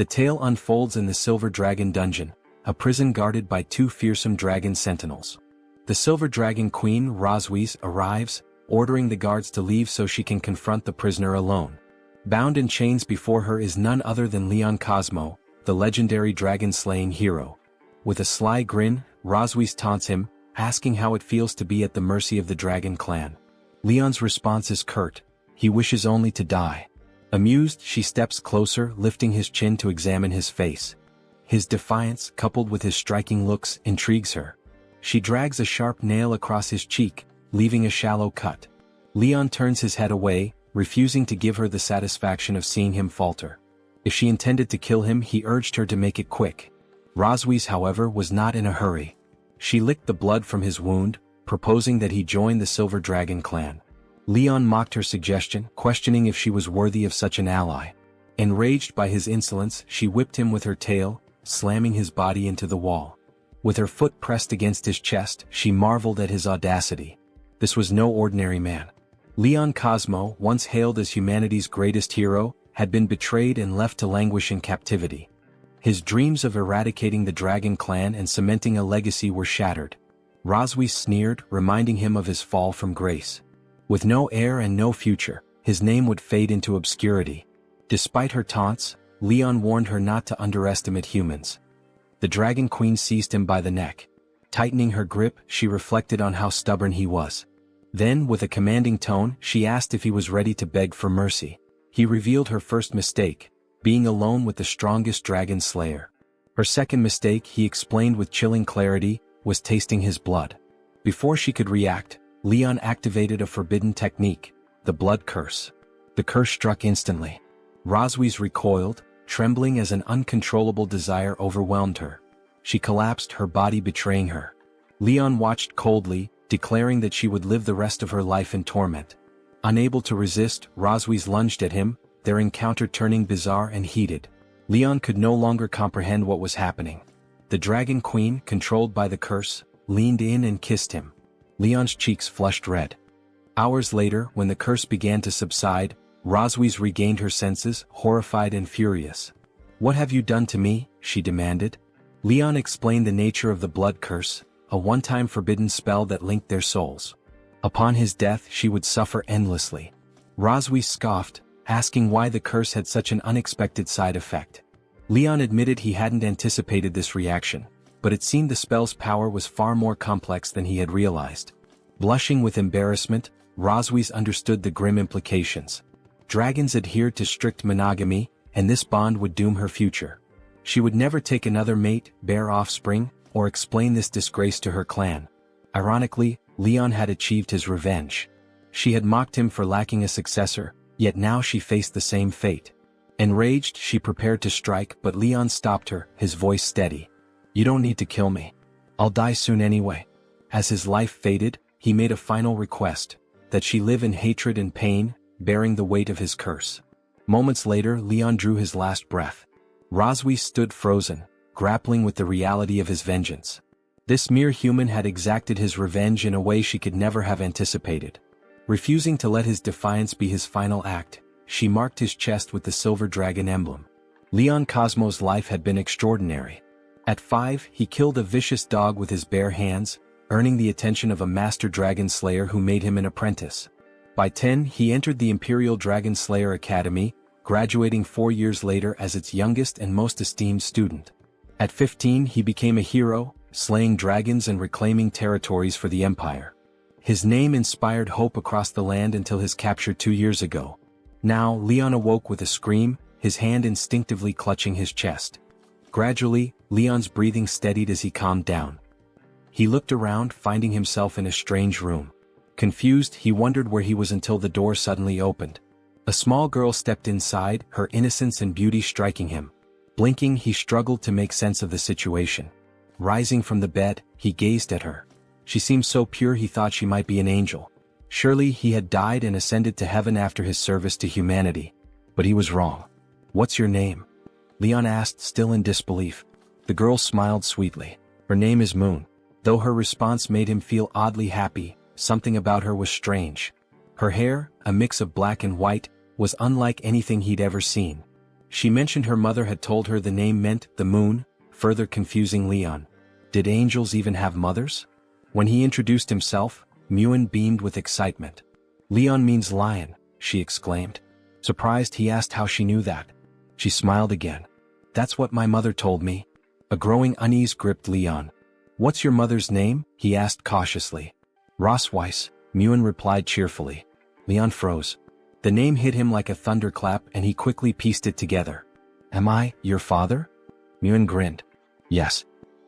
The tale unfolds in the Silver Dragon Dungeon, a prison guarded by two fearsome dragon sentinels. The Silver Dragon Queen, Roswies, arrives, ordering the guards to leave so she can confront the prisoner alone. Bound in chains before her is none other than Leon Cosmo, the legendary dragon-slaying hero. With a sly grin, Roswies taunts him, asking how it feels to be at the mercy of the dragon clan. Leon's response is curt. He wishes only to die. Amused, she steps closer, lifting his chin to examine his face. His defiance, coupled with his striking looks, intrigues her. She drags a sharp nail across his cheek, leaving a shallow cut. Leon turns his head away, refusing to give her the satisfaction of seeing him falter. If she intended to kill him, he urged her to make it quick. Roswies, however, was not in a hurry. She licked the blood from his wound, proposing that he join the Silver Dragon clan. Leon mocked her suggestion, questioning if she was worthy of such an ally. Enraged by his insolence, she whipped him with her tail, slamming his body into the wall. With her foot pressed against his chest, she marveled at his audacity. This was no ordinary man. Leon Cosmo, once hailed as humanity's greatest hero, had been betrayed and left to languish in captivity. His dreams of eradicating the Dragon Clan and cementing a legacy were shattered. Roswies sneered, reminding him of his fall from grace. With no heir and no future, his name would fade into obscurity. Despite her taunts, Leon warned her not to underestimate humans. The Dragon Queen seized him by the neck. Tightening her grip, she reflected on how stubborn he was. Then, with a commanding tone, she asked if he was ready to beg for mercy. He revealed her first mistake, being alone with the strongest dragon slayer. Her second mistake, he explained with chilling clarity, was tasting his blood. Before she could react, Leon activated a forbidden technique, the blood curse. The curse struck instantly. Roswies recoiled, trembling as an uncontrollable desire overwhelmed her. She collapsed, her body betraying her. Leon watched coldly, declaring that she would live the rest of her life in torment. Unable to resist, Roswies lunged at him, their encounter turning bizarre and heated. Leon could no longer comprehend what was happening. The Dragon Queen, controlled by the curse, leaned in and kissed him. Leon's cheeks flushed red. Hours later, when the curse began to subside, Roswies regained her senses, horrified and furious. "What have you done to me?" she demanded. Leon explained the nature of the blood curse, a one-time forbidden spell that linked their souls. Upon his death, she would suffer endlessly. Roswies scoffed, asking why the curse had such an unexpected side effect. Leon admitted he hadn't anticipated this reaction, but it seemed the spell's power was far more complex than he had realized. Blushing with embarrassment, Roswies understood the grim implications. Dragons adhered to strict monogamy, and this bond would doom her future. She would never take another mate, bear offspring, or explain this disgrace to her clan. Ironically, Leon had achieved his revenge. She had mocked him for lacking a successor, yet now she faced the same fate. Enraged, she prepared to strike, but Leon stopped her, his voice steady. "You don't need to kill me. I'll die soon anyway." As his life faded, he made a final request, that she live in hatred and pain, bearing the weight of his curse. Moments later, Leon drew his last breath. Roswies stood frozen, grappling with the reality of his vengeance. This mere human had exacted his revenge in a way she could never have anticipated. Refusing to let his defiance be his final act, she marked his chest with the silver dragon emblem. Leon Cosmo's life had been extraordinary. At 5, he killed a vicious dog with his bare hands, earning the attention of a master dragon slayer who made him an apprentice. By 10, he entered the Imperial Dragon Slayer Academy, graduating 4 years later as its youngest and most esteemed student. At 15, he became a hero, slaying dragons and reclaiming territories for the Empire. His name inspired hope across the land until his capture 2 years ago. Now, Leon awoke with a scream, his hand instinctively clutching his chest. Gradually, Leon's breathing steadied as he calmed down. He looked around, finding himself in a strange room. Confused, he wondered where he was until the door suddenly opened. A small girl stepped inside, her innocence and beauty striking him. Blinking, he struggled to make sense of the situation. Rising from the bed, he gazed at her. She seemed so pure he thought she might be an angel. Surely he had died and ascended to heaven after his service to humanity. But he was wrong. "What's your name?" Leon asked, still in disbelief. The girl smiled sweetly. "Her name is Moon." Though her response made him feel oddly happy, something about her was strange. Her hair, a mix of black and white, was unlike anything he'd ever seen. She mentioned her mother had told her the name meant the moon, further confusing Leon. Did angels even have mothers? When he introduced himself, Muen beamed with excitement. Leon means lion, she exclaimed. Surprised, he asked how she knew that. She smiled again. That's what my mother told me. A growing unease gripped Leon. What's your mother's name? He asked cautiously. Rosweiss, Muen replied cheerfully. Leon froze. The name hit him like a thunderclap and he quickly pieced it together. Am I your father? Muen grinned. Yes.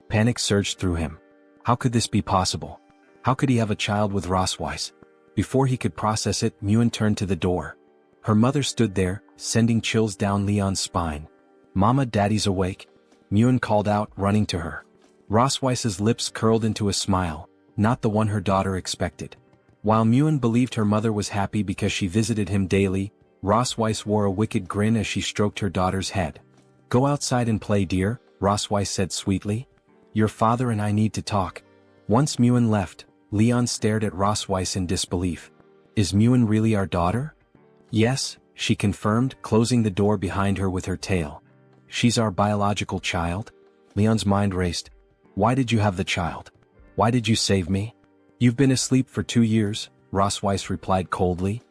Panic surged through him. How could this be possible? How could he have a child with Rosweiss? Before he could process it, Muen turned to the door. Her mother stood there, sending chills down Leon's spine. Mama, Daddy's awake. Muen called out, running to her. Rosweiss's lips curled into a smile, not the one her daughter expected. While Muen believed her mother was happy because she visited him daily, Rosweiss wore a wicked grin as she stroked her daughter's head. Go outside and play, dear, Rosweiss said sweetly. Your father and I need to talk. Once Muen left, Leon stared at Rosweiss in disbelief. Is Muen really our daughter? Yes, she confirmed, closing the door behind her with her tail. She's our biological child? Leon's mind raced. Why did you have the child? Why did you save me? You've been asleep for 2 years, Rosweiss replied coldly.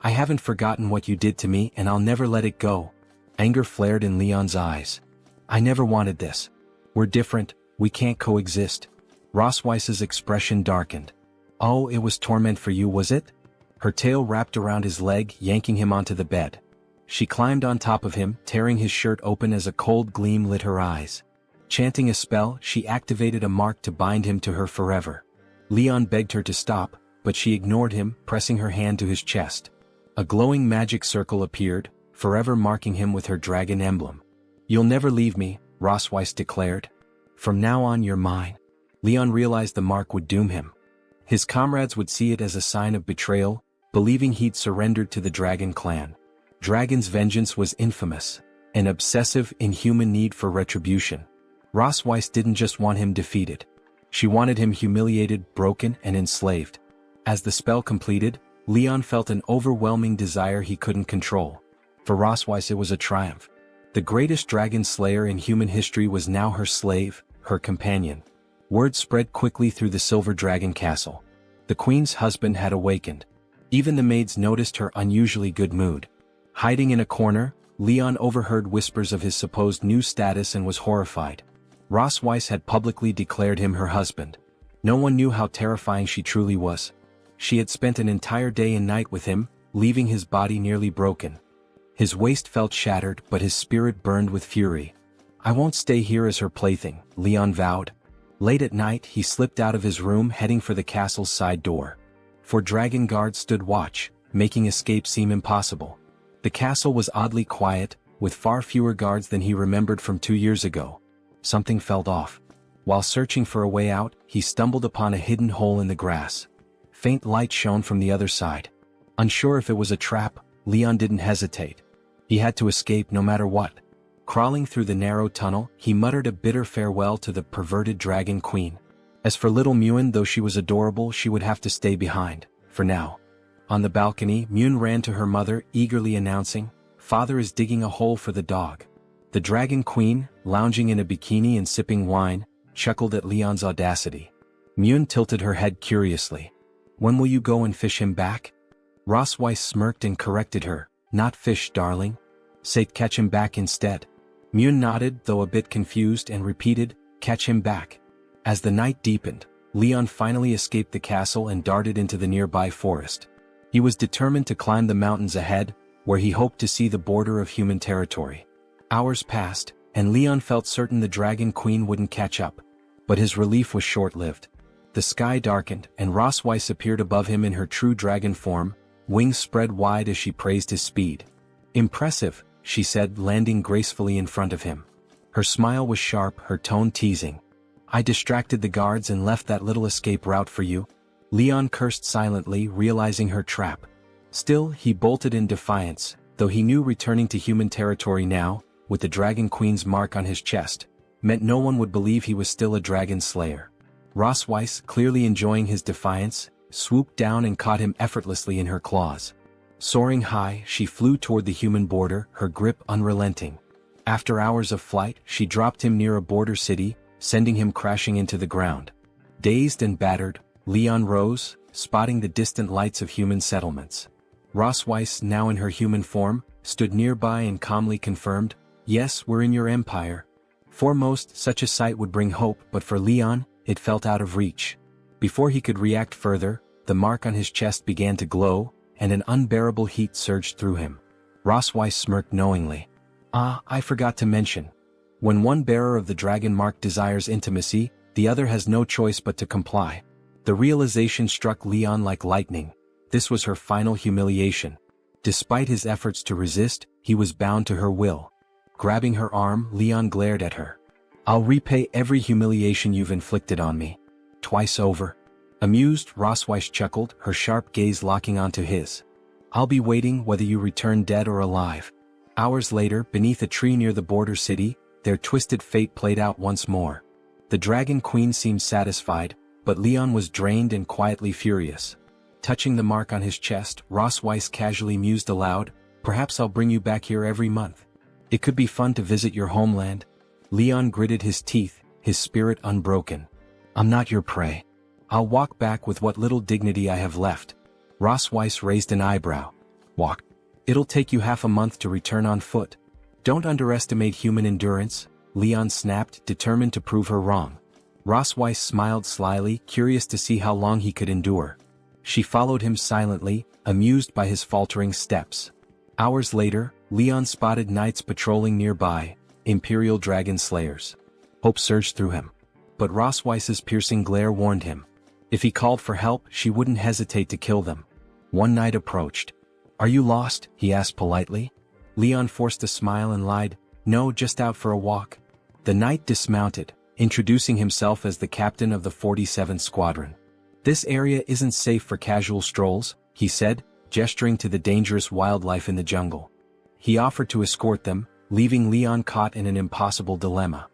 I haven't forgotten what you did to me and I'll never let it go. Anger flared in Leon's eyes. I never wanted this. We're different, we can't coexist. Rosweiss's expression darkened. Oh, it was torment for you, was it? Her tail wrapped around his leg, yanking him onto the bed. She climbed on top of him, tearing his shirt open as a cold gleam lit her eyes. Chanting a spell, she activated a mark to bind him to her forever. Leon begged her to stop, but she ignored him, pressing her hand to his chest. A glowing magic circle appeared, forever marking him with her dragon emblem. You'll never leave me, Rosweiss declared. From now on you're mine. Leon realized the mark would doom him. His comrades would see it as a sign of betrayal, believing he'd surrendered to the dragon clan. Dragon's vengeance was infamous, an obsessive, inhuman need for retribution. Rosweiss didn't just want him defeated. She wanted him humiliated, broken, and enslaved. As the spell completed, Leon felt an overwhelming desire he couldn't control. For Rosweiss it was a triumph. The greatest dragon slayer in human history was now her slave, her companion. Word spread quickly through the Silver Dragon Castle. The queen's husband had awakened. Even the maids noticed her unusually good mood. Hiding in a corner, Leon overheard whispers of his supposed new status and was horrified. Rosweiss had publicly declared him her husband. No one knew how terrifying she truly was. She had spent an entire day and night with him, leaving his body nearly broken. His waist felt shattered, but his spirit burned with fury. I won't stay here as her plaything, Leon vowed. Late at night, he slipped out of his room, heading for the castle's side door. 4 dragon guards stood watch, making escape seem impossible. The castle was oddly quiet, with far fewer guards than he remembered from 2 years ago. Something felt off. While searching for a way out, he stumbled upon a hidden hole in the grass. Faint light shone from the other side. Unsure if it was a trap, Leon didn't hesitate. He had to escape no matter what. Crawling through the narrow tunnel, he muttered a bitter farewell to the perverted dragon queen. As for little Muen, though she was adorable, she would have to stay behind, for now. On the balcony, Muen ran to her mother, eagerly announcing, "Father is digging a hole for the dog." The dragon queen, lounging in a bikini and sipping wine, chuckled at Leon's audacity. Muen tilted her head curiously. "When will you go and fish him back?" Rosweiss smirked and corrected her, "Not fish, darling. Say catch him back instead." Muen nodded, though a bit confused, and repeated, "Catch him back." As the night deepened, Leon finally escaped the castle and darted into the nearby forest. He was determined to climb the mountains ahead, where he hoped to see the border of human territory. Hours passed, and Leon felt certain the Dragon Queen wouldn't catch up. But his relief was short-lived. The sky darkened, and Rosweiss appeared above him in her true dragon form, wings spread wide as she praised his speed. "Impressive," she said, landing gracefully in front of him. Her smile was sharp, her tone teasing. "I distracted the guards and left that little escape route for you." Leon cursed silently, realizing her trap. Still, he bolted in defiance, though he knew returning to human territory now, with the Dragon Queen's mark on his chest, meant no one would believe he was still a dragon slayer. Rosweiss, clearly enjoying his defiance, swooped down and caught him effortlessly in her claws. Soaring high, she flew toward the human border, her grip unrelenting. After hours of flight, she dropped him near a border city, sending him crashing into the ground. Dazed and battered, Leon rose, spotting the distant lights of human settlements. Rosweiss, now in her human form, stood nearby and calmly confirmed, "Yes, we're in your empire." For most, such a sight would bring hope, but for Leon, it felt out of reach. Before he could react further, the mark on his chest began to glow, and an unbearable heat surged through him. Rosweiss smirked knowingly. I forgot to mention. When one bearer of the dragon mark desires intimacy, the other has no choice but to comply. The realization struck Leon like lightning. This was her final humiliation. Despite his efforts to resist, he was bound to her will. Grabbing her arm, Leon glared at her. "I'll repay every humiliation you've inflicted on me. Twice over." Amused, Rosweiss chuckled, her sharp gaze locking onto his. "I'll be waiting whether you return dead or alive." Hours later, beneath a tree near the border city, their twisted fate played out once more. The Dragon Queen seemed satisfied, but Leon was drained and quietly furious. Touching the mark on his chest, Rosweiss casually mused aloud, "Perhaps I'll bring you back here every month. It could be fun to visit your homeland." Leon gritted his teeth, his spirit unbroken. "I'm not your prey. I'll walk back with what little dignity I have left." Rosweiss raised an eyebrow. "Walk? It'll take you half a month to return on foot." "Don't underestimate human endurance," Leon snapped, determined to prove her wrong. Rosweiss smiled slyly, curious to see how long he could endure. She followed him silently, amused by his faltering steps. Hours later, Leon spotted knights patrolling nearby, Imperial Dragon Slayers. Hope surged through him. But Rosweiss's piercing glare warned him. If he called for help, she wouldn't hesitate to kill them. One knight approached. "Are you lost?" he asked politely. Leon forced a smile and lied, "No, just out for a walk." The knight dismounted, introducing himself as the captain of the 47th Squadron. "This area isn't safe for casual strolls," he said, gesturing to the dangerous wildlife in the jungle. He offered to escort them, leaving Leon caught in an impossible dilemma.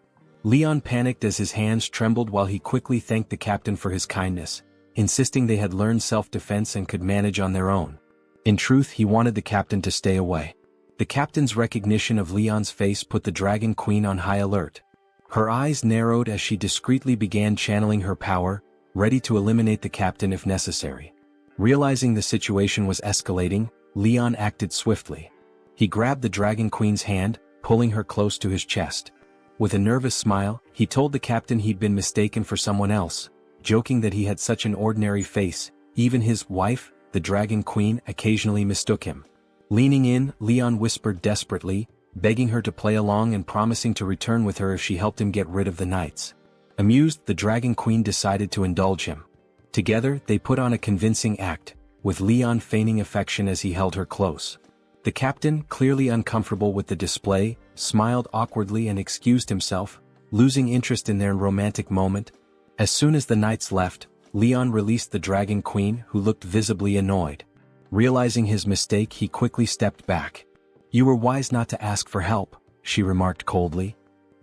Leon panicked as his hands trembled while he quickly thanked the captain for his kindness, insisting they had learned self-defense and could manage on their own. In truth, he wanted the captain to stay away. The captain's recognition of Leon's face put the Dragon Queen on high alert. Her eyes narrowed as she discreetly began channeling her power, ready to eliminate the captain if necessary. Realizing the situation was escalating, Leon acted swiftly. He grabbed the Dragon Queen's hand, pulling her close to his chest. With a nervous smile, he told the captain he'd been mistaken for someone else, joking that he had such an ordinary face. Even his wife, the Dragon Queen, occasionally mistook him. Leaning in, Leon whispered desperately, begging her to play along and promising to return with her if she helped him get rid of the knights. Amused, the Dragon Queen decided to indulge him. Together, they put on a convincing act, with Leon feigning affection as he held her close. The captain, clearly uncomfortable with the display, smiled awkwardly and excused himself, losing interest in their romantic moment. As soon as the knights left, Leon released the Dragon Queen, who looked visibly annoyed. Realizing his mistake, he quickly stepped back. "You were wise not to ask for help," she remarked coldly.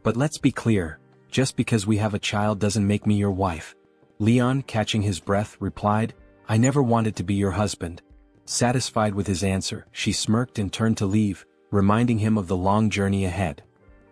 "But let's be clear, just because we have a child doesn't make me your wife." Leon, catching his breath, replied, "I never wanted to be your husband." Satisfied with his answer, she smirked and turned to leave, reminding him of the long journey ahead.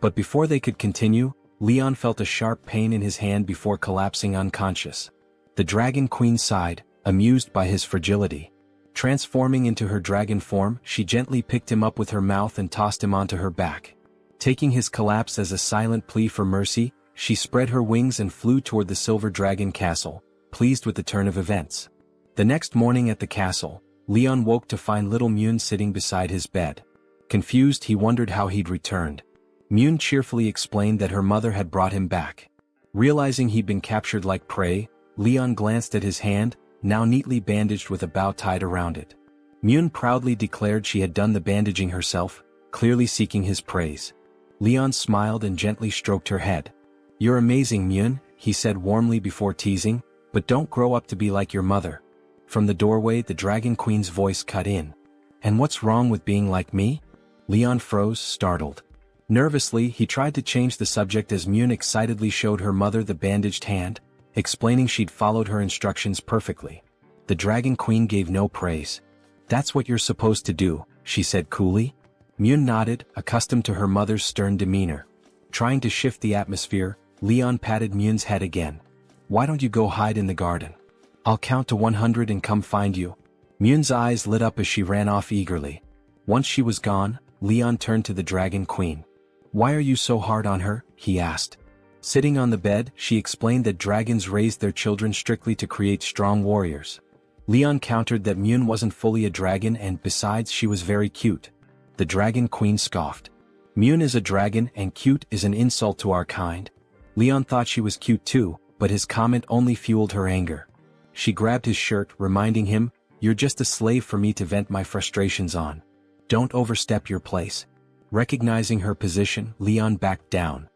But before they could continue, Leon felt a sharp pain in his hand before collapsing unconscious. The Dragon Queen sighed, amused by his fragility. Transforming into her dragon form, she gently picked him up with her mouth and tossed him onto her back. Taking his collapse as a silent plea for mercy, she spread her wings and flew toward the Silver Dragon Castle, pleased with the turn of events. The next morning at the castle, Leon woke to find little Mune sitting beside his bed. Confused, he wondered how he'd returned. Mune cheerfully explained that her mother had brought him back. Realizing he'd been captured like prey, Leon glanced at his hand, now neatly bandaged with a bow tied around it. Mune proudly declared she had done the bandaging herself, clearly seeking his praise. Leon smiled and gently stroked her head. "You're amazing, Mune," he said warmly before teasing, "but don't grow up to be like your mother." From the doorway, the Dragon Queen's voice cut in. "And what's wrong with being like me?" Leon froze, startled. Nervously, he tried to change the subject as Mune excitedly showed her mother the bandaged hand, explaining she'd followed her instructions perfectly. The Dragon Queen gave no praise. "That's what you're supposed to do," she said coolly. Myun nodded, accustomed to her mother's stern demeanor. Trying to shift the atmosphere, Leon patted Myun's head again. "Why don't you go hide in the garden? I'll count to 100 and come find you." Myun's eyes lit up as she ran off eagerly. Once she was gone, Leon turned to the Dragon Queen. "Why are you so hard on her?" he asked. Sitting on the bed, she explained that dragons raised their children strictly to create strong warriors. Leon countered that Myun wasn't fully a dragon and besides she was very cute. The Dragon Queen scoffed. "Myun is a dragon and cute is an insult to our kind." Leon thought she was cute too, but his comment only fueled her anger. She grabbed his shirt, reminding him, "You're just a slave for me to vent my frustrations on. Don't overstep your place." Recognizing her position, Leon backed down.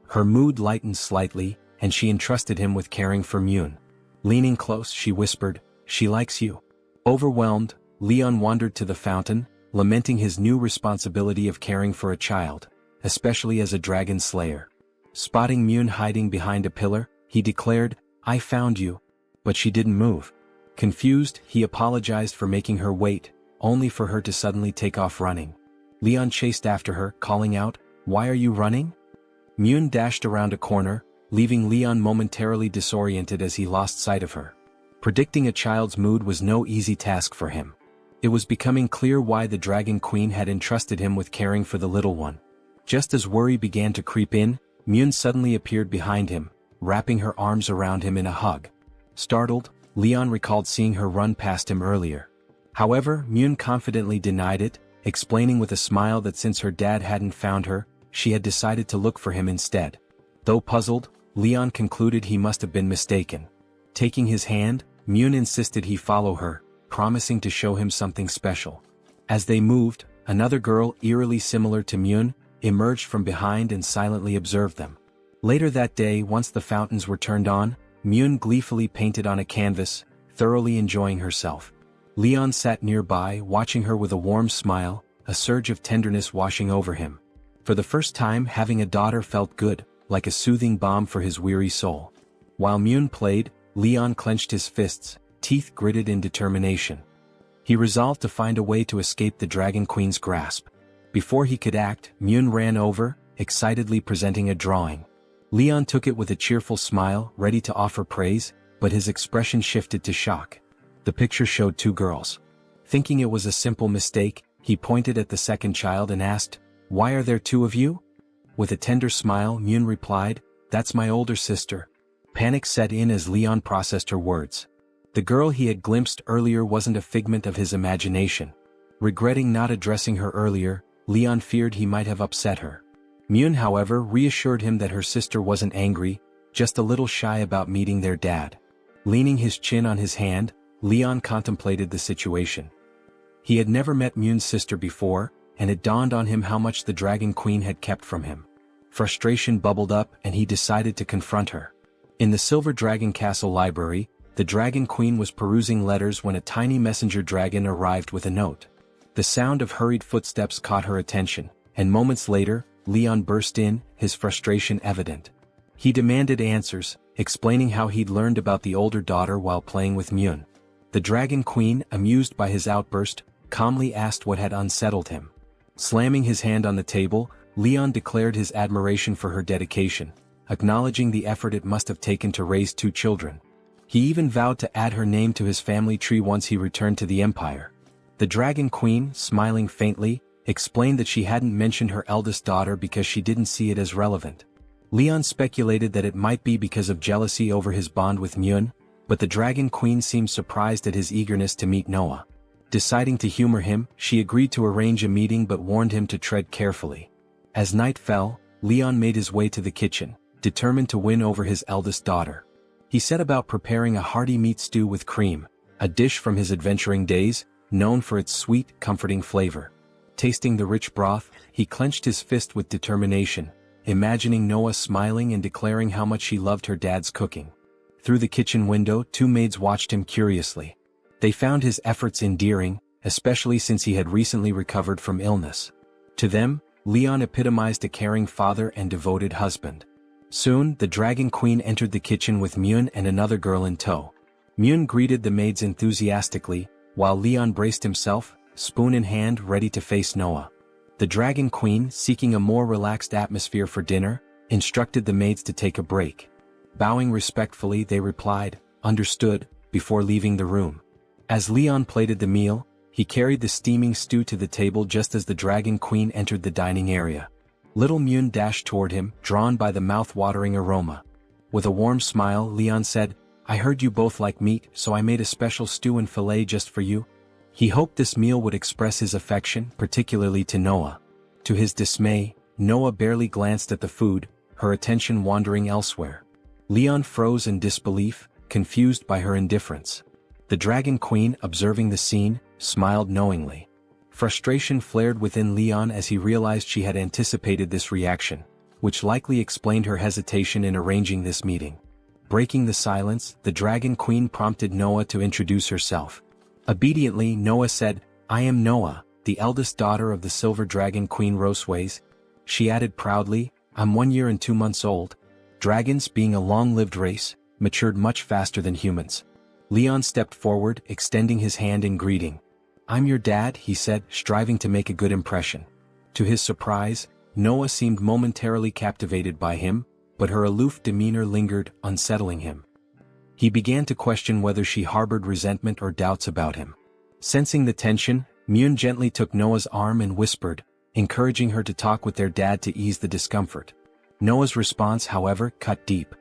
Her mood lightened slightly, and she entrusted him with caring for Myun. Leaning close, she whispered, "She likes you." Overwhelmed, Leon wandered to the fountain, lamenting his new responsibility of caring for a child, especially as a dragon slayer. Spotting Myun hiding behind a pillar, he declared, "I found you." But she didn't move. Confused, he apologized for making her wait, only for her to suddenly take off running. Leon chased after her, calling out, "Why are you running?" Myun dashed around a corner, leaving Leon momentarily disoriented as he lost sight of her. Predicting a child's mood was no easy task for him. It was becoming clear why the Dragon Queen had entrusted him with caring for the little one. Just as worry began to creep in, Myun suddenly appeared behind him, wrapping her arms around him in a hug. Startled, Leon recalled seeing her run past him earlier. However, Myun confidently denied it, explaining with a smile that since her dad hadn't found her, she had decided to look for him instead. Though puzzled, Leon concluded he must have been mistaken. Taking his hand, Myun insisted he follow her, promising to show him something special. As they moved, another girl eerily similar to Myun emerged from behind and silently observed them. Later that day, once the fountains were turned on, Myun gleefully painted on a canvas, thoroughly enjoying herself. Leon sat nearby, watching her with a warm smile, a surge of tenderness washing over him. For the first time, having a daughter felt good, like a soothing balm for his weary soul. While Myun played, Leon clenched his fists, teeth gritted in determination. He resolved to find a way to escape the Dragon Queen's grasp. Before he could act, Myun ran over, excitedly presenting a drawing. Leon took it with a cheerful smile, ready to offer praise, but his expression shifted to shock. The picture showed two girls. Thinking it was a simple mistake, he pointed at the second child and asked, "Why are there two of you?" With a tender smile, Myun replied, "That's my older sister." Panic set in as Leon processed her words. The girl he had glimpsed earlier wasn't a figment of his imagination. Regretting not addressing her earlier, Leon feared he might have upset her. Myun, however, reassured him that her sister wasn't angry, just a little shy about meeting their dad. Leaning his chin on his hand, Leon contemplated the situation. He had never met Myun's sister before, and it dawned on him how much the Dragon Queen had kept from him. Frustration bubbled up and he decided to confront her. In the Silver Dragon Castle library, the Dragon Queen was perusing letters when a tiny messenger dragon arrived with a note. The sound of hurried footsteps caught her attention, and moments later, Leon burst in, his frustration evident. He demanded answers, explaining how he'd learned about the older daughter while playing with Myun. The Dragon Queen, amused by his outburst, calmly asked what had unsettled him. Slamming his hand on the table, Leon declared his admiration for her dedication, acknowledging the effort it must have taken to raise two children. He even vowed to add her name to his family tree once he returned to the Empire. The Dragon Queen, smiling faintly, explained that she hadn't mentioned her eldest daughter because she didn't see it as relevant. Leon speculated that it might be because of jealousy over his bond with Myun, but the Dragon Queen seemed surprised at his eagerness to meet Noah. Deciding to humor him, she agreed to arrange a meeting but warned him to tread carefully. As night fell, Leon made his way to the kitchen, determined to win over his eldest daughter. He set about preparing a hearty meat stew with cream, a dish from his adventuring days, known for its sweet, comforting flavor. Tasting the rich broth, he clenched his fist with determination, imagining Noah smiling and declaring how much she loved her dad's cooking. Through the kitchen window, two maids watched him curiously. They found his efforts endearing, especially since he had recently recovered from illness. To them, Leon epitomized a caring father and devoted husband. Soon, the Dragon Queen entered the kitchen with Myun and another girl in tow. Myun greeted the maids enthusiastically, while Leon braced himself, spoon in hand, ready to face Noah. The Dragon Queen, seeking a more relaxed atmosphere for dinner, instructed the maids to take a break. Bowing respectfully, they replied, "Understood," before leaving the room. As Leon plated the meal, he carried the steaming stew to the table just as the Dragon Queen entered the dining area. Little Myun dashed toward him, drawn by the mouth-watering aroma. With a warm smile, Leon said, "I heard you both like meat, so I made a special stew and fillet just for you." He hoped this meal would express his affection, particularly to Noah. To his dismay, Noah barely glanced at the food, her attention wandering elsewhere. Leon froze in disbelief, confused by her indifference. The Dragon Queen, observing the scene, smiled knowingly. Frustration flared within Leon as he realized she had anticipated this reaction, which likely explained her hesitation in arranging this meeting. Breaking the silence, the Dragon Queen prompted Noah to introduce herself. Obediently, Noah said, "I am Noah, the eldest daughter of the Silver Dragon Queen Roseways." She added proudly, "I'm 1 year and 2 months old." Dragons, being a long-lived race, matured much faster than humans. Leon stepped forward, extending his hand in greeting. "I'm your dad," he said, striving to make a good impression. To his surprise, Noah seemed momentarily captivated by him, but her aloof demeanor lingered, unsettling him. He began to question whether she harbored resentment or doubts about him. Sensing the tension, Myun gently took Noah's arm and whispered, encouraging her to talk with their dad to ease the discomfort. Noah's response, however, cut deep.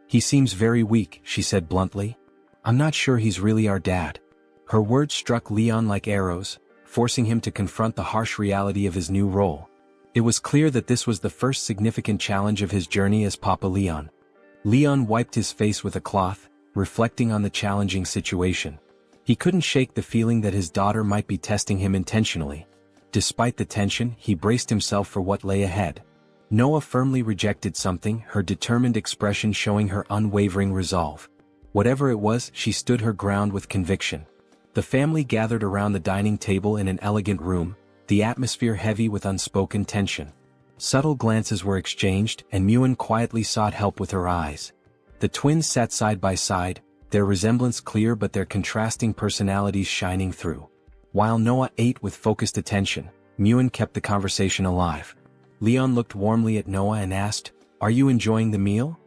"He seems very weak," she said bluntly. "I'm not sure he's really our dad." Her words struck Leon like arrows, forcing him to confront the harsh reality of his new role. It was clear that this was the first significant challenge of his journey as Papa Leon. Leon wiped his face with a cloth, reflecting on the challenging situation. He couldn't shake the feeling that his daughter might be testing him intentionally. Despite the tension, he braced himself for what lay ahead. Noah firmly rejected something, her determined expression showing her unwavering resolve. Whatever it was, she stood her ground with conviction. The family gathered around the dining table in an elegant room, the atmosphere heavy with unspoken tension. Subtle glances were exchanged, and Myun quietly sought help with her eyes. The twins sat side by side, their resemblance clear but their contrasting personalities shining through. While Noah ate with focused attention, Myun kept the conversation alive. Leon looked warmly at Noah and asked, "Are you enjoying the meal?"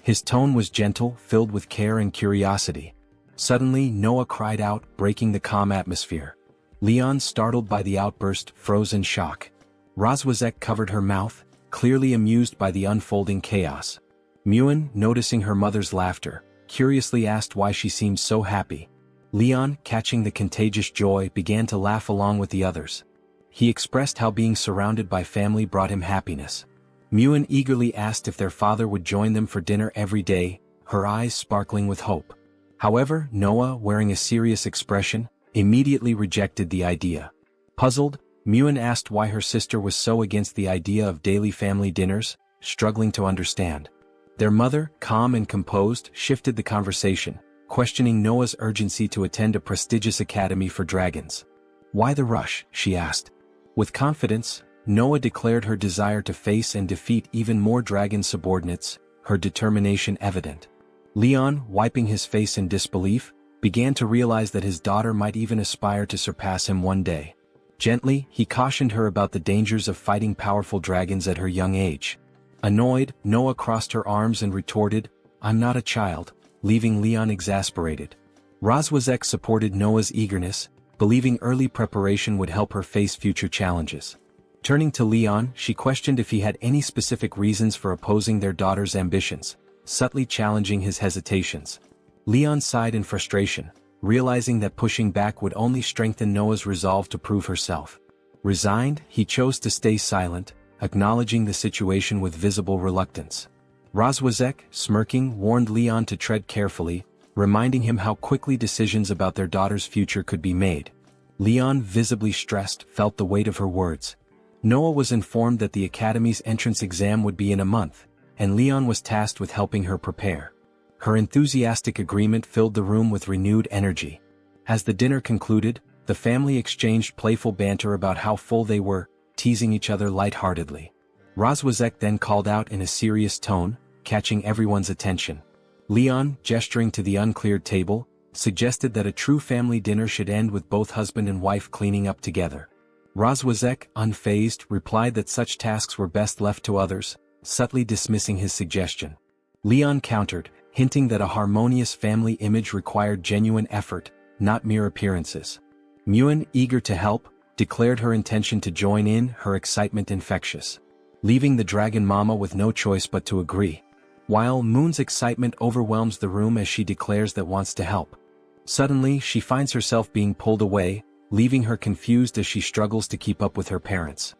His tone was gentle, filled with care and curiosity. Suddenly, Noah cried out, breaking the calm atmosphere. Leon, startled by the outburst, froze in shock. Roswazek covered her mouth, clearly amused by the unfolding chaos. Myun, noticing her mother's laughter, curiously asked why she seemed so happy. Leon, catching the contagious joy, began to laugh along with the others. He expressed how being surrounded by family brought him happiness. Myun eagerly asked if their father would join them for dinner every day, her eyes sparkling with hope. However, Noah, wearing a serious expression, immediately rejected the idea. Puzzled, Myun asked why her sister was so against the idea of daily family dinners, struggling to understand. Their mother, calm and composed, shifted the conversation, questioning Noah's urgency to attend a prestigious academy for dragons. "Why the rush?" she asked. With confidence, Noah declared her desire to face and defeat even more dragon subordinates, her determination evident. Leon, wiping his face in disbelief, began to realize that his daughter might even aspire to surpass him one day. Gently, he cautioned her about the dangers of fighting powerful dragons at her young age. Annoyed, Noah crossed her arms and retorted, "I'm not a child," leaving Leon exasperated. Roswazek supported Noah's eagerness, believing early preparation would help her face future challenges. Turning to Leon, she questioned if he had any specific reasons for opposing their daughter's ambitions, subtly challenging his hesitations. Leon sighed in frustration, realizing that pushing back would only strengthen Noah's resolve to prove herself. Resigned, he chose to stay silent, acknowledging the situation with visible reluctance. Roswazek, smirking, warned Leon to tread carefully, reminding him how quickly decisions about their daughter's future could be made. Leon, visibly stressed, felt the weight of her words. Noah was informed that the academy's entrance exam would be in a month, and Leon was tasked with helping her prepare. Her enthusiastic agreement filled the room with renewed energy. As the dinner concluded, the family exchanged playful banter about how full they were, teasing each other lightheartedly. Roswazek then called out in a serious tone, catching everyone's attention. Leon, gesturing to the uncleared table, suggested that a true family dinner should end with both husband and wife cleaning up together. Rozwazek, unfazed, replied that such tasks were best left to others, subtly dismissing his suggestion. Leon countered, hinting that a harmonious family image required genuine effort, not mere appearances. Muen, eager to help, declared her intention to join in, her excitement infectious. Leaving the dragon mama with no choice but to agree. While Moon's excitement overwhelms the room as she declares that wants to help. Suddenly, she finds herself being pulled away, leaving her confused as she struggles to keep up with her parents.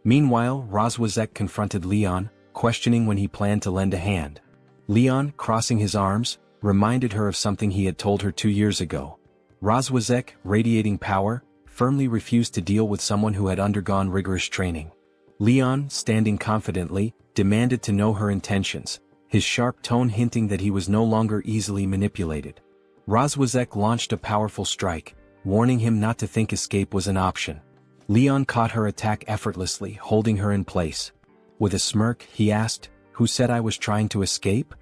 Meanwhile, Rozwazek confronted Leon, questioning when he planned to lend a hand. Leon, crossing his arms, reminded her of something he had told her 2 years ago. Rozwazek, radiating power, firmly refused to deal with someone who had undergone rigorous training. Leon, standing confidently, demanded to know her intentions, his sharp tone hinting that he was no longer easily manipulated. Rozwazek launched a powerful strike, warning him not to think escape was an option. Leon caught her attack effortlessly, holding her in place. With a smirk, he asked, "Who said I was trying to escape?"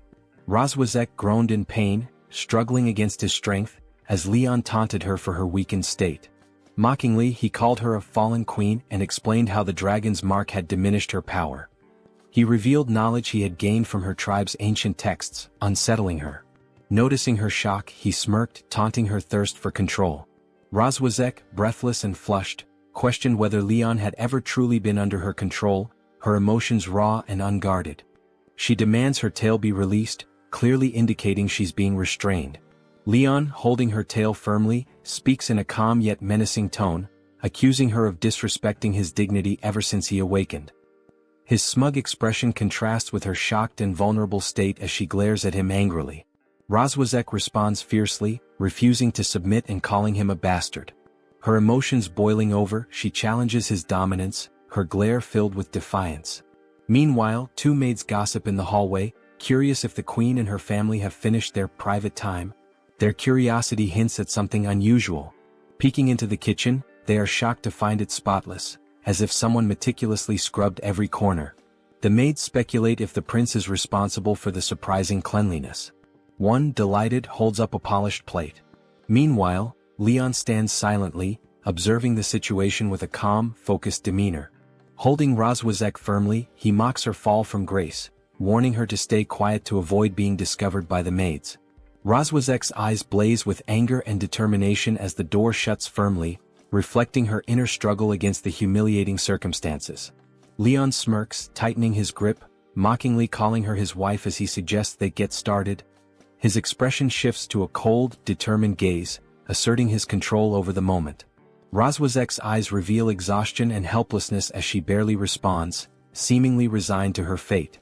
Rozwazek groaned in pain, struggling against his strength, as Leon taunted her for her weakened state. Mockingly, he called her a fallen queen and explained how the dragon's mark had diminished her power. He revealed knowledge he had gained from her tribe's ancient texts, unsettling her. Noticing her shock, he smirked, taunting her thirst for control. Rozwazek, breathless and flushed, questioned whether Leon had ever truly been under her control, her emotions raw and unguarded. She demands her tail be released, clearly indicating she's being restrained. Leon, holding her tail firmly, speaks in a calm yet menacing tone, accusing her of disrespecting his dignity ever since he awakened. His smug expression contrasts with her shocked and vulnerable state as she glares at him angrily. Rozwazek responds fiercely, refusing to submit and calling him a bastard. Her emotions boiling over, she challenges his dominance, her glare filled with defiance. Meanwhile, two maids gossip in the hallway, curious if the queen and her family have finished their private time. Their curiosity hints at something unusual. Peeking into the kitchen, they are shocked to find it spotless, as if someone meticulously scrubbed every corner. The maids speculate if the prince is responsible for the surprising cleanliness. One, delighted, holds up a polished plate. Meanwhile, Leon stands silently, observing the situation with a calm, focused demeanor. Holding Rozwazek firmly, he mocks her fall from grace, warning her to stay quiet to avoid being discovered by the maids. Rozwazek's eyes blaze with anger and determination as the door shuts firmly, reflecting her inner struggle against the humiliating circumstances. Leon smirks, tightening his grip, mockingly calling her his wife as he suggests they get started. His expression shifts to a cold, determined gaze, asserting his control over the moment. Rozwazek's eyes reveal exhaustion and helplessness as she barely responds, seemingly resigned to her fate.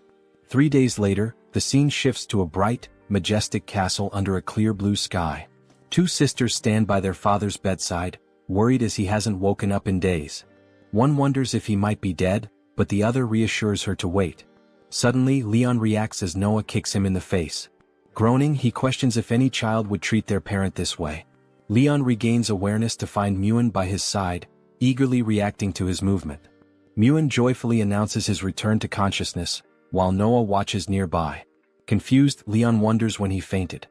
3 days later, the scene shifts to a bright, majestic castle under a clear blue sky. Two sisters stand by their father's bedside, worried as he hasn't woken up in days. One wonders if he might be dead, but the other reassures her to wait. Suddenly, Leon reacts as Noah kicks him in the face. Groaning, he questions if any child would treat their parent this way. Leon regains awareness to find Muen by his side, eagerly reacting to his movement. Muen joyfully announces his return to consciousness, while Noah watches nearby. Confused, Leon wonders when he fainted.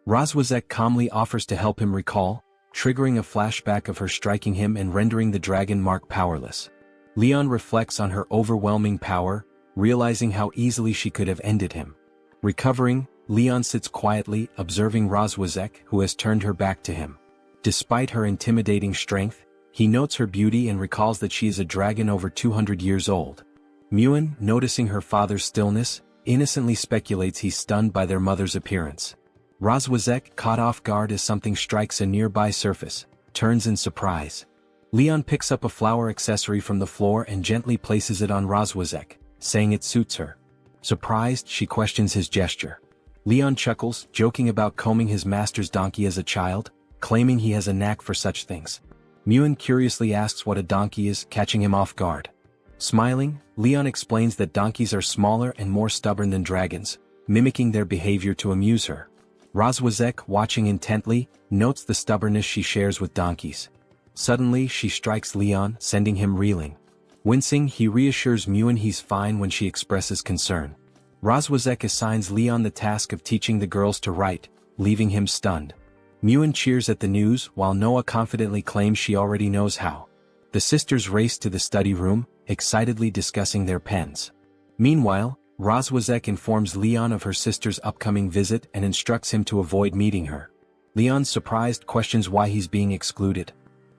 Rozwazek calmly offers to help him recall, triggering a flashback of her striking him and rendering the dragon mark powerless. Leon reflects on her overwhelming power, realizing how easily she could have ended him. Recovering, Leon sits quietly, observing Rozwazek, who has turned her back to him. Despite her intimidating strength, he notes her beauty and recalls that she is a dragon over 200 years old. Muen, noticing her father's stillness, innocently speculates he's stunned by their mother's appearance. Rozwazek, caught off guard as something strikes a nearby surface, turns in surprise. Leon picks up a flower accessory from the floor and gently places it on Rozwazek, saying it suits her. Surprised, she questions his gesture. Leon chuckles, joking about combing his master's donkey as a child, claiming he has a knack for such things. Muen curiously asks what a donkey is, catching him off guard. Smiling, Leon explains that donkeys are smaller and more stubborn than dragons, mimicking their behavior to amuse her. Rozwazek, watching intently, notes the stubbornness she shares with donkeys. Suddenly, she strikes Leon, sending him reeling. Wincing, he reassures Muen he's fine when she expresses concern. Rozwazek assigns Leon the task of teaching the girls to write, leaving him stunned. Muen cheers at the news, while Noah confidently claims she already knows how. The sisters race to the study room, excitedly discussing their pens. Meanwhile, Rozwazek informs Leon of her sister's upcoming visit and instructs him to avoid meeting her. Leon, surprised, questions why he's being excluded.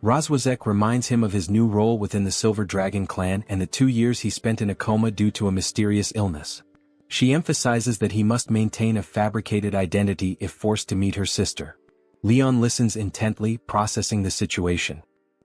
Rozwazek reminds him of his new role within the Silver Dragon clan and the 2 years he spent in a coma due to a mysterious illness. She emphasizes that he must maintain a fabricated identity if forced to meet her sister. Leon listens intently, processing the situation.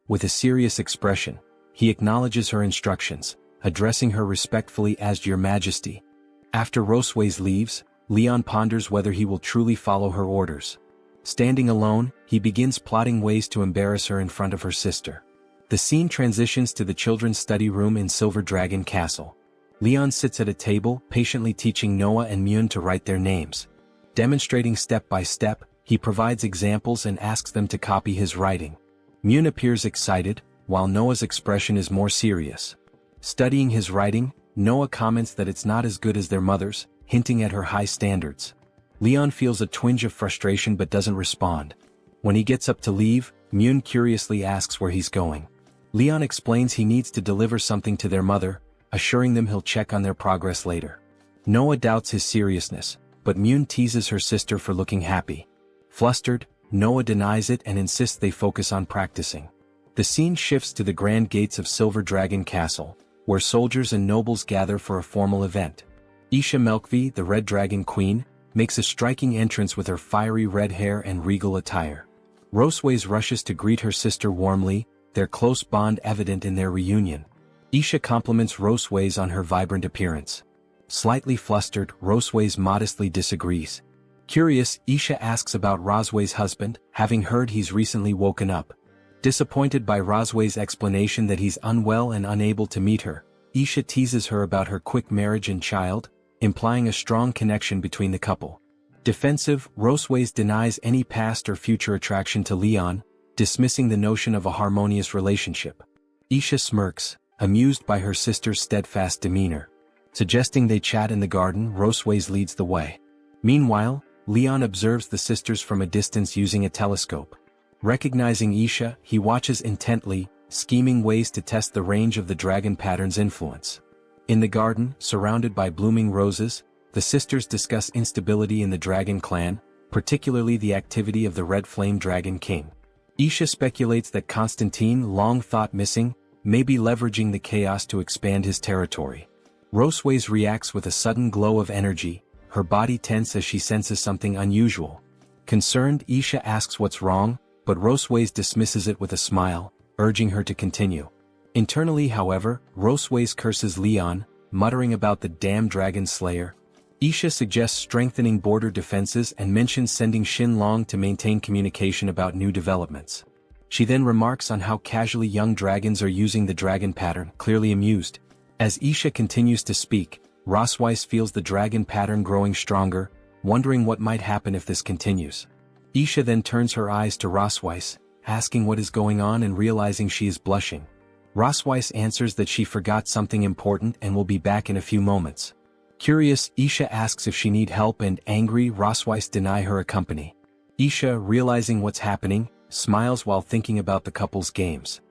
With a serious expression, he acknowledges her instructions, addressing her respectfully as Your Majesty. After Rosways leaves, Leon ponders whether he will truly follow her orders. Standing alone, he begins plotting ways to embarrass her in front of her sister. The scene transitions to the children's study room in Silver Dragon Castle. Leon sits at a table, patiently teaching Noah and Myun to write their names. Demonstrating step by step, he provides examples and asks them to copy his writing. Myun appears excited, while Noah's expression is more serious. Studying his writing, Noah comments that it's not as good as their mother's, hinting at her high standards. Leon feels a twinge of frustration but doesn't respond. When he gets up to leave, Myun curiously asks where he's going. Leon explains he needs to deliver something to their mother, assuring them he'll check on their progress later. Noah doubts his seriousness, but Myun teases her sister for looking happy. Flustered, Noah denies it and insists they focus on practicing. The scene shifts to the grand gates of Silver Dragon Castle, where soldiers and nobles gather for a formal event. Isha Melkvi, the Red Dragon Queen, makes a striking entrance with her fiery red hair and regal attire. Rosways rushes to greet her sister warmly, their close bond evident in their reunion. Isha compliments Rosways on her vibrant appearance. Slightly flustered, Rosways modestly disagrees. Curious, Isha asks about Rosway's husband, having heard he's recently woken up. Disappointed by Rosway's explanation that he's unwell and unable to meet her, Isha teases her about her quick marriage and child, implying a strong connection between the couple. Defensive, Rosways denies any past or future attraction to Leon, dismissing the notion of a harmonious relationship. Isha smirks, amused by her sister's steadfast demeanor. Suggesting they chat in the garden, Rosways leads the way. Meanwhile, Leon observes the sisters from a distance using a telescope. Recognizing Isha, he watches intently, scheming ways to test the range of the dragon pattern's influence. In the garden, surrounded by blooming roses, the sisters discuss instability in the dragon clan, particularly the activity of the Red Flame Dragon King. Isha speculates that Constantine, long thought missing, may be leveraging the chaos to expand his territory. Rosways reacts with a sudden glow of energy, her body tense as she senses something unusual. Concerned, Isha asks what's wrong, but Rosways dismisses it with a smile, urging her to continue. Internally, however, Rosways curses Leon, muttering about the damn dragon slayer. Isha suggests strengthening border defenses and mentions sending Shin Long to maintain communication about new developments. She then remarks on how casually young dragons are using the dragon pattern, clearly amused. As Isha continues to speak, Roswais feels the dragon pattern growing stronger, wondering what might happen if this continues. Isha then turns her eyes to Roswais, asking what is going on and realizing she is blushing. Roswais answers that she forgot something important and will be back in a few moments. Curious, Isha asks if she needs help and angry, Roswais deny her a company. Isha, realizing what's happening, smiles while thinking about the couple's games.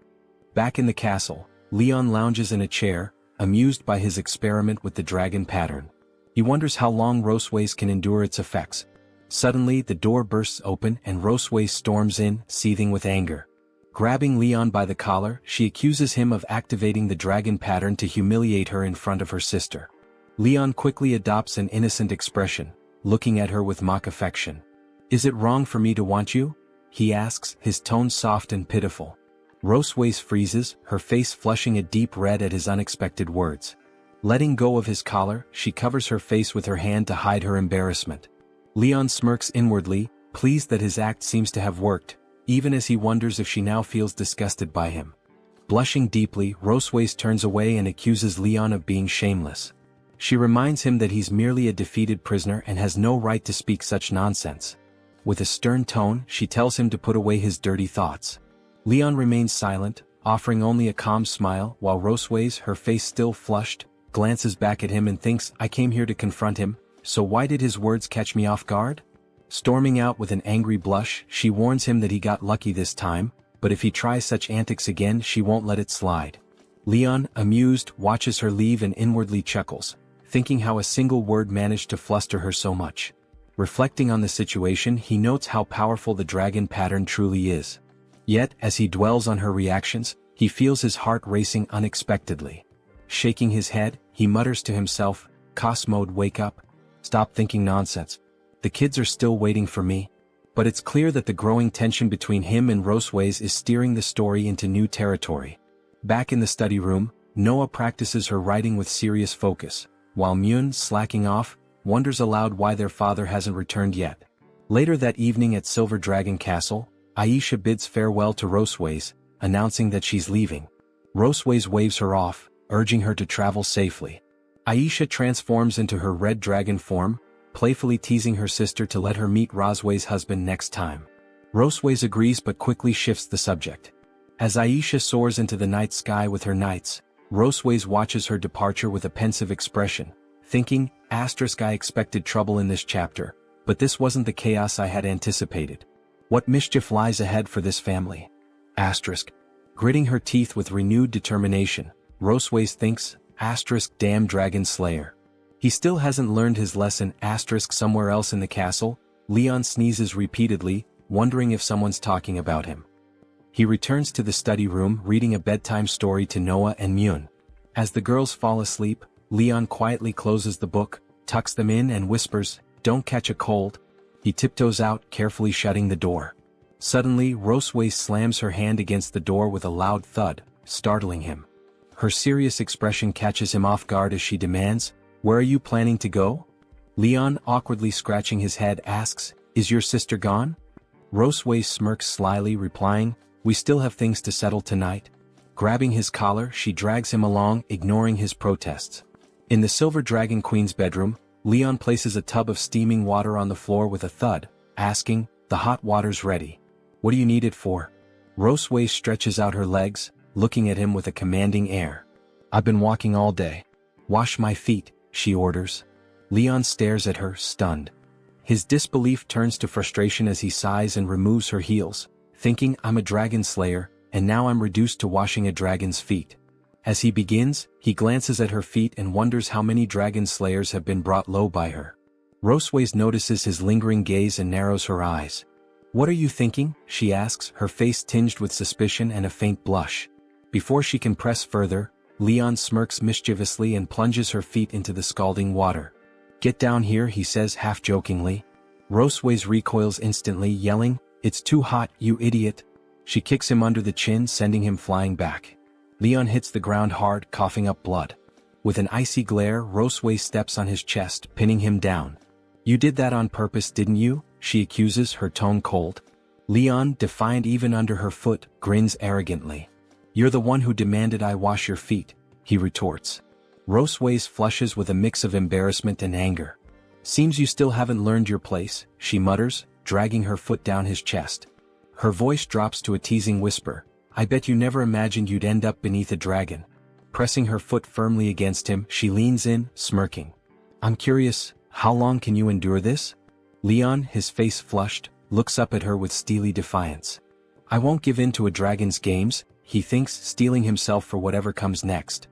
Back in the castle, Leon lounges in a chair, amused by his experiment with the dragon pattern. He wonders how long Rosways can endure its effects. Suddenly, the door bursts open and Rosways storms in, seething with anger. Grabbing Leon by the collar, she accuses him of activating the dragon pattern to humiliate her in front of her sister. Leon quickly adopts an innocent expression, looking at her with mock affection. "Is it wrong for me to want you?" he asks, his tone soft and pitiful. Rosways freezes, her face flushing a deep red at his unexpected words. Letting go of his collar, she covers her face with her hand to hide her embarrassment. Leon smirks inwardly, pleased that his act seems to have worked, even as he wonders if she now feels disgusted by him. Blushing deeply, Rosways turns away and accuses Leon of being shameless. She reminds him that he's merely a defeated prisoner and has no right to speak such nonsense. With a stern tone, she tells him to put away his dirty thoughts. Leon remains silent, offering only a calm smile, while Rosways, her face still flushed, glances back at him and thinks, "I came here to confront him, so why did his words catch me off guard?" Storming out with an angry blush, she warns him that he got lucky this time, but if he tries such antics again she won't let it slide. Leon, amused, watches her leave and inwardly chuckles, thinking how a single word managed to fluster her so much. Reflecting on the situation, he notes how powerful the dragon pattern truly is. Yet, as he dwells on her reactions, he feels his heart racing unexpectedly. Shaking his head, he mutters to himself, "Cosmode, wake up. Stop thinking nonsense. The kids are still waiting for me." But it's clear that the growing tension between him and Roseways is steering the story into new territory. Back in the study room, Noah practices her writing with serious focus, while Myun, slacking off, wonders aloud why their father hasn't returned yet. Later that evening at Silver Dragon Castle, Aisha bids farewell to Roseways, announcing that she's leaving. Roseways waves her off, urging her to travel safely. Aisha transforms into her red dragon form, playfully teasing her sister to let her meet Roseways' husband next time. Roseways agrees but quickly shifts the subject. As Aisha soars into the night sky with her knights, Roseways watches her departure with a pensive expression, thinking, "I expected trouble in this chapter, but this wasn't the chaos I had anticipated. What mischief lies ahead for this family?" Gritting her teeth with renewed determination, Roseways thinks, "Damn Dragon Slayer. He still hasn't learned his lesson." Somewhere else in the castle, Leon sneezes repeatedly, wondering if someone's talking about him. He returns to the study room reading a bedtime story to Noah and Myun. As the girls fall asleep, Leon quietly closes the book, tucks them in and whispers, "Don't catch a cold." He tiptoes out, carefully shutting the door. Suddenly, Roseways slams her hand against the door with a loud thud, startling him. Her serious expression catches him off guard as she demands, "Where are you planning to go?" Leon, awkwardly scratching his head, asks, "Is your sister gone?" Roseways smirks slyly, replying, "We still have things to settle tonight." Grabbing his collar, she drags him along, ignoring his protests. In the Silver Dragon Queen's bedroom, Leon places a tub of steaming water on the floor with a thud, asking, "The hot water's ready. What do you need it for?" Roseways stretches out her legs, looking at him with a commanding air. "I've been walking all day. Wash my feet," she orders. Leon stares at her, stunned. His disbelief turns to frustration as he sighs and removes her heels, thinking, "I'm a dragon slayer, and now I'm reduced to washing a dragon's feet." As he begins, he glances at her feet and wonders how many dragon slayers have been brought low by her. Roseways notices his lingering gaze and narrows her eyes. "What are you thinking?" she asks, her face tinged with suspicion and a faint blush. Before she can press further, Leon smirks mischievously and plunges her feet into the scalding water. "Get down here," he says half-jokingly. Roseways recoils instantly, yelling, "It's too hot, you idiot." She kicks him under the chin, sending him flying back. Leon hits the ground hard, coughing up blood. With an icy glare, Roseways steps on his chest, pinning him down. "You did that on purpose, didn't you?" she accuses, her tone cold. Leon, defiant even under her foot, grins arrogantly. "You're the one who demanded I wash your feet," he retorts. Roseways flushes with a mix of embarrassment and anger. "Seems you still haven't learned your place," she mutters, dragging her foot down his chest. Her voice drops to a teasing whisper, "I bet you never imagined you'd end up beneath a dragon." Pressing her foot firmly against him, she leans in, smirking. "I'm curious, how long can you endure this?" Leon, his face flushed, looks up at her with steely defiance. "I won't give in to a dragon's games," he thinks, steeling himself for whatever comes next.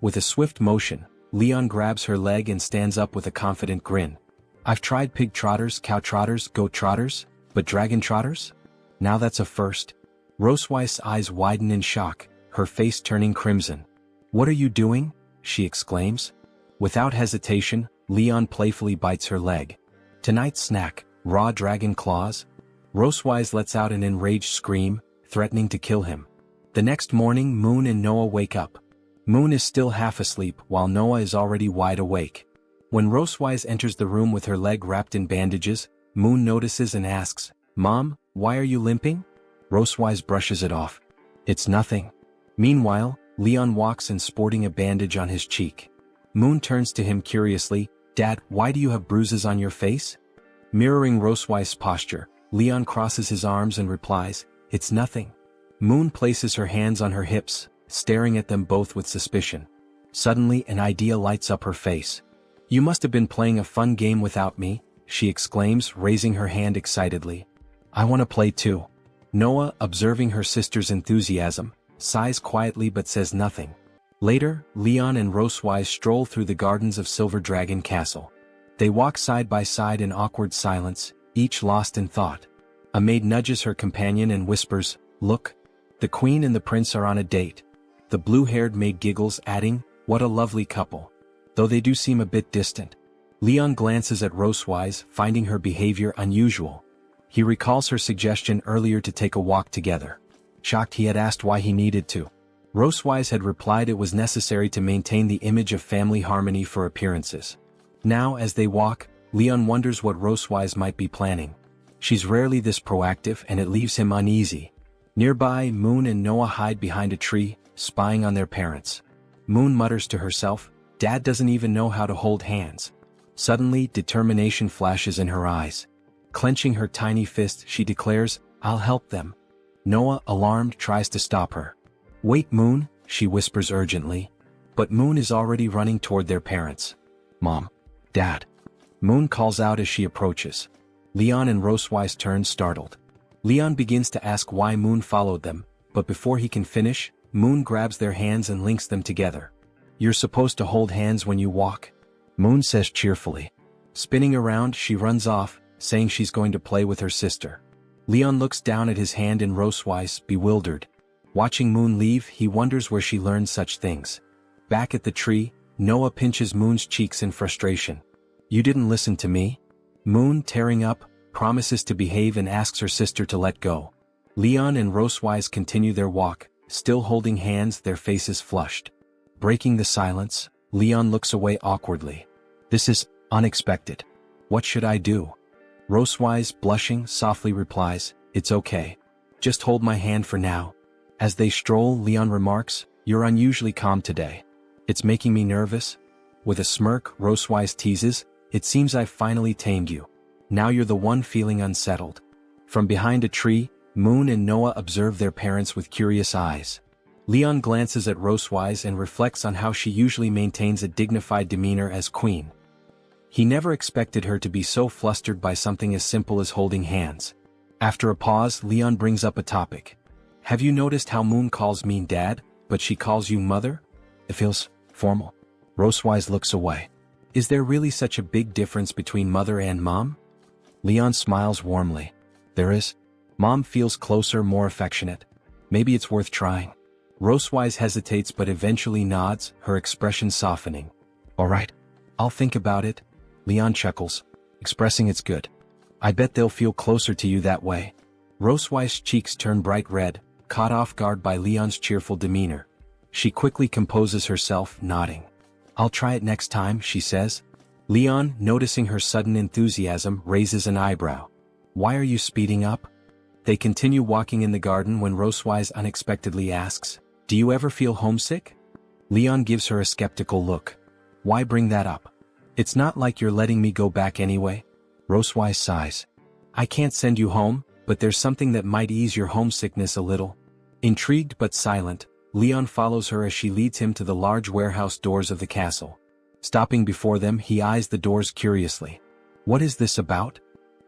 With a swift motion, Leon grabs her leg and stands up with a confident grin. "I've tried pig trotters, cow trotters, goat trotters, but dragon trotters? Now that's a first." Roseways' eyes widen in shock, her face turning crimson. "What are you doing?" she exclaims. Without hesitation, Leon playfully bites her leg. "Tonight's snack, raw dragon claws?" Roseways lets out an enraged scream, threatening to kill him. The next morning, Moon and Noah wake up. Moon is still half asleep, while Noah is already wide awake. When Roseways enters the room with her leg wrapped in bandages, Moon notices and asks, "Mom, why are you limping?" Roseways brushes it off. "It's nothing." Meanwhile, Leon walks in sporting a bandage on his cheek. Moon turns to him curiously, "Dad, why do you have bruises on your face?" Mirroring Roseways' posture, Leon crosses his arms and replies, "It's nothing." Moon places her hands on her hips, staring at them both with suspicion. Suddenly, an idea lights up her face. "You must have been playing a fun game without me," she exclaims, raising her hand excitedly. "I want to play too." Noah, observing her sister's enthusiasm, sighs quietly but says nothing. Later, Leon and Rosewise stroll through the gardens of Silver Dragon Castle. They walk side by side in awkward silence, each lost in thought. A maid nudges her companion and whispers, "Look. The queen and the prince are on a date." The blue-haired maid giggles, adding, "What a lovely couple. Though they do seem a bit distant." Leon glances at Rosewise, finding her behavior unusual. He recalls her suggestion earlier to take a walk together. Shocked, he had asked why he needed to. Rosewise had replied it was necessary to maintain the image of family harmony for appearances. Now, as they walk, Leon wonders what Rosewise might be planning. She's rarely this proactive and it leaves him uneasy. Nearby, Moon and Noah hide behind a tree, spying on their parents. Moon mutters to herself, "Dad doesn't even know how to hold hands." Suddenly, determination flashes in her eyes. Clenching her tiny fist, she declares, "I'll help them." Noah, alarmed, tries to stop her. "Wait, Moon," she whispers urgently. But Moon is already running toward their parents. "Mom. Dad." Moon calls out as she approaches. Leon and Rosewise turn startled. Leon begins to ask why Moon followed them, but before he can finish, Moon grabs their hands and links them together. "You're supposed to hold hands when you walk," Moon says cheerfully. Spinning around, she runs off, saying she's going to play with her sister. Leon looks down at his hand in Rosewise, bewildered. Watching Moon leave, he wonders where she learned such things. Back at the tree, Noah pinches Moon's cheeks in frustration. "You didn't listen to me?" Moon, tearing up, promises to behave and asks her sister to let go. Leon and Rosewise continue their walk, still holding hands, their faces flushed. Breaking the silence, Leon looks away awkwardly. "This is unexpected. What should I do?" Rosewise, blushing, softly replies, "It's okay. Just hold my hand for now." As they stroll, Leon remarks, "You're unusually calm today. It's making me nervous." With a smirk, Rosewise teases, "It seems I've finally tamed you. Now you're the one feeling unsettled." From behind a tree, Moon and Noah observe their parents with curious eyes. Leon glances at Rosewise and reflects on how she usually maintains a dignified demeanor as queen. He never expected her to be so flustered by something as simple as holding hands. After a pause, Leon brings up a topic. "Have you noticed how Moon calls me Dad, but she calls you Mother? It feels formal." Rosewise looks away. "Is there really such a big difference between Mother and Mom?" Leon smiles warmly. "There is. Mom feels closer, more affectionate. Maybe it's worth trying." Rosewise hesitates but eventually nods, her expression softening. "All right. I'll think about it." Leon chuckles, expressing it's good. "I bet they'll feel closer to you that way." Rosewise's cheeks turn bright red, caught off guard by Leon's cheerful demeanor. She quickly composes herself, nodding. "I'll try it next time," she says. Leon, noticing her sudden enthusiasm, raises an eyebrow. "Why are you speeding up?" They continue walking in the garden when Rosewise unexpectedly asks, "Do you ever feel homesick?" Leon gives her a skeptical look. "Why bring that up? It's not like you're letting me go back anyway." Rosewise sighs. "I can't send you home, but there's something that might ease your homesickness a little." Intrigued but silent, Leon follows her as she leads him to the large warehouse doors of the castle. Stopping before them, he eyes the doors curiously. "What is this about?"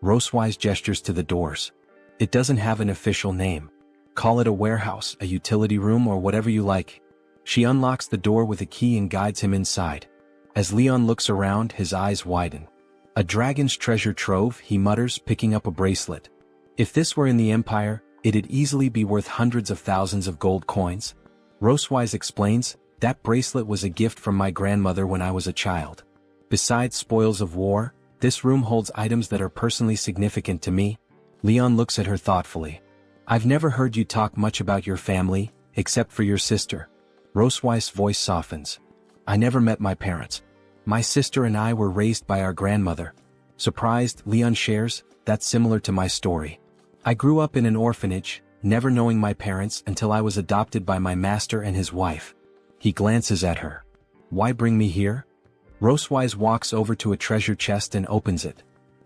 Rosewise gestures to the doors. "It doesn't have an official name. Call it a warehouse, a utility room, or whatever you like." She unlocks the door with a key and guides him inside. As Leon looks around, his eyes widen. "A dragon's treasure trove," he mutters, picking up a bracelet. "If this were in the Empire, it'd easily be worth hundreds of thousands of gold coins." Rosewise explains, "That bracelet was a gift from my grandmother when I was a child. Besides spoils of war, this room holds items that are personally significant to me." Leon looks at her thoughtfully. "I've never heard you talk much about your family, except for your sister." Rosewise's voice softens. "I never met my parents. My sister and I were raised by our grandmother." Surprised, Leon shares, "That's similar to my story. I grew up in an orphanage, never knowing my parents until I was adopted by my master and his wife." He glances at her. "Why bring me here?" Rosewise walks over to a treasure chest and opens it.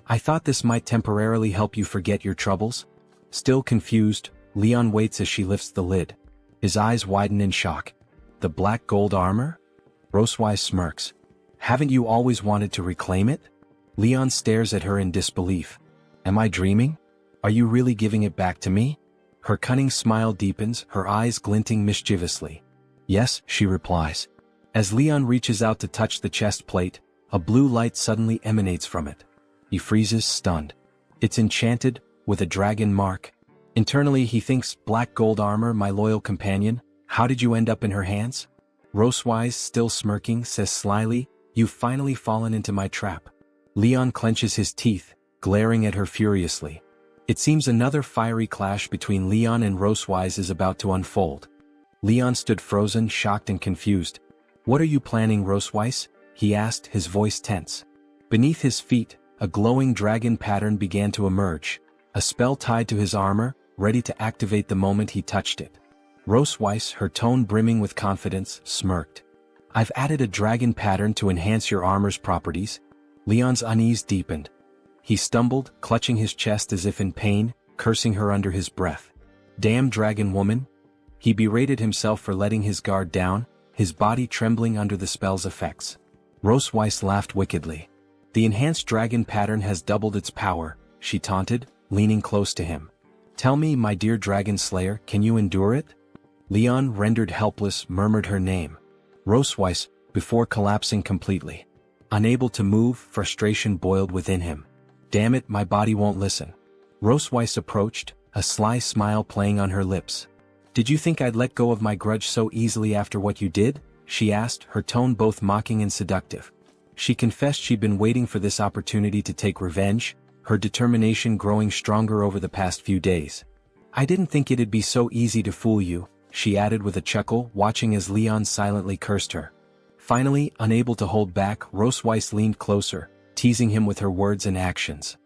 "I thought this might temporarily help you forget your troubles." Still confused, Leon waits as she lifts the lid. His eyes widen in shock. "The black gold armor?" Rosewise smirks. "Haven't you always wanted to reclaim it?" Leon stares at her in disbelief. "Am I dreaming? Are you really giving it back to me?" Her cunning smile deepens, her eyes glinting mischievously. Yes, she replies. As Leon reaches out to touch the chest plate, a blue light suddenly emanates from it. He freezes, stunned. It's enchanted, with a dragon mark. Internally he thinks, black gold armor, my loyal companion, how did you end up in her hands? Rosewise, still smirking, says slyly, you've finally fallen into my trap. Leon clenches his teeth, glaring at her furiously. It seems another fiery clash between Leon and Rosewise is about to unfold. Leon stood frozen, shocked and confused. What are you planning, Rosewise? He asked, his voice tense. Beneath his feet, a glowing dragon pattern began to emerge, a spell tied to his armor, ready to activate the moment he touched it. Rosewise, her tone brimming with confidence, smirked. I've added a dragon pattern to enhance your armor's properties. Leon's unease deepened. He stumbled, clutching his chest as if in pain, cursing her under his breath. Damn dragon woman! He berated himself for letting his guard down, his body trembling under the spell's effects. Rosewise laughed wickedly. The enhanced dragon pattern has doubled its power, she taunted, leaning close to him. Tell me, my dear dragon slayer, can you endure it? Leon, rendered helpless, murmured her name. Rosewise, before collapsing completely. Unable to move, frustration boiled within him. Damn it, my body won't listen. Rosewise approached, a sly smile playing on her lips. Did you think I'd let go of my grudge so easily after what you did? She asked, her tone both mocking and seductive. She confessed she'd been waiting for this opportunity to take revenge, her determination growing stronger over the past few days. I didn't think it'd be so easy to fool you, she added with a chuckle, watching as Leon silently cursed her. Finally, unable to hold back, Rosewise leaned closer, teasing him with her words and actions.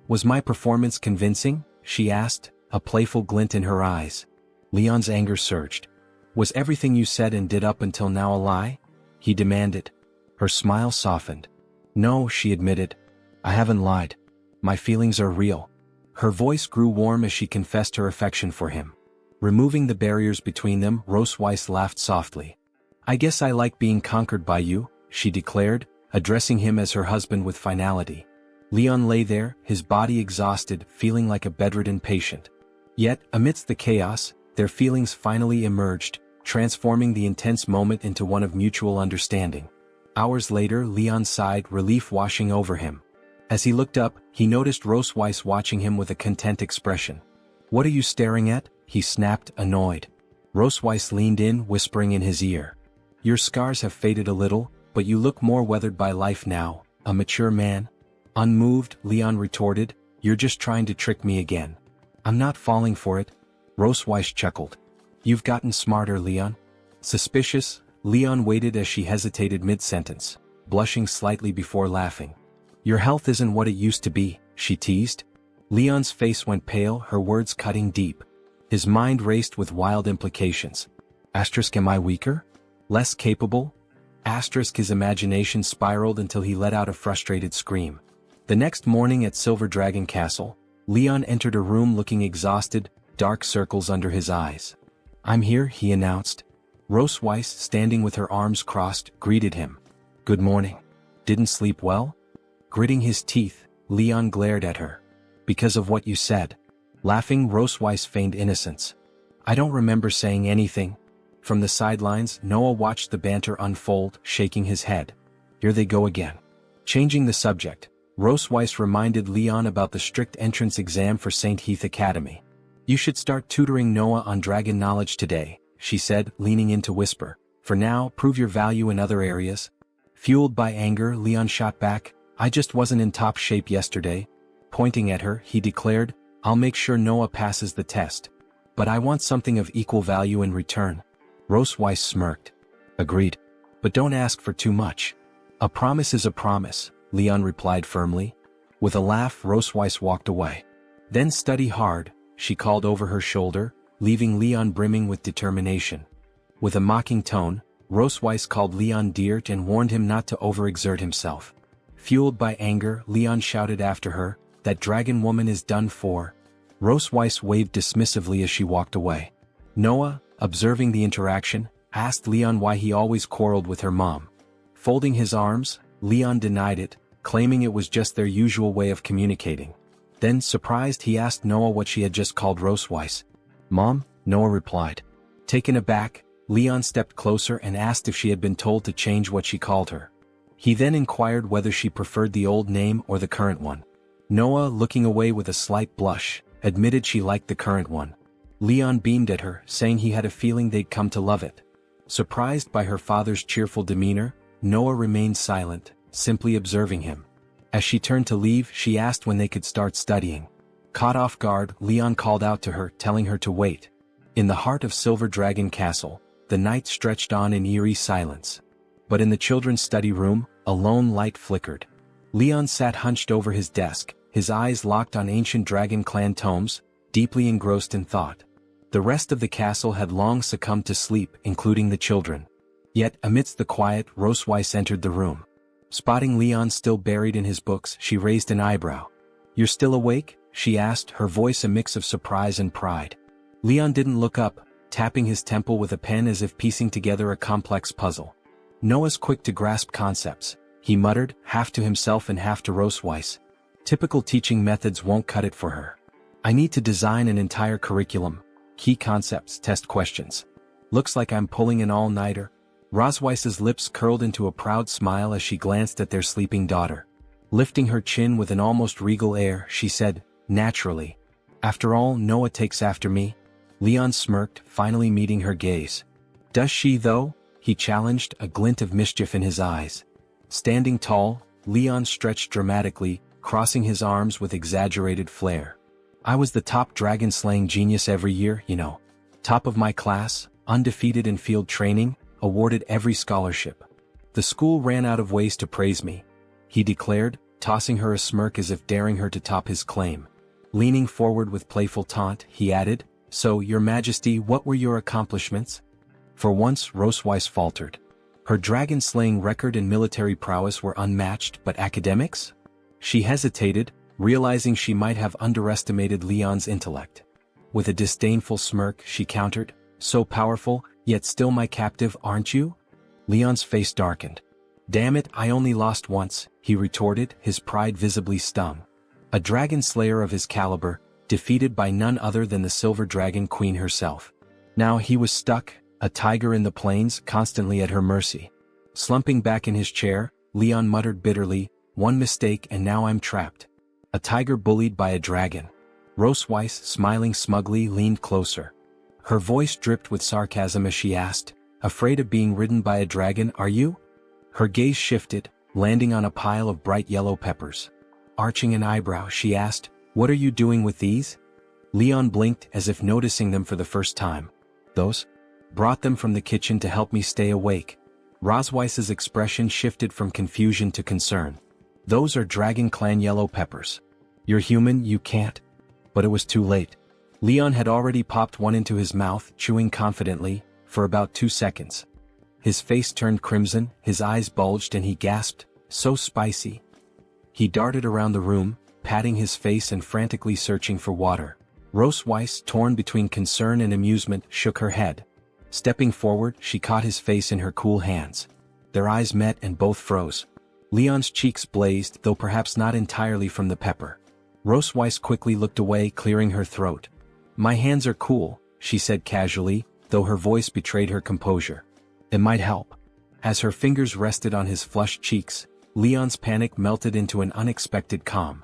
Was my performance convincing? She asked, a playful glint in her eyes. Leon's anger surged. Was everything you said and did up until now a lie? He demanded. Her smile softened. No, she admitted. I haven't lied. My feelings are real. Her voice grew warm as she confessed her affection for him. Removing the barriers between them, Rosewise laughed softly. I guess I like being conquered by you, she declared, addressing him as her husband with finality. Leon lay there, his body exhausted, feeling like a bedridden patient. Yet, amidst the chaos, their feelings finally emerged, transforming the intense moment into one of mutual understanding. Hours later, Leon sighed, relief washing over him. As he looked up, he noticed Rosewise watching him with a content expression. What are you staring at? He snapped, annoyed. Rosewise leaned in, whispering in his ear. Your scars have faded a little, but you look more weathered by life now, a mature man. Unmoved, Leon retorted, you're just trying to trick me again. I'm not falling for it. Rosewise chuckled. You've gotten smarter, Leon. Suspicious, Leon waited as she hesitated mid-sentence, blushing slightly before laughing. Your health isn't what it used to be, she teased. Leon's face went pale, her words cutting deep. His mind raced with wild implications. Asterisk, am I weaker? Less capable? Asterisk, his imagination spiraled until he let out a frustrated scream. The next morning at Silver Dragon Castle, Leon entered a room looking exhausted, dark circles under his eyes. I'm here, he announced. Rosewise, standing with her arms crossed, greeted him. Good morning. Didn't sleep well? Gritting his teeth, Leon glared at her. Because of what you said. Laughing, Rosewise feigned innocence. I don't remember saying anything. From the sidelines, Noah watched the banter unfold, shaking his head. Here they go again. Changing the subject, Rosewise reminded Leon about the strict entrance exam for St. Heath Academy. You should start tutoring Noah on dragon knowledge today, she said, leaning in to whisper. For now, prove your value in other areas. Fueled by anger, Leon shot back. I just wasn't in top shape yesterday. Pointing at her, he declared, I'll make sure Noah passes the test. But I want something of equal value in return. Rosewise smirked. Agreed. But don't ask for too much. A promise is a promise, Leon replied firmly. With a laugh, Rosewise walked away. Then study hard, she called over her shoulder, leaving Leon brimming with determination. With a mocking tone, Rosewise called Leon dear and warned him not to overexert himself. Fueled by anger, Leon shouted after her, that dragon woman is done for. Rosewise waved dismissively as she walked away. Noah, observing the interaction, asked Leon why he always quarreled with her mom. Folding his arms, Leon denied it, claiming it was just their usual way of communicating. Then, surprised, he asked Noah what she had just called Rosewise. "Mom," Noah replied. Taken aback, Leon stepped closer and asked if she had been told to change what she called her. He then inquired whether she preferred the old name or the current one. Noah, looking away with a slight blush, admitted she liked the current one. Leon beamed at her, saying he had a feeling they'd come to love it. Surprised by her father's cheerful demeanor, Noah remained silent, simply observing him. As she turned to leave, she asked when they could start studying. Caught off guard, Leon called out to her, telling her to wait. In the heart of Silver Dragon Castle, the night stretched on in eerie silence. But in the children's study room, a lone light flickered. Leon sat hunched over his desk, his eyes locked on ancient Dragon Clan tomes, deeply engrossed in thought. The rest of the castle had long succumbed to sleep, including the children. Yet, amidst the quiet, Roseweiss entered the room. Spotting Leon still buried in his books, she raised an eyebrow. "You're still awake?" she asked, her voice a mix of surprise and pride. Leon didn't look up, tapping his temple with a pen as if piecing together a complex puzzle. Noah's quick to grasp concepts, he muttered, half to himself and half to Roseweiss. Typical teaching methods won't cut it for her. I need to design an entire curriculum. Key concepts, test questions. Looks like I'm pulling an all-nighter. Rosweiss's lips curled into a proud smile as she glanced at their sleeping daughter. Lifting her chin with an almost regal air, she said, "Naturally. After all, Noah takes after me." Leon smirked, finally meeting her gaze. "Does she though?" he challenged, a glint of mischief in his eyes. Standing tall, Leon stretched dramatically, crossing his arms with exaggerated flair. "I was the top dragon-slaying genius every year, you know. Top of my class, undefeated in field training, awarded every scholarship. The school ran out of ways to praise me," he declared, tossing her a smirk as if daring her to top his claim. Leaning forward with playful taunt, he added, "So, Your Majesty, what were your accomplishments?" For once, Roseweiss faltered. Her dragon-slaying record and military prowess were unmatched, but academics? She hesitated, realizing she might have underestimated Leon's intellect. With a disdainful smirk, she countered, "So powerful, yet still my captive, aren't you?" Leon's face darkened. "Damn it, I only lost once," he retorted, his pride visibly stung. A dragon slayer of his caliber, defeated by none other than the Silver Dragon Queen herself. Now he was stuck, a tiger in the plains, constantly at her mercy. Slumping back in his chair, Leon muttered bitterly, "One mistake and now I'm trapped. A tiger bullied by a dragon." Roseweiss, smiling smugly, leaned closer. Her voice dripped with sarcasm as she asked, "Afraid of being ridden by a dragon, are you?" Her gaze shifted, landing on a pile of bright yellow peppers. Arching an eyebrow, she asked, "What are you doing with these?" Leon blinked as if noticing them for the first time. "Those? Brought them from the kitchen to help me stay awake." Rosweiss's expression shifted from confusion to concern. "Those are Dragon Clan yellow peppers. You're human, you can't." But it was too late. Leon had already popped one into his mouth, chewing confidently, for about 2 seconds. His face turned crimson, his eyes bulged and he gasped, "So spicy." He darted around the room, patting his face and frantically searching for water. Roseweiss, torn between concern and amusement, shook her head. Stepping forward, she caught his face in her cool hands. Their eyes met and both froze. Leon's cheeks blazed, though perhaps not entirely from the pepper. Roseweiss quickly looked away, clearing her throat. "My hands are cool," she said casually, though her voice betrayed her composure. "It might help." As her fingers rested on his flushed cheeks, Leon's panic melted into an unexpected calm.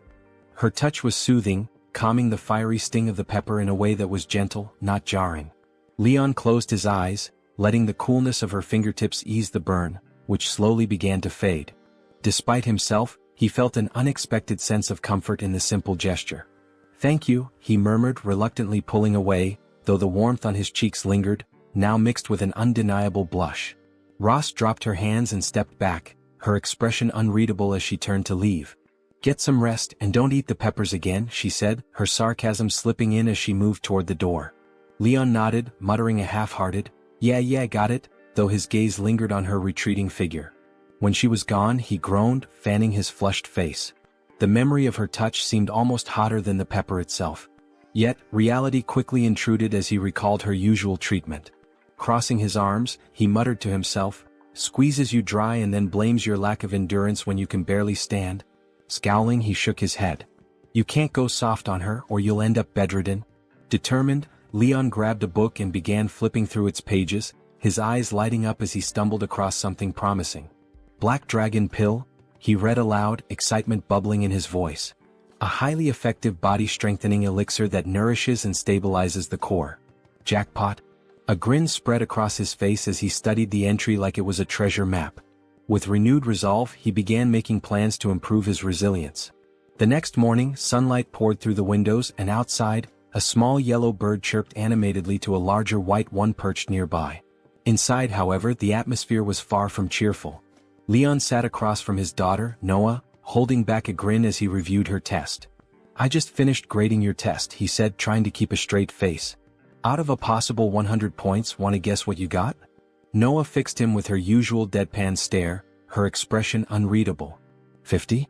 Her touch was soothing, calming the fiery sting of the pepper in a way that was gentle, not jarring. Leon closed his eyes, letting the coolness of her fingertips ease the burn, which slowly began to fade. Despite himself, he felt an unexpected sense of comfort in the simple gesture. "Thank you," he murmured, reluctantly pulling away, though the warmth on his cheeks lingered, now mixed with an undeniable blush. Ross dropped her hands and stepped back, her expression unreadable as she turned to leave. "Get some rest and don't eat the peppers again," she said, her sarcasm slipping in as she moved toward the door. Leon nodded, muttering a half-hearted, yeah, got it," though his gaze lingered on her retreating figure. When she was gone, he groaned, fanning his flushed face. The memory of her touch seemed almost hotter than the pepper itself. Yet, reality quickly intruded as he recalled her usual treatment. Crossing his arms, he muttered to himself, "Squeezes you dry and then blames your lack of endurance when you can barely stand." Scowling, he shook his head. "You can't go soft on her or you'll end up bedridden." Determined, Leon grabbed a book and began flipping through its pages, his eyes lighting up as he stumbled across something promising. Black Dragon Pill, he read aloud, excitement bubbling in his voice. A highly effective body-strengthening elixir that nourishes and stabilizes the core. Jackpot? A grin spread across his face as he studied the entry like it was a treasure map. With renewed resolve, he began making plans to improve his resilience. The next morning, sunlight poured through the windows, and outside, a small yellow bird chirped animatedly to a larger white one perched nearby. Inside, however, the atmosphere was far from cheerful. Leon sat across from his daughter, Noah, holding back a grin as he reviewed her test. "I just finished grading your test," he said, trying to keep a straight face. "Out of a possible 100 points, want to guess what you got?" Noah fixed him with her usual deadpan stare, her expression unreadable. 50?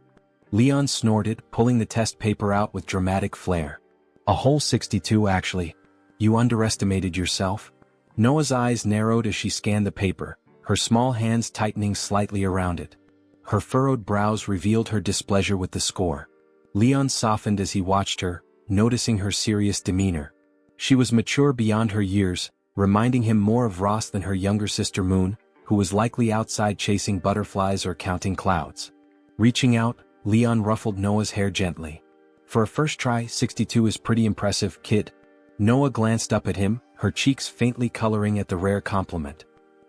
Leon snorted, pulling the test paper out with dramatic flair. "A whole 62 actually. You underestimated yourself?" Noah's eyes narrowed as she scanned the paper, her small hands tightening slightly around it. Her furrowed brows revealed her displeasure with the score. Leon softened as he watched her, noticing her serious demeanor. She was mature beyond her years, reminding him more of Ross than her younger sister Moon, who was likely outside chasing butterflies or counting clouds. Reaching out, Leon ruffled Noah's hair gently. "For a first try, 62 is pretty impressive, kid." Noah glanced up at him, her cheeks faintly coloring at the rare compliment.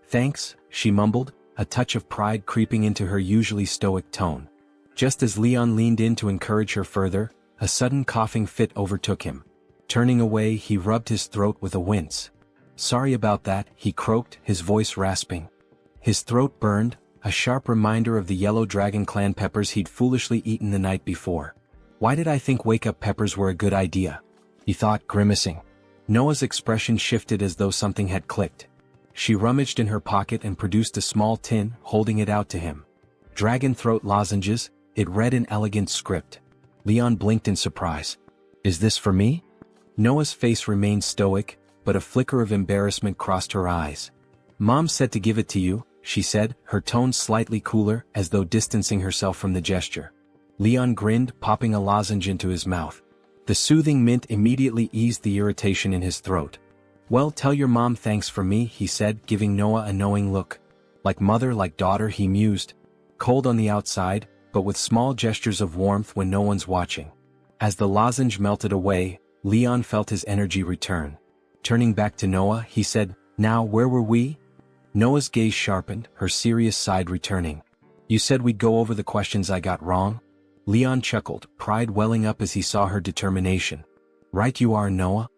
"Thanks," she mumbled, a touch of pride creeping into her usually stoic tone. Just as Leon leaned in to encourage her further, a sudden coughing fit overtook him. Turning away, he rubbed his throat with a wince. "Sorry about that," he croaked, his voice rasping. His throat burned, a sharp reminder of the yellow dragon clan peppers he'd foolishly eaten the night before. "Why did I think wake-up peppers were a good idea?" he thought, grimacing. Noah's expression shifted as though something had clicked. She rummaged in her pocket and produced a small tin, holding it out to him. "Dragon throat lozenges," it read in elegant script. Leon blinked in surprise. "Is this for me?" Noah's face remained stoic, but a flicker of embarrassment crossed her eyes. "Mom said to give it to you," she said, her tone slightly cooler, as though distancing herself from the gesture. Leon grinned, popping a lozenge into his mouth. The soothing mint immediately eased the irritation in his throat. "Well, tell your mom thanks for me," he said, giving Noah a knowing look. Like mother, like daughter, he mused. Cold on the outside, but with small gestures of warmth when no one's watching. As the lozenge melted away, Leon felt his energy return. Turning back to Noah, he said, "Now, where were we?" Noah's gaze sharpened, her serious side returning. "You said we'd go over the questions I got wrong?" Leon chuckled, pride welling up as he saw her determination. "Right you are, Noah."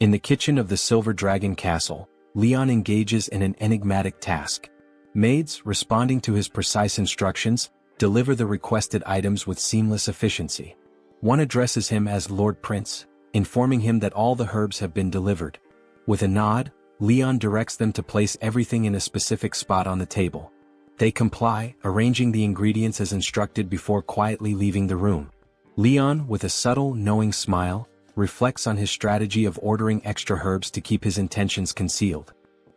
In the kitchen of the Silver Dragon Castle, Leon engages in an enigmatic task. Maids, responding to his precise instructions, deliver the requested items with seamless efficiency. One addresses him as Lord Prince, informing him that all the herbs have been delivered. With a nod, Leon directs them to place everything in a specific spot on the table. They comply, arranging the ingredients as instructed before quietly leaving the room. Leon, with a subtle, knowing smile, reflects on his strategy of ordering extra herbs to keep his intentions concealed.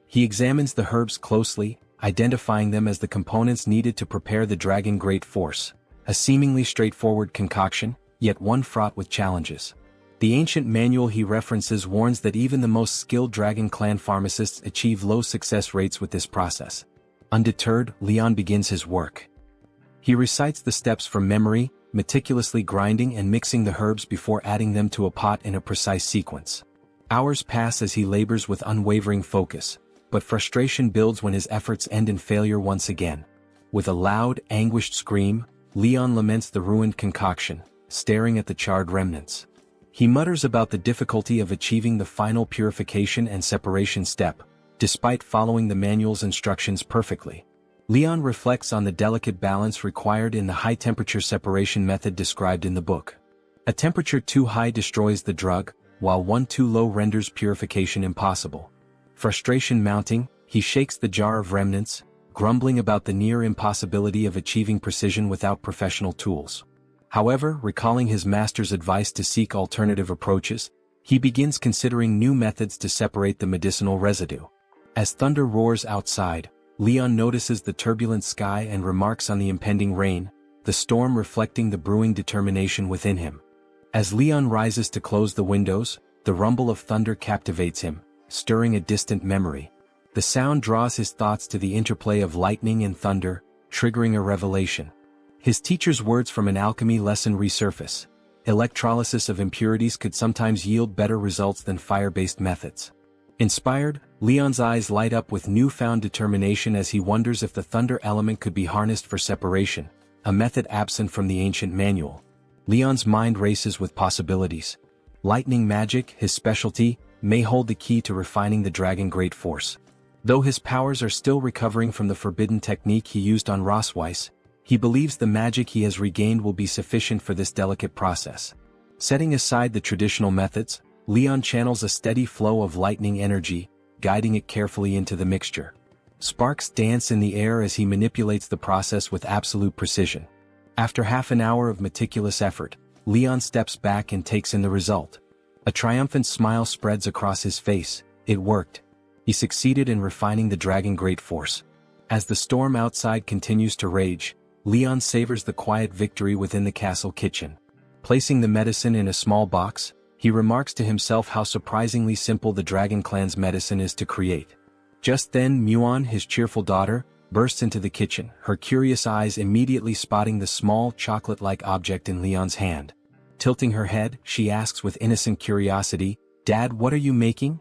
He examines the herbs closely, identifying them as the components needed to prepare the Dragon Great Force, a seemingly straightforward concoction, yet one fraught with challenges. The ancient manual he references warns that even the most skilled Dragon Clan pharmacists achieve low success rates with this process. Undeterred, Leon begins his work. He recites the steps from memory, meticulously grinding and mixing the herbs before adding them to a pot in a precise sequence. Hours pass as he labors with unwavering focus, but frustration builds when his efforts end in failure once again. With a loud, anguished scream, Leon laments the ruined concoction, staring at the charred remnants. He mutters about the difficulty of achieving the final purification and separation step, despite following the manual's instructions perfectly. Leon reflects on the delicate balance required in the high-temperature separation method described in the book. A temperature too high destroys the drug, while one too low renders purification impossible. Frustration mounting, he shakes the jar of remnants, grumbling about the near impossibility of achieving precision without professional tools. However, recalling his master's advice to seek alternative approaches, he begins considering new methods to separate the medicinal residue. As thunder roars outside, Leon notices the turbulent sky and remarks on the impending rain, the storm reflecting the brewing determination within him. As Leon rises to close the windows, The rumble of thunder captivates him, stirring a distant memory. The sound draws his thoughts to the interplay of lightning and thunder, triggering a revelation. His teacher's words from an alchemy lesson resurface. Electrolysis of impurities could sometimes yield better results than fire-based methods. Inspired, Leon's eyes light up with newfound determination as he wonders if the thunder element could be harnessed for separation, a method absent from the ancient manual. Leon's mind races with possibilities. Lightning magic, his specialty, may hold the key to refining the dragon great force. Though his powers are still recovering from the forbidden technique he used on Rosweiss, he believes the magic he has regained will be sufficient for this delicate process. Setting aside the traditional methods, Leon channels a steady flow of lightning energy, guiding it carefully into the mixture. Sparks dance in the air as he manipulates the process with absolute precision. After half an hour of meticulous effort, Leon steps back and takes in the result. A triumphant smile spreads across his face. It worked. He succeeded in refining the dragon great force. As the storm outside continues to rage, Leon savors the quiet victory within the castle kitchen. Placing the medicine in a small box, he remarks to himself how surprisingly simple the Dragon Clan's medicine is to create. Just then Muon, his cheerful daughter, bursts into the kitchen, her curious eyes immediately spotting the small chocolate-like object in Leon's hand. Tilting her head, she asks with innocent curiosity, "Dad, what are you making?"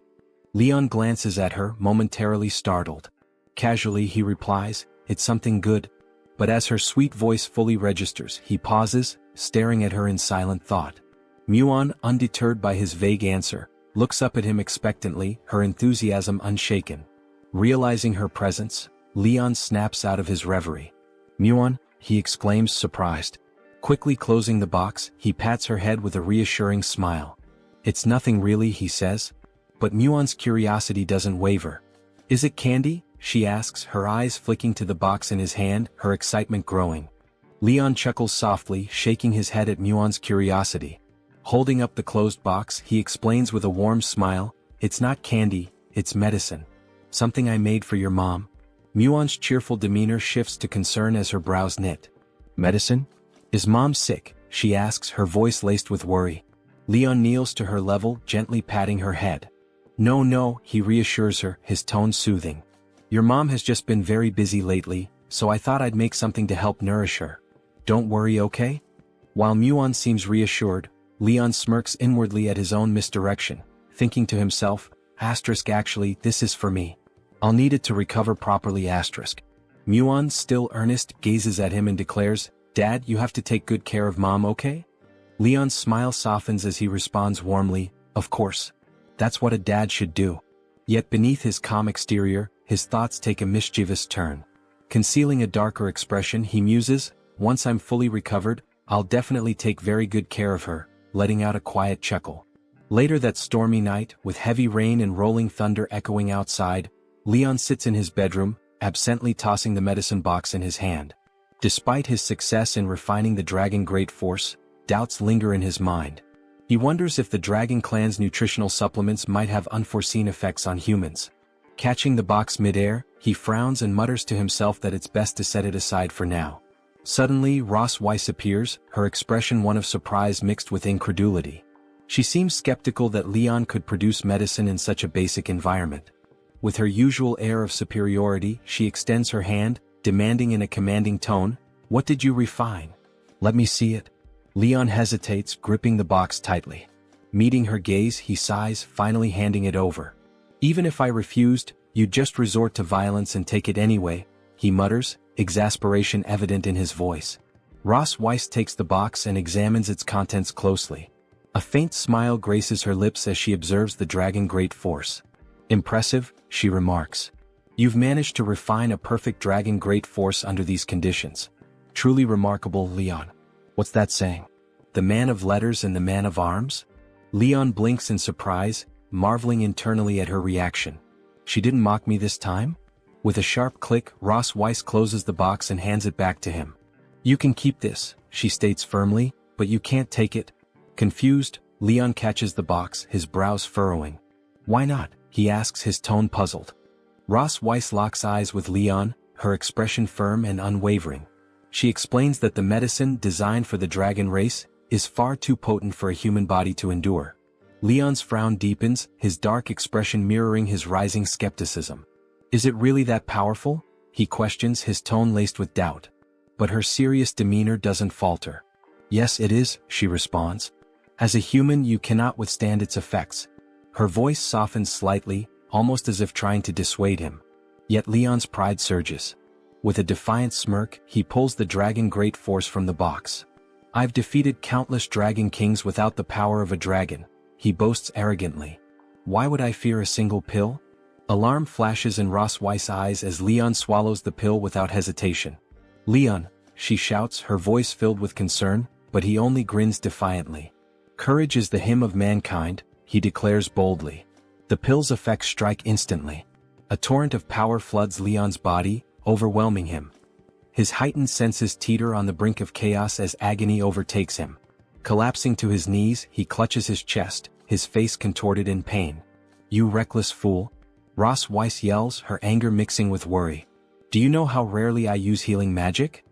Leon glances at her, momentarily startled. Casually he replies, "It's something good." But as her sweet voice fully registers, he pauses, staring at her in silent thought. Muon, undeterred by his vague answer, looks up at him expectantly, her enthusiasm unshaken. Realizing her presence, Leon snaps out of his reverie. "Muon," he exclaims, surprised. Quickly closing the box, he pats her head with a reassuring smile. "It's nothing really," he says. But Muon's curiosity doesn't waver. "Is it candy?" she asks, her eyes flicking to the box in his hand, her excitement growing. Leon chuckles softly, shaking his head at Muon's curiosity. Holding up the closed box, he explains with a warm smile, "It's not candy, it's medicine. Something I made for your mom." Muon's cheerful demeanor shifts to concern as her brows knit. "Medicine? Is Mom sick?" she asks, her voice laced with worry. Leon kneels to her level, gently patting her head. No, he reassures her, his tone soothing. "Your mom has just been very busy lately, so I thought I'd make something to help nourish her. Don't worry, okay?" While Muon seems reassured, Leon smirks inwardly at his own misdirection, thinking to himself, "Actually, this is for me. I'll need it to recover properly." Muon, still earnest, gazes at him and declares, "Dad, you have to take good care of Mom, okay?" Leon's smile softens as he responds warmly, "Of course. That's what a dad should do." Yet beneath his calm exterior, his thoughts take a mischievous turn. Concealing a darker expression, he muses, "Once I'm fully recovered, I'll definitely take very good care of her," letting out a quiet chuckle. Later that stormy night, with heavy rain and rolling thunder echoing outside, Leon sits in his bedroom, absently tossing the medicine box in his hand. Despite his success in refining the dragon great force, doubts linger in his mind. He wonders if the Dragon Clan's nutritional supplements might have unforeseen effects on humans. Catching the box mid-air, he frowns and mutters to himself that it's best to set it aside for now. Suddenly, Ross Weiss appears, her expression one of surprise mixed with incredulity. She seems skeptical that Leon could produce medicine in such a basic environment. With her usual air of superiority, she extends her hand, demanding in a commanding tone, "What did you refine? Let me see it." Leon hesitates, gripping the box tightly. Meeting her gaze, he sighs, finally handing it over. "Even if I refused, you'd just resort to violence and take it anyway," he mutters, exasperation evident in his voice. Ross Weiss takes the box and examines its contents closely. A faint smile graces her lips as she observes the dragon great force. "Impressive," she remarks. "You've managed to refine a perfect dragon great force under these conditions. Truly remarkable, Leon." "What's that saying? The man of letters and the man of arms?" Leon blinks in surprise, marveling internally at her reaction. She didn't mock me this time? With a sharp click, Ross Weiss closes the box and hands it back to him. "You can keep this," she states firmly, "but you can't take it." Confused, Leon catches the box, his brows furrowing. "Why not?" he asks, his tone puzzled. Ross Weiss locks eyes with Leon, her expression firm and unwavering. She explains that the medicine designed for the dragon race is far too potent for a human body to endure. Leon's frown deepens, his dark expression mirroring his rising skepticism. Is it really that powerful? He questions, his tone laced with doubt. But her serious demeanor doesn't falter. Yes, it is, she responds. As a human, you cannot withstand its effects. Her voice softens slightly, almost as if trying to dissuade him. Yet Leon's pride surges. With a defiant smirk, he pulls the dragon great force from the box. I've defeated countless dragon kings without the power of a dragon, he boasts arrogantly. Why would I fear a single pill? Alarm flashes in Ross Weiss's eyes as Leon swallows the pill without hesitation. Leon, she shouts, her voice filled with concern, but he only grins defiantly. Courage is the hymn of mankind, he declares boldly. The pill's effects strike instantly. A torrent of power floods Leon's body, overwhelming him. His heightened senses teeter on the brink of chaos as agony overtakes him. Collapsing to his knees, he clutches his chest, his face contorted in pain. You reckless fool! Ross Weiss yells, her anger mixing with worry. Do you know how rarely I use healing magic?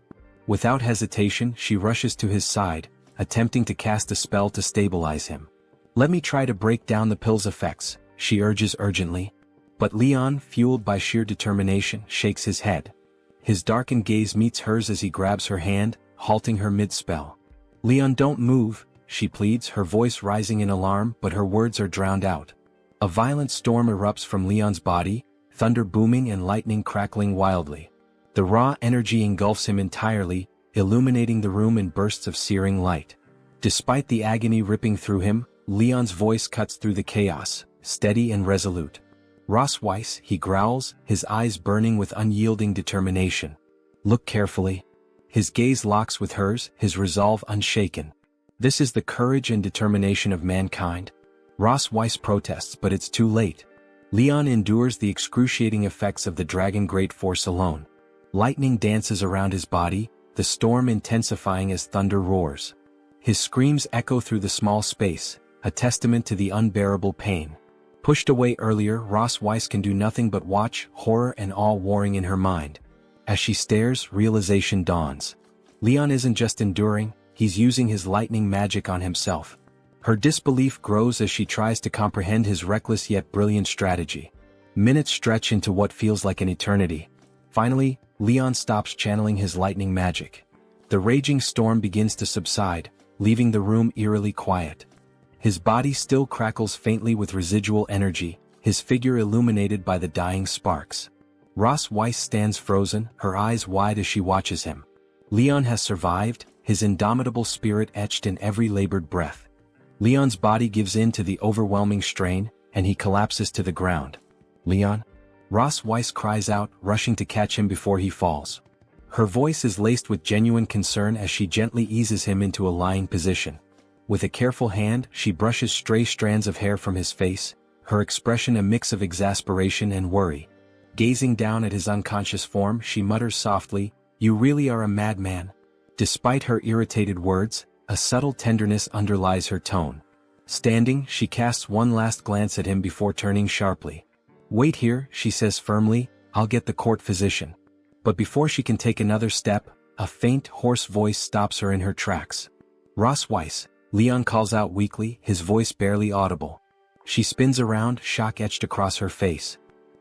Without hesitation, she rushes to his side, attempting to cast a spell to stabilize him. Let me try to break down the pill's effects, she urges urgently. But Leon, fueled by sheer determination, shakes his head. His darkened gaze meets hers as he grabs her hand, halting her mid-spell. Leon, don't move, she pleads, her voice rising in alarm, but her words are drowned out. A violent storm erupts from Leon's body, thunder booming and lightning crackling wildly. The raw energy engulfs him entirely, illuminating the room in bursts of searing light. Despite the agony ripping through him, Leon's voice cuts through the chaos, steady and resolute. Ross Weiss, he growls, his eyes burning with unyielding determination. Look carefully. His gaze locks with hers, his resolve unshaken. This is the courage and determination of mankind. Ross Weiss protests, but it's too late. Leon endures the excruciating effects of the dragon great force alone. Lightning dances around his body, the storm intensifying as thunder roars. His screams echo through the small space, a testament to the unbearable pain. Pushed away earlier, Ross Weiss can do nothing but watch, horror and awe warring in her mind. As she stares, realization dawns. Leon isn't just enduring, he's using his lightning magic on himself. Her disbelief grows as she tries to comprehend his reckless yet brilliant strategy. Minutes stretch into what feels like an eternity. Finally, Leon stops channeling his lightning magic. The raging storm begins to subside, leaving the room eerily quiet. His body still crackles faintly with residual energy, his figure illuminated by the dying sparks. Ross Weiss stands frozen, her eyes wide as she watches him. Leon has survived, his indomitable spirit etched in every labored breath. Leon's body gives in to the overwhelming strain, and he collapses to the ground. Leon? Ross Weiss cries out, rushing to catch him before he falls. Her voice is laced with genuine concern as she gently eases him into a lying position. With a careful hand, she brushes stray strands of hair from his face, her expression a mix of exasperation and worry. Gazing down at his unconscious form, she mutters softly, "You really are a madman." Despite her irritated words, a subtle tenderness underlies her tone. Standing, she casts one last glance at him before turning sharply. "Wait here," she says firmly, "I'll get the court physician." But before she can take another step, a faint, hoarse voice stops her in her tracks. "Ross Weiss," Leon calls out weakly, his voice barely audible. She spins around, shock etched across her face.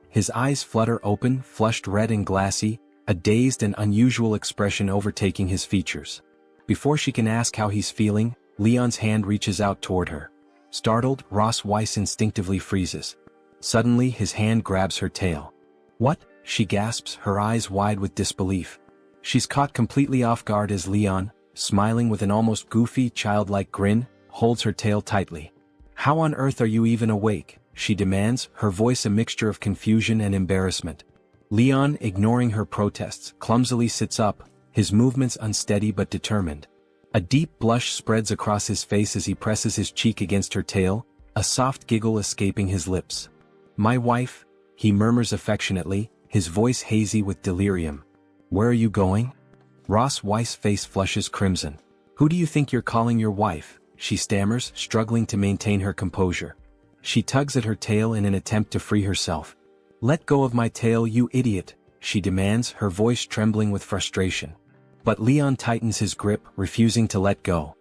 His eyes flutter open, flushed red and glassy, a dazed and unusual expression overtaking his features. Before she can ask how he's feeling, Leon's hand reaches out toward her. Startled, Ross Weiss instinctively freezes. Suddenly, his hand grabs her tail. "What?" she gasps, her eyes wide with disbelief. She's caught completely off guard as Leon, smiling with an almost goofy, childlike grin, holds her tail tightly. "How on earth are you even awake?" she demands, her voice a mixture of confusion and embarrassment. Leon, ignoring her protests, clumsily sits up, his movements unsteady but determined. A deep blush spreads across his face as he presses his cheek against her tail, a soft giggle escaping his lips. "My wife," he murmurs affectionately, his voice hazy with delirium. "Where are you going?" Ross Weiss' face flushes crimson. "Who do you think you're calling your wife?" she stammers, struggling to maintain her composure. She tugs at her tail in an attempt to free herself. "Let go of my tail, you idiot," she demands, her voice trembling with frustration. But Leon tightens his grip, refusing to let go.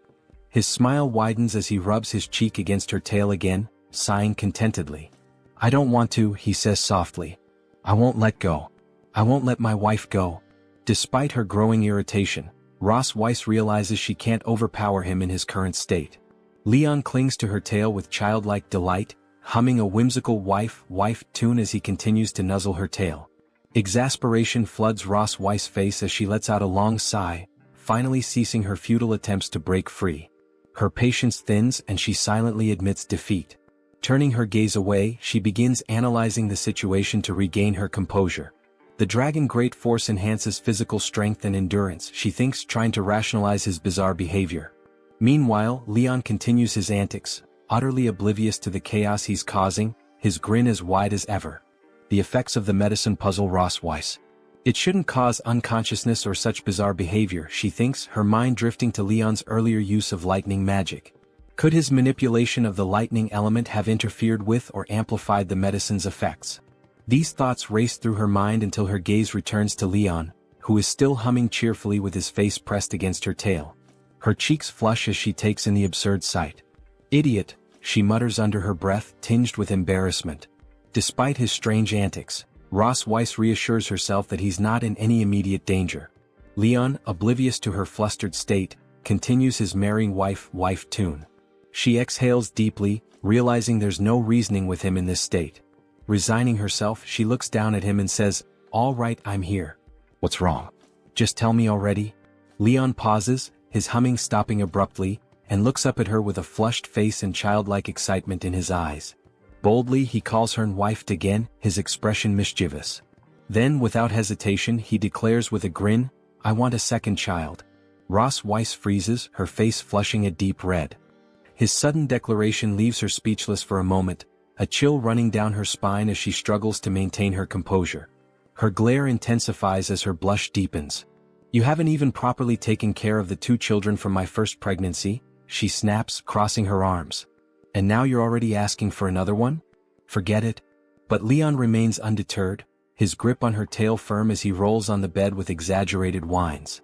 His smile widens as he rubs his cheek against her tail again, sighing contentedly. I don't want to, he says softly. I won't let go. I won't let my wife go. Despite her growing irritation, Ross Weiss realizes she can't overpower him in his current state. Leon clings to her tail with childlike delight, humming a whimsical wife tune as he continues to nuzzle her tail. Exasperation floods Ross Weiss' face as she lets out a long sigh, finally ceasing her futile attempts to break free. Her patience thins and she silently admits defeat. Turning her gaze away, she begins analyzing the situation to regain her composure. The dragon great force enhances physical strength and endurance, she thinks, trying to rationalize his bizarre behavior. Meanwhile, Leon continues his antics, utterly oblivious to the chaos he's causing, his grin as wide as ever. The effects of the medicine puzzle Ross Weiss. It shouldn't cause unconsciousness or such bizarre behavior, she thinks, her mind drifting to Leon's earlier use of lightning magic. Could his manipulation of the lightning element have interfered with or amplified the medicine's effects? These thoughts race through her mind until her gaze returns to Leon, who is still humming cheerfully with his face pressed against her tail. Her cheeks flush as she takes in the absurd sight. Idiot, she mutters under her breath, tinged with embarrassment. Despite his strange antics, Ross Weiss reassures herself that he's not in any immediate danger. Leon, oblivious to her flustered state, continues his marrying wife tune. She exhales deeply, realizing there's no reasoning with him in this state. Resigning herself, she looks down at him and says, All right, I'm here. What's wrong? Just tell me already. Leon pauses, his humming stopping abruptly, and looks up at her with a flushed face and childlike excitement in his eyes. Boldly he calls her wife again, his expression mischievous. Then without hesitation he declares with a grin, I want a second child. Ross Weiss freezes, her face flushing a deep red. His sudden declaration leaves her speechless for a moment, a chill running down her spine as she struggles to maintain her composure. Her glare intensifies as her blush deepens. You haven't even properly taken care of the 2 children from my first pregnancy, she snaps, crossing her arms. And now you're already asking for another one? Forget it. But Leon remains undeterred, his grip on her tail firm as he rolls on the bed with exaggerated whines.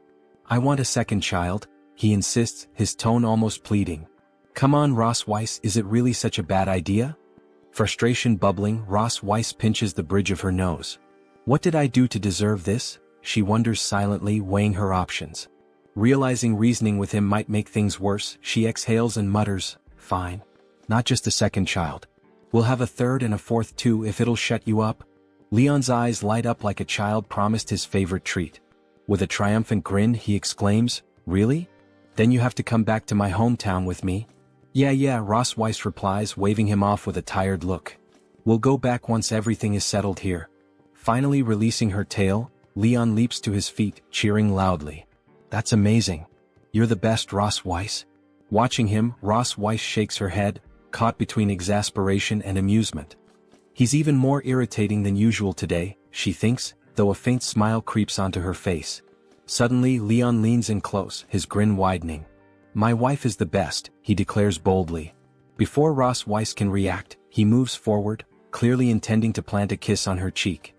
I want a second child, he insists, his tone almost pleading. Come on, Ross Weiss, is it really such a bad idea? Frustration bubbling, Ross Weiss pinches the bridge of her nose. What did I do to deserve this? She wonders silently, weighing her options. Realizing reasoning with him might make things worse, she exhales and mutters, Fine. Not just a second child. We'll have a third and a fourth too if it'll shut you up. Leon's eyes light up like a child promised his favorite treat. With a triumphant grin he exclaims, Really? Then you have to come back to my hometown with me. Yeah, Ross Weiss replies, waving him off with a tired look. We'll go back once everything is settled here. Finally releasing her tail, Leon leaps to his feet, cheering loudly. That's amazing. You're the best, Ross Weiss. Watching him, Ross Weiss shakes her head, caught between exasperation and amusement. He's even more irritating than usual today, she thinks, though a faint smile creeps onto her face. Suddenly Leon leans in close, his grin widening. My wife is the best, he declares boldly. Before Ross Weiss can react, he moves forward, clearly intending to plant a kiss on her cheek.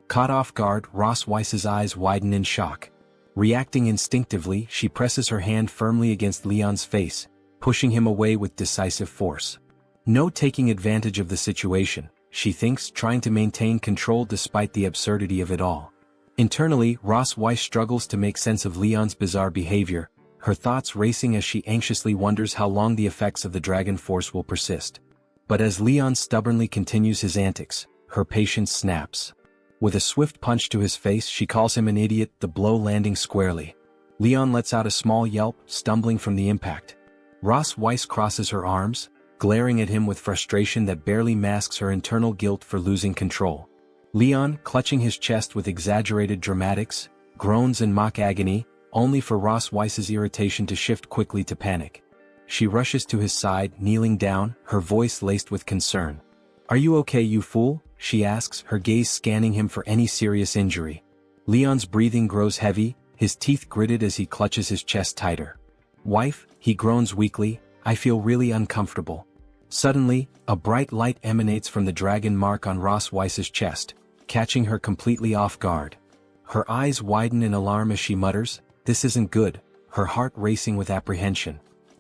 Caught off guard, Ross Weiss's eyes widen in shock. Reacting instinctively, she presses her hand firmly against Leon's face, pushing him away with decisive force. No taking advantage of the situation, she thinks, trying to maintain control despite the absurdity of it all. Internally, Ross Weiss struggles to make sense of Leon's bizarre behavior, her thoughts racing as she anxiously wonders how long the effects of the dragon force will persist. But as Leon stubbornly continues his antics, her patience snaps. With a swift punch to his face she calls him an idiot, the blow landing squarely. Leon lets out a small yelp, stumbling from the impact. Ross Weiss crosses her arms, glaring at him with frustration that barely masks her internal guilt for losing control. Leon, clutching his chest with exaggerated dramatics, groans in mock agony, only for Ross Weiss's irritation to shift quickly to panic. She rushes to his side, kneeling down, her voice laced with concern. Are you okay, you fool? She asks, her gaze scanning him for any serious injury. Leon's breathing grows heavy, his teeth gritted as he clutches his chest tighter. Wife, he groans weakly, I feel really uncomfortable. Suddenly, a bright light emanates from the dragon mark on Ross Weiss's chest, catching her completely off guard. Her eyes widen in alarm as she mutters, This isn't good, her heart racing with apprehension.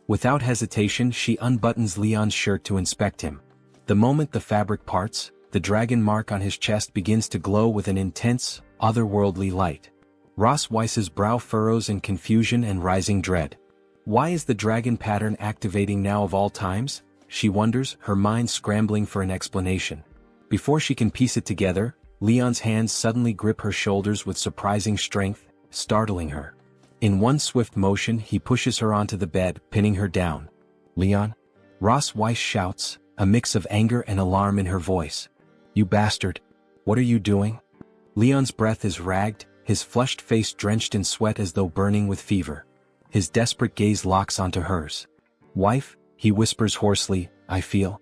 Without hesitation she unbuttons Leon's shirt to inspect him. The moment the fabric parts, the dragon mark on his chest begins to glow with an intense, otherworldly light. Ross Weiss's brow furrows in confusion and rising dread. Why is the dragon pattern activating now of all times? She wonders, her mind scrambling for an explanation. Before she can piece it together, Leon's hands suddenly grip her shoulders with surprising strength, startling her. In one swift motion he pushes her onto the bed, pinning her down. "Leon?" Ross Weiss shouts, a mix of anger and alarm in her voice. "You bastard! What are you doing?" Leon's breath is ragged, his flushed face drenched in sweat as though burning with fever. His desperate gaze locks onto hers. "Wife," he whispers hoarsely, I feel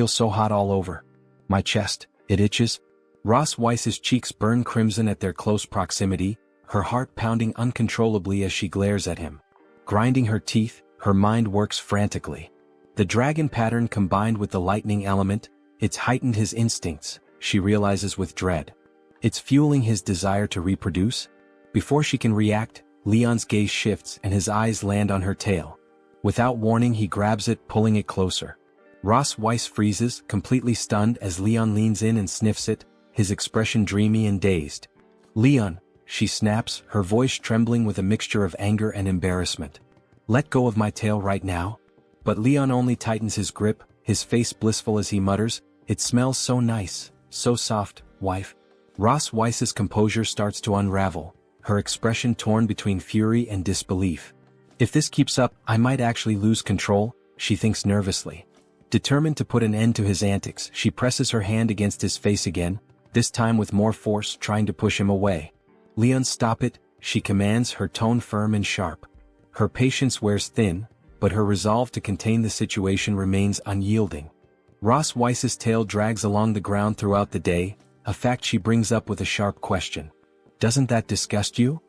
so hot all over. My chest, it itches." Ross Weiss's cheeks burn crimson at their close proximity, her heart pounding uncontrollably as she glares at him. Grinding her teeth, her mind works frantically. The dragon pattern combined with the lightning element, it's heightened his instincts, she realizes with dread. It's fueling his desire to reproduce. Before she can react, Leon's gaze shifts and his eyes land on her tail. Without warning he grabs it, pulling it closer. Ross Weiss freezes, completely stunned as Leon leans in and sniffs it, his expression dreamy and dazed. "Leon," she snaps, her voice trembling with a mixture of anger and embarrassment. "Let go of my tail right now." But Leon only tightens his grip, his face blissful as he mutters, "It smells so nice, so soft, wife." Ross Weiss's composure starts to unravel, her expression torn between fury and disbelief. If this keeps up, I might actually lose control, she thinks nervously. Determined to put an end to his antics, she presses her hand against his face again, this time with more force, trying to push him away. "Leon, stop it," she commands, her tone firm and sharp. Her patience wears thin, but her resolve to contain the situation remains unyielding. Ross Weiss's tail drags along the ground throughout the day, a fact she brings up with a sharp question. "Doesn't that disgust you?"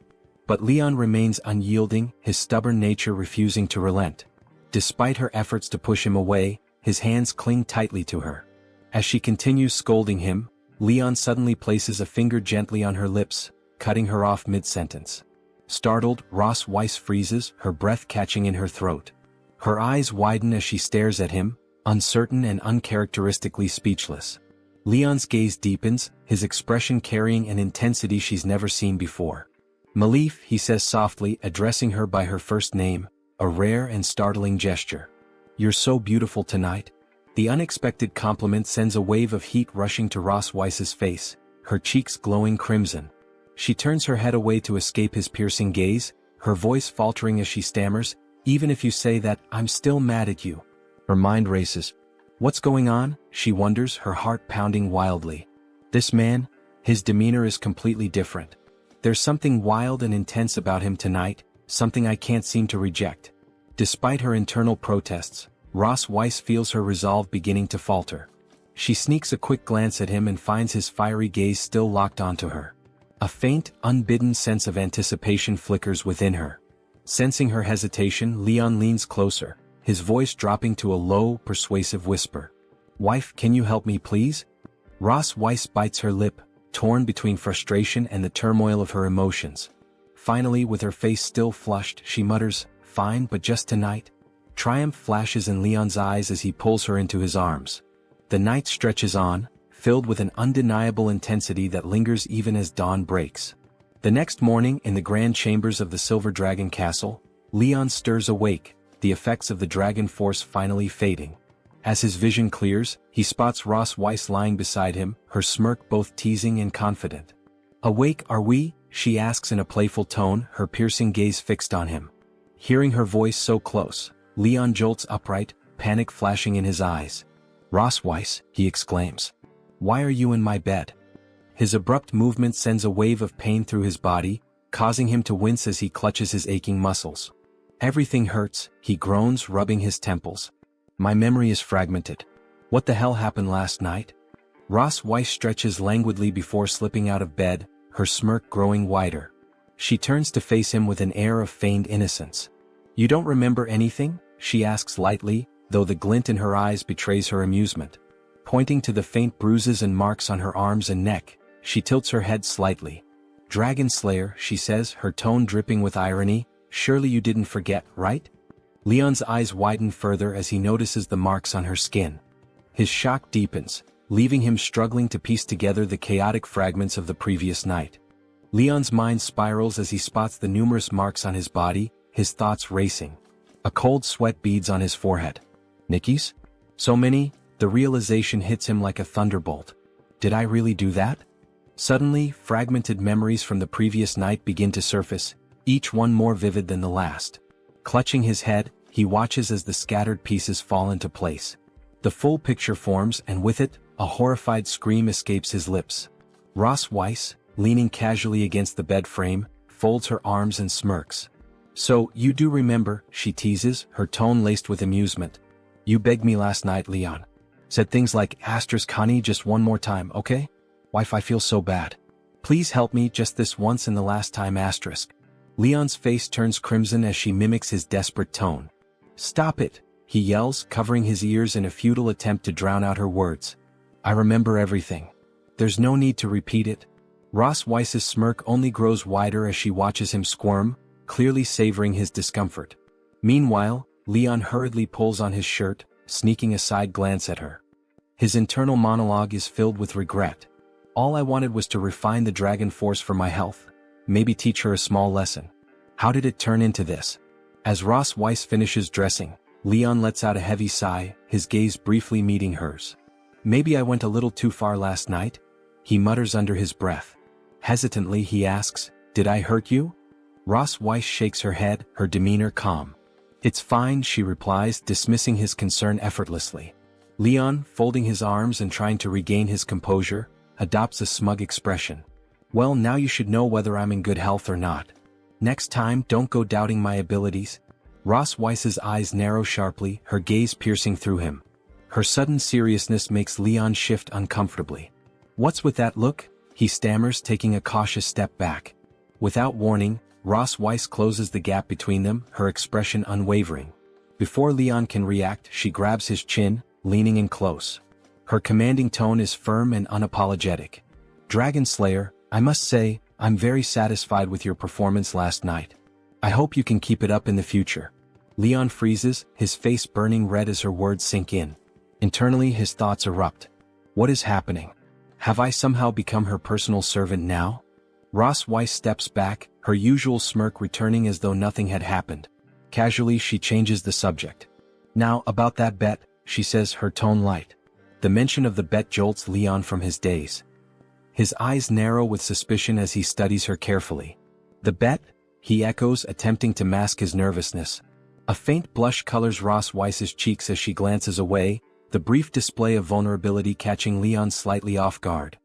But Leon remains unyielding, his stubborn nature refusing to relent. Despite her efforts to push him away, his hands cling tightly to her. As she continues scolding him, Leon suddenly places a finger gently on her lips, cutting her off mid-sentence. Startled, Ross Weiss freezes, her breath catching in her throat. Her eyes widen as she stares at him, uncertain and uncharacteristically speechless. Leon's gaze deepens, his expression carrying an intensity she's never seen before. "Malif," he says softly, addressing her by her first name, a rare and startling gesture. "You're so beautiful tonight." The unexpected compliment sends a wave of heat rushing to Ross Weiss's face, her cheeks glowing crimson. She turns her head away to escape his piercing gaze, her voice faltering as she stammers, "Even if you say that, I'm still mad at you." Her mind races. What's going on? She wonders, her heart pounding wildly. This man, his demeanor is completely different. There's something wild and intense about him tonight, something I can't seem to reject. Despite her internal protests, Ross Weiss feels her resolve beginning to falter. She sneaks a quick glance at him and finds his fiery gaze still locked onto her. A faint, unbidden sense of anticipation flickers within her. Sensing her hesitation, Leon leans closer, his voice dropping to a low, persuasive whisper. "Wife, can you help me please?" Ross Weiss bites her lip, torn between frustration and the turmoil of her emotions. Finally, with her face still flushed, she mutters, "Fine, but just tonight." Triumph flashes in Leon's eyes as he pulls her into his arms. The night stretches on, filled with an undeniable intensity that lingers even as dawn breaks. The next morning, in the grand chambers of the Silver Dragon Castle, Leon stirs awake, the effects of the dragon force finally fading. As his vision clears, he spots Ross Weiss lying beside him, her smirk both teasing and confident. "Awake, are we?" she asks in a playful tone, her piercing gaze fixed on him. Hearing her voice so close, Leon jolts upright, panic flashing in his eyes. "Ross Weiss," he exclaims. "Why are you in my bed?" His abrupt movement sends a wave of pain through his body, causing him to wince as he clutches his aching muscles. "Everything hurts," he groans, rubbing his temples. "My memory is fragmented. What the hell happened last night?" Ross Weiss stretches languidly before slipping out of bed, her smirk growing wider. She turns to face him with an air of feigned innocence. "You don't remember anything?" she asks lightly, though the glint in her eyes betrays her amusement. Pointing to the faint bruises and marks on her arms and neck, she tilts her head slightly. "Dragon Slayer," she says, her tone dripping with irony, "surely you didn't forget, right?" Leon's eyes widen further as he notices the marks on her skin. His shock deepens, leaving him struggling to piece together the chaotic fragments of the previous night. Leon's mind spirals as he spots the numerous marks on his body, his thoughts racing. A cold sweat beads on his forehead. Nikki's? So many? The realization hits him like a thunderbolt. Did I really do that? Suddenly, fragmented memories from the previous night begin to surface, each one more vivid than the last. Clutching his head, he watches as the scattered pieces fall into place. The full picture forms, and with it, a horrified scream escapes his lips. Ross Weiss, leaning casually against the bed frame, folds her arms and smirks. So, you do remember, she teases, her tone laced with amusement. You begged me last night, Leon. Said things like, Connie, just one more time, okay? Wife, I feel so bad. Please help me just this once and the last time, Leon's face turns crimson as she mimics his desperate tone. Stop it, he yells, covering his ears in a futile attempt to drown out her words. I remember everything. There's no need to repeat it. Ross Weiss's smirk only grows wider as she watches him squirm, clearly savoring his discomfort. Meanwhile, Leon hurriedly pulls on his shirt, sneaking a side glance at her. His internal monologue is filled with regret. All I wanted was to refine the dragon force for my health, maybe teach her a small lesson. How did it turn into this? As Ross Weiss finishes dressing, Leon lets out a heavy sigh, his gaze briefly meeting hers. Maybe I went a little too far last night? He mutters under his breath. Hesitantly he asks, did I hurt you? Ross Weiss shakes her head, her demeanor calm. It's fine, she replies, dismissing his concern effortlessly. Leon, folding his arms and trying to regain his composure, adopts a smug expression. Well, now you should know whether I'm in good health or not. Next time, don't go doubting my abilities. Ross Weiss's eyes narrow sharply, her gaze piercing through him. Her sudden seriousness makes Leon shift uncomfortably. What's with that look? He stammers, taking a cautious step back. Without warning, Ross Weiss closes the gap between them, her expression unwavering. Before Leon can react, she grabs his chin, leaning in close. Her commanding tone is firm and unapologetic. Dragon Slayer, I must say, I'm very satisfied with your performance last night. I hope you can keep it up in the future. Leon freezes, his face burning red as her words sink in. Internally, his thoughts erupt. What is happening? Have I somehow become her personal servant now? Ross Weiss steps back, her usual smirk returning as though nothing had happened. Casually, she changes the subject. Now, about that bet, she says, her tone light. The mention of the bet jolts Leon from his daze. His eyes narrow with suspicion as he studies her carefully. The bet? He echoes, attempting to mask his nervousness. A faint blush colors Ross Weiss's cheeks as she glances away, the brief display of vulnerability catching Leon slightly off guard.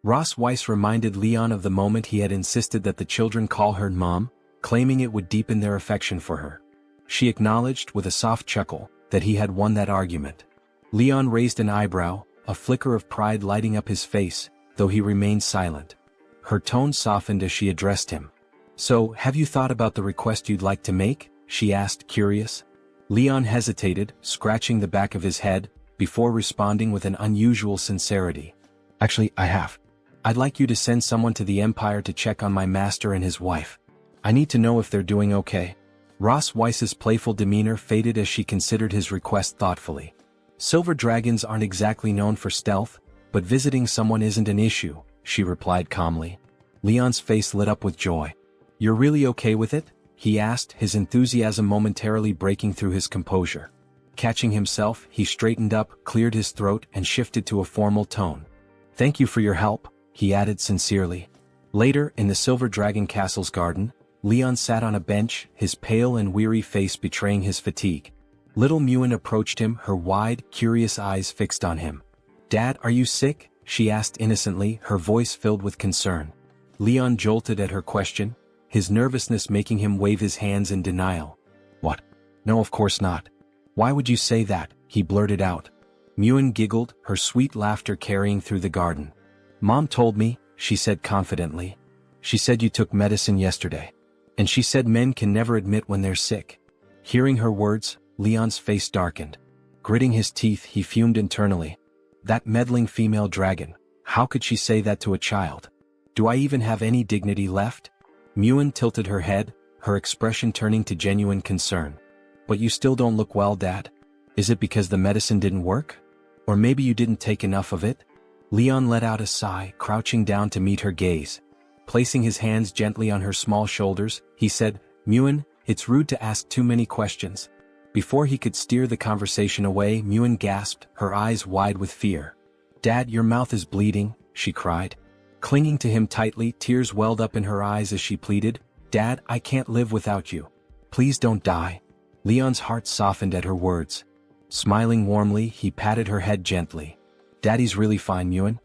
Ross Weiss reminded Leon of the moment he had insisted that the children call her Mom, claiming it would deepen their affection for her. She acknowledged, with a soft chuckle, that he had won that argument. Leon raised an eyebrow, a flicker of pride lighting up his face, though he remained silent. Her tone softened as she addressed him. So, have you thought about the request you'd like to make? She asked, curious. Leon hesitated, scratching the back of his head, before responding with an unusual sincerity. Actually, I have. I'd like you to send someone to the Empire to check on my master and his wife. I need to know if they're doing okay. Ross Weiss's playful demeanor faded as she considered his request thoughtfully. Silver dragons aren't exactly known for stealth, but visiting someone isn't an issue, she replied calmly. Leon's face lit up with joy. You're really okay with it? He asked, his enthusiasm momentarily breaking through his composure. Catching himself, he straightened up, cleared his throat, and shifted to a formal tone. Thank you for your help, he added sincerely. Later, in the Silver Dragon Castle's garden, Leon sat on a bench, his pale and weary face betraying his fatigue. Little Muin approached him, her wide, curious eyes fixed on him. Dad, are you sick? She asked innocently, her voice filled with concern. Leon jolted at her question, his nervousness making him wave his hands in denial. What? No, of course not. Why would you say that? He blurted out. Muin giggled, her sweet laughter carrying through the garden. Mom told me, she said confidently. She said you took medicine yesterday. And she said men can never admit when they're sick. Hearing her words, Leon's face darkened. Gritting his teeth, he fumed internally. That meddling female dragon, how could she say that to a child? Do I even have any dignity left? Muin tilted her head, her expression turning to genuine concern. But you still don't look well, Dad. Is it because the medicine didn't work? Or maybe you didn't take enough of it? Leon let out a sigh, crouching down to meet her gaze. Placing his hands gently on her small shoulders, he said, Muin, it's rude to ask too many questions. Before he could steer the conversation away, Muin gasped, her eyes wide with fear. Dad, your mouth is bleeding, she cried. Clinging to him tightly, tears welled up in her eyes as she pleaded, Dad, I can't live without you. Please don't die. Leon's heart softened at her words. Smiling warmly, he patted her head gently. Daddy's really fine, Muin.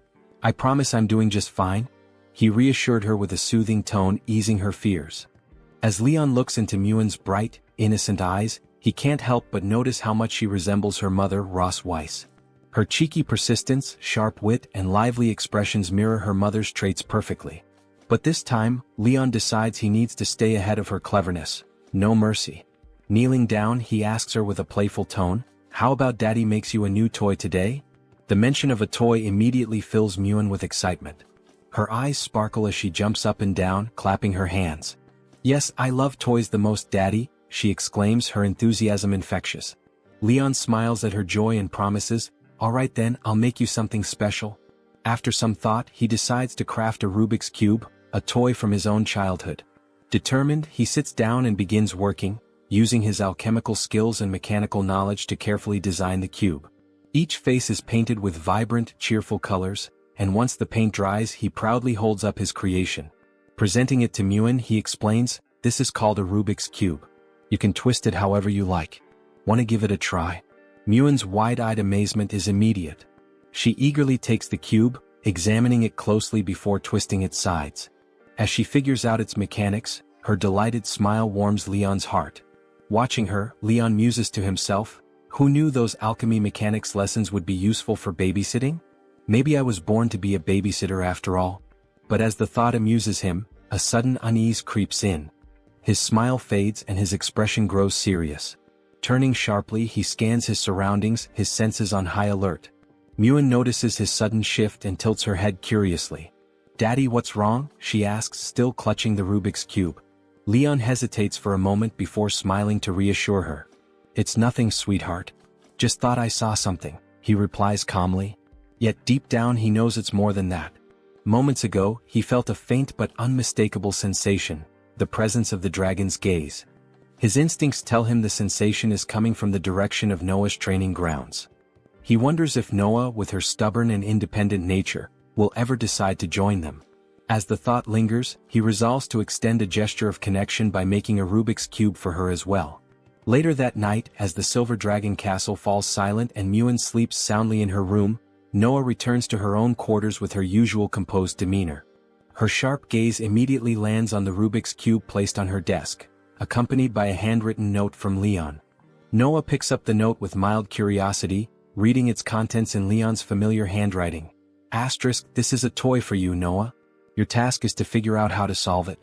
I promise I'm doing just fine. He reassured her with a soothing tone, easing her fears. As Leon looks into Muin's bright, innocent eyes, he can't help but notice how much she resembles her mother, Ross Weiss. Her cheeky persistence, sharp wit, and lively expressions mirror her mother's traits perfectly. But this time, Leon decides he needs to stay ahead of her cleverness. No mercy. Kneeling down, he asks her with a playful tone, How about Daddy makes you a new toy today? The mention of a toy immediately fills Muin with excitement. Her eyes sparkle as she jumps up and down, clapping her hands. Yes, I love toys the most, Daddy, she exclaims, her enthusiasm infectious. Leon smiles at her joy and promises, All right then, I'll make you something special. After some thought, he decides to craft a Rubik's Cube, a toy from his own childhood. Determined, he sits down and begins working, using his alchemical skills and mechanical knowledge to carefully design the cube. Each face is painted with vibrant, cheerful colors, and once the paint dries, he proudly holds up his creation. Presenting it to Muin, he explains, This is called a Rubik's Cube. You can twist it however you like. Want to give it a try? Muin's wide-eyed amazement is immediate. She eagerly takes the cube, examining it closely before twisting its sides. As she figures out its mechanics, her delighted smile warms Leon's heart. Watching her, Leon muses to himself, Who knew those alchemy mechanics lessons would be useful for babysitting? Maybe I was born to be a babysitter after all. But as the thought amuses him, a sudden unease creeps in. His smile fades and his expression grows serious. Turning sharply, he scans his surroundings, his senses on high alert. Muin notices his sudden shift and tilts her head curiously. Daddy, what's wrong? She asks, still clutching the Rubik's Cube. Leon hesitates for a moment before smiling to reassure her. It's nothing, sweetheart. Just thought I saw something, he replies calmly. Yet deep down he knows it's more than that. Moments ago, he felt a faint but unmistakable sensation, the presence of the dragon's gaze. His instincts tell him the sensation is coming from the direction of Noah's training grounds. He wonders if Noah, with her stubborn and independent nature, will ever decide to join them. As the thought lingers, he resolves to extend a gesture of connection by making a Rubik's Cube for her as well. Later that night, as the Silver Dragon Castle falls silent and Muin sleeps soundly in her room, Noah returns to her own quarters with her usual composed demeanor. Her sharp gaze immediately lands on the Rubik's Cube placed on her desk, accompanied by a handwritten note from Leon. Noah picks up the note with mild curiosity, reading its contents in Leon's familiar handwriting. This is a toy for you, Noah. Your task is to figure out how to solve it.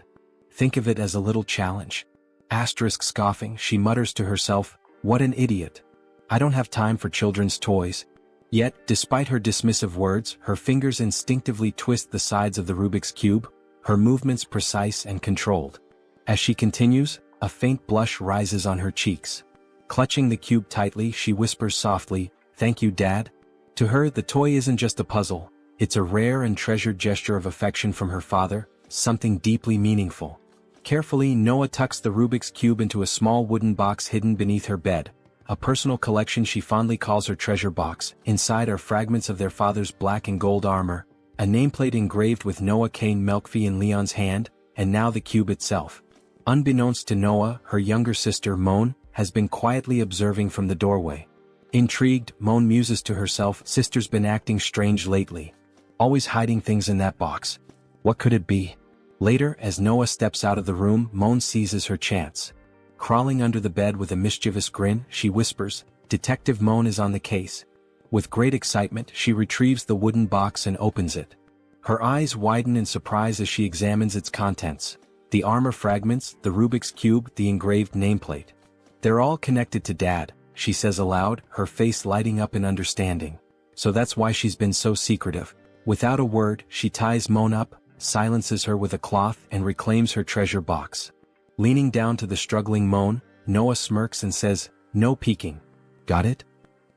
Think of it as a little challenge. Scoffing, she mutters to herself, What an idiot. I don't have time for children's toys. Yet, despite her dismissive words, her fingers instinctively twist the sides of the Rubik's Cube, her movements precise and controlled. As she continues, a faint blush rises on her cheeks. Clutching the cube tightly, she whispers softly, Thank you, Dad. To her, the toy isn't just a puzzle, it's a rare and treasured gesture of affection from her father, something deeply meaningful. Carefully, Noah tucks the Rubik's Cube into a small wooden box hidden beneath her bed, a personal collection she fondly calls her treasure box. Inside are fragments of their father's black and gold armor, a nameplate engraved with Noah Kane Melkfi in Leon's hand, and now the cube itself. Unbeknownst to Noah, her younger sister, Mon, has been quietly observing from the doorway. Intrigued, Mon muses to herself, Sister's been acting strange lately. Always hiding things in that box. What could it be? Later, as Noah steps out of the room, Mon seizes her chance. Crawling under the bed with a mischievous grin, she whispers, Detective Mon is on the case. With great excitement, she retrieves the wooden box and opens it. Her eyes widen in surprise as she examines its contents. The armor fragments, the Rubik's Cube, the engraved nameplate. They're all connected to Dad, she says aloud, her face lighting up in understanding. So that's why she's been so secretive. Without a word, she ties Mon up, silences her with a cloth and reclaims her treasure box. Leaning down to the struggling Mon, Noah smirks and says, "No peeking. Got it?"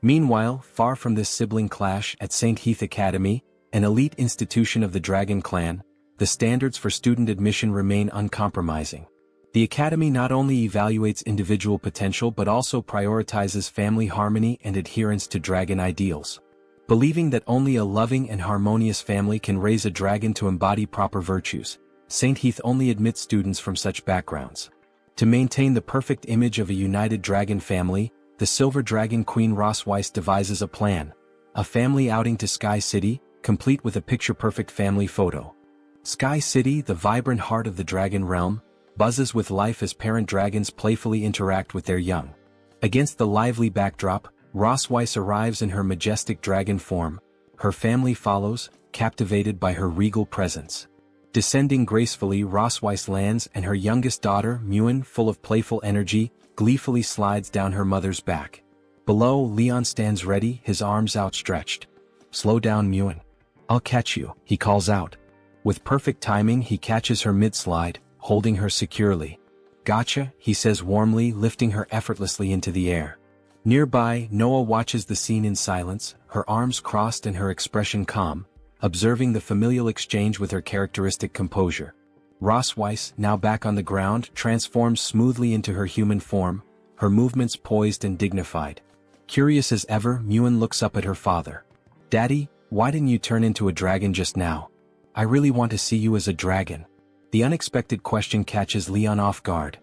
Meanwhile, far from this sibling clash at St. Heath Academy, an elite institution of the Dragon Clan, the standards for student admission remain uncompromising. The academy not only evaluates individual potential but also prioritizes family harmony and adherence to dragon ideals. Believing that only a loving and harmonious family can raise a dragon to embody proper virtues, St. Heath only admits students from such backgrounds. To maintain the perfect image of a united dragon family, the Silver Dragon Queen Rosweiss devises a plan. A family outing to Sky City, complete with a picture-perfect family photo. Sky City, the vibrant heart of the dragon realm, buzzes with life as parent dragons playfully interact with their young. Against the lively backdrop, Rosweiss arrives in her majestic dragon form. Her family follows, captivated by her regal presence. Descending gracefully, Rosweiss lands and her youngest daughter, Muin, full of playful energy, gleefully slides down her mother's back. Below, Leon stands ready, his arms outstretched. "Slow down, Muin. I'll catch you," he calls out. With perfect timing, he catches her mid-slide, holding her securely. "Gotcha," he says warmly, lifting her effortlessly into the air. Nearby, Noah watches the scene in silence, her arms crossed and her expression calm, observing the familial exchange with her characteristic composure. Rosweiss, now back on the ground, transforms smoothly into her human form, her movements poised and dignified. Curious as ever, Muin looks up at her father. "Daddy, why didn't you turn into a dragon just now? I really want to see you as a dragon." The unexpected question catches Leon off guard.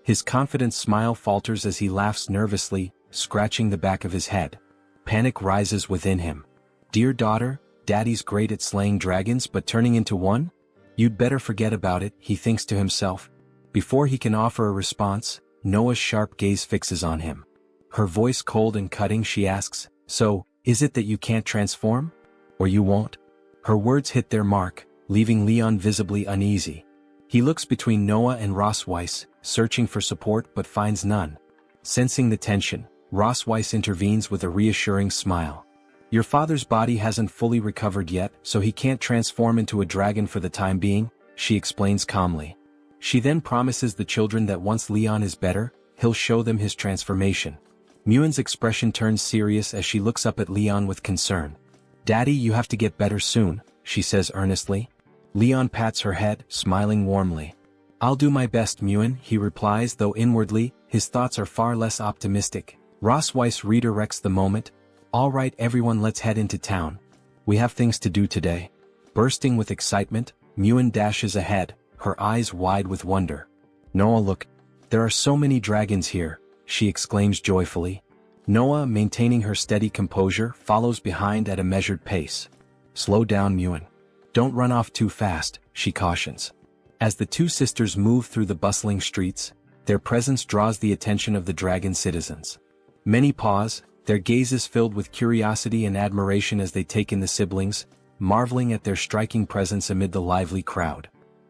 His confident smile falters as he laughs nervously, scratching the back of his head. Panic rises within him. "Dear daughter, Daddy's great at slaying dragons but turning into one? You'd better forget about it," he thinks to himself. Before he can offer a response, Noah's sharp gaze fixes on him. Her voice cold and cutting, she asks, "So, is it that you can't transform? Or you won't?" Her words hit their mark, leaving Leon visibly uneasy. He looks between Noah and Rosweiss, searching for support but finds none. Sensing the tension, Rosweiss intervenes with a reassuring smile. "Your father's body hasn't fully recovered yet, so he can't transform into a dragon for the time being," she explains calmly. She then promises the children that once Leon is better, he'll show them his transformation. Muin's expression turns serious as she looks up at Leon with concern. "Daddy, you have to get better soon," she says earnestly. Leon pats her head, smiling warmly. "I'll do my best, Muin," he replies, though inwardly, his thoughts are far less optimistic. Rosweiss redirects the moment. "All right everyone, let's head into town. We have things to do today." Bursting with excitement, Muin dashes ahead, her eyes wide with wonder. "Noah, look. There are so many dragons here," she exclaims joyfully. Noah, maintaining her steady composure, follows behind at a measured pace. "Slow down, Muin. Don't run off too fast," she cautions. As the two sisters move through the bustling streets, their presence draws the attention of the dragon citizens. Many pause, their gazes filled with curiosity and admiration as they take in the siblings, marveling at their striking presence amid the lively crowd.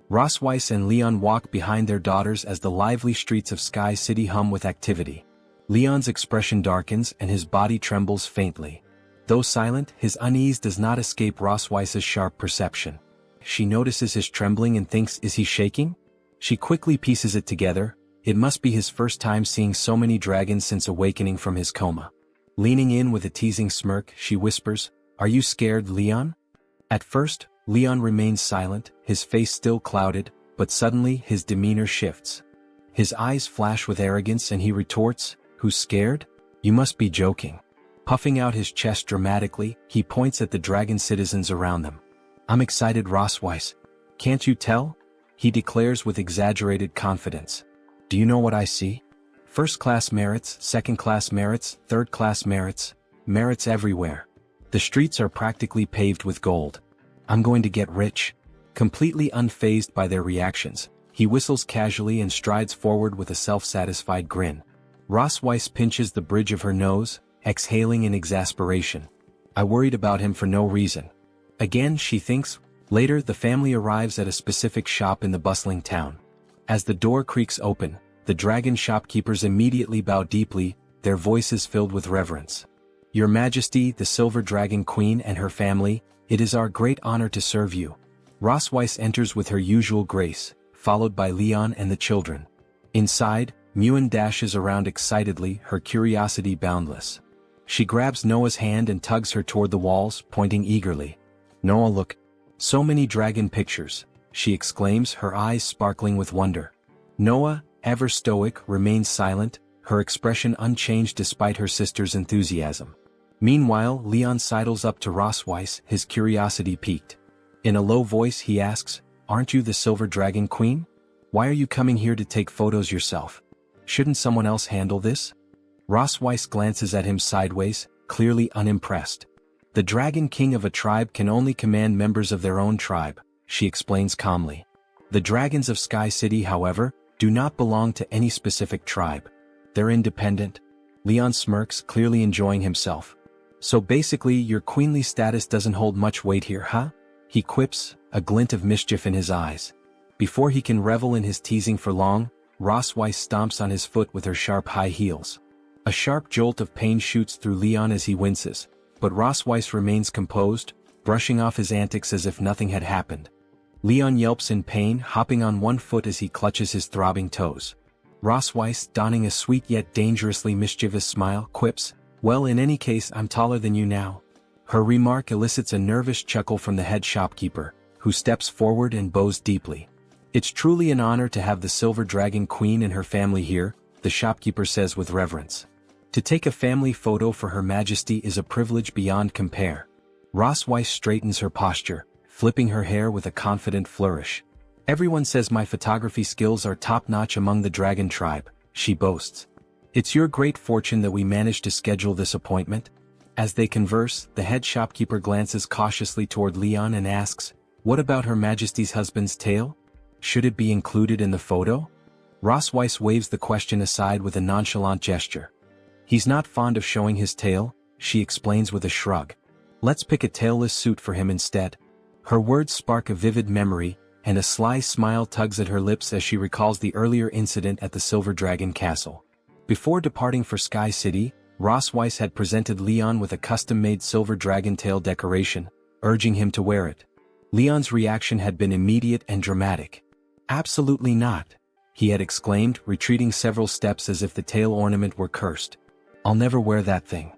Rosweiss and Leon walk behind their daughters as the lively streets of Sky City hum with activity. Leon's expression darkens and his body trembles faintly. Though silent, his unease does not escape Rosweiss's sharp perception. She notices his trembling and thinks, is he shaking? She quickly pieces it together. It must be his first time seeing so many dragons since awakening from his coma. Leaning in with a teasing smirk, she whispers, "Are you scared, Leon?" At first, Leon remains silent, his face still clouded, but suddenly his demeanor shifts. His eyes flash with arrogance and he retorts, "Who's scared? You must be joking." Puffing out his chest dramatically, he points at the dragon citizens around them. "I'm excited, Rosweiss. Can't you tell?" he declares with exaggerated confidence. "Do you know what I see? First-class merits, second-class merits, third-class merits, merits everywhere. The streets are practically paved with gold. I'm going to get rich." Completely unfazed by their reactions, he whistles casually and strides forward with a self-satisfied grin. Rosweiss pinches the bridge of her nose, exhaling in exasperation. "I worried about him for no reason." Again, she thinks. Later, the family arrives at a specific shop in the bustling town. As the door creaks open, the dragon shopkeepers immediately bow deeply, their voices filled with reverence. "Your Majesty, the Silver Dragon Queen and her family, it is our great honor to serve you." Rosweiss enters with her usual grace, followed by Leon and the children. Inside, Muen dashes around excitedly, her curiosity boundless. She grabs Noah's hand and tugs her toward the walls, pointing eagerly. "Noah, look. So many dragon pictures," she exclaims, her eyes sparkling with wonder. Noah, ever stoic, remains silent, her expression unchanged despite her sister's enthusiasm. Meanwhile, Leon sidles up to Rosweiss, his curiosity piqued. In a low voice he asks, "Aren't you the Silver Dragon Queen? Why are you coming here to take photos yourself? Shouldn't someone else handle this?" Rosweiss glances at him sideways, clearly unimpressed. "The Dragon King of a tribe can only command members of their own tribe," she explains calmly. "The dragons of Sky City, however, do not belong to any specific tribe. They're independent." Leon smirks, clearly enjoying himself. "So basically your queenly status doesn't hold much weight here, huh?" he quips, a glint of mischief in his eyes. Before he can revel in his teasing for long, Rosweiss stomps on his foot with her sharp high heels. A sharp jolt of pain shoots through Leon as he winces, but Rosweiss remains composed, brushing off his antics as if nothing had happened. Leon yelps in pain, hopping on one foot as he clutches his throbbing toes. Rosweiss, donning a sweet yet dangerously mischievous smile, quips, "Well, in any case, I'm taller than you now." Her remark elicits a nervous chuckle from the head shopkeeper, who steps forward and bows deeply. "It's truly an honor to have the Silver Dragon Queen and her family here," the shopkeeper says with reverence. "To take a family photo for Her Majesty is a privilege beyond compare." Rosweiss straightens her posture, flipping her hair with a confident flourish. "Everyone says my photography skills are top-notch among the dragon tribe," she boasts. "It's your great fortune that we managed to schedule this appointment." As they converse, the head shopkeeper glances cautiously toward Leon and asks, "What about Her Majesty's husband's tail? Should it be included in the photo?" Rosweiss waves the question aside with a nonchalant gesture. "He's not fond of showing his tail," she explains with a shrug. "Let's pick a tailless suit for him instead." Her words spark a vivid memory, and a sly smile tugs at her lips as she recalls the earlier incident at the Silver Dragon Castle. Before departing for Sky City, Rosweiss had presented Leon with a custom-made silver dragon tail decoration, urging him to wear it. Leon's reaction had been immediate and dramatic. "Absolutely not," he had exclaimed, retreating several steps as if the tail ornament were cursed. "I'll never wear that thing.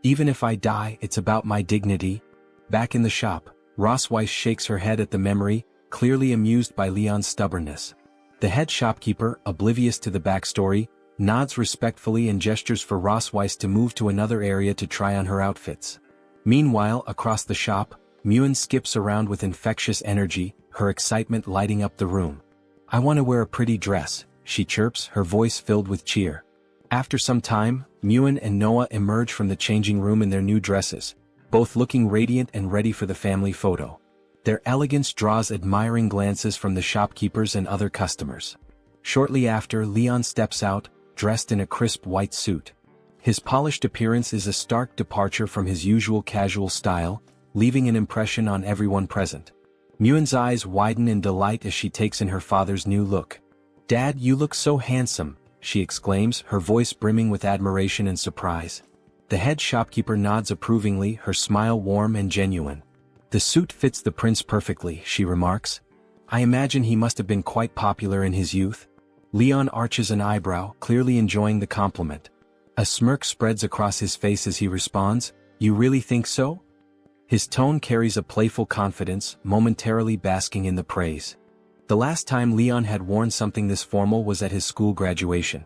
Even if I die, it's about my dignity." Back in the shop, Rosweiss shakes her head at the memory, clearly amused by Leon's stubbornness. The head shopkeeper, oblivious to the backstory, nods respectfully and gestures for Rosweiss to move to another area to try on her outfits. Meanwhile, across the shop, Muen skips around with infectious energy, her excitement lighting up the room. "I want to wear a pretty dress," she chirps, her voice filled with cheer. After some time, Muen and Noah emerge from the changing room in their new dresses, both looking radiant and ready for the family photo. Their elegance draws admiring glances from the shopkeepers and other customers. Shortly after, Leon steps out, dressed in a crisp white suit. His polished appearance is a stark departure from his usual casual style, leaving an impression on everyone present. Muen's eyes widen in delight as she takes in her father's new look. "Dad, you look so handsome," she exclaims, her voice brimming with admiration and surprise. The head shopkeeper nods approvingly, her smile warm and genuine. "The suit fits the prince perfectly," she remarks. "I imagine he must have been quite popular in his youth." Leon arches an eyebrow, clearly enjoying the compliment. A smirk spreads across his face as he responds, "You really think so?" His tone carries a playful confidence, momentarily basking in the praise. The last time Leon had worn something this formal was at his school graduation.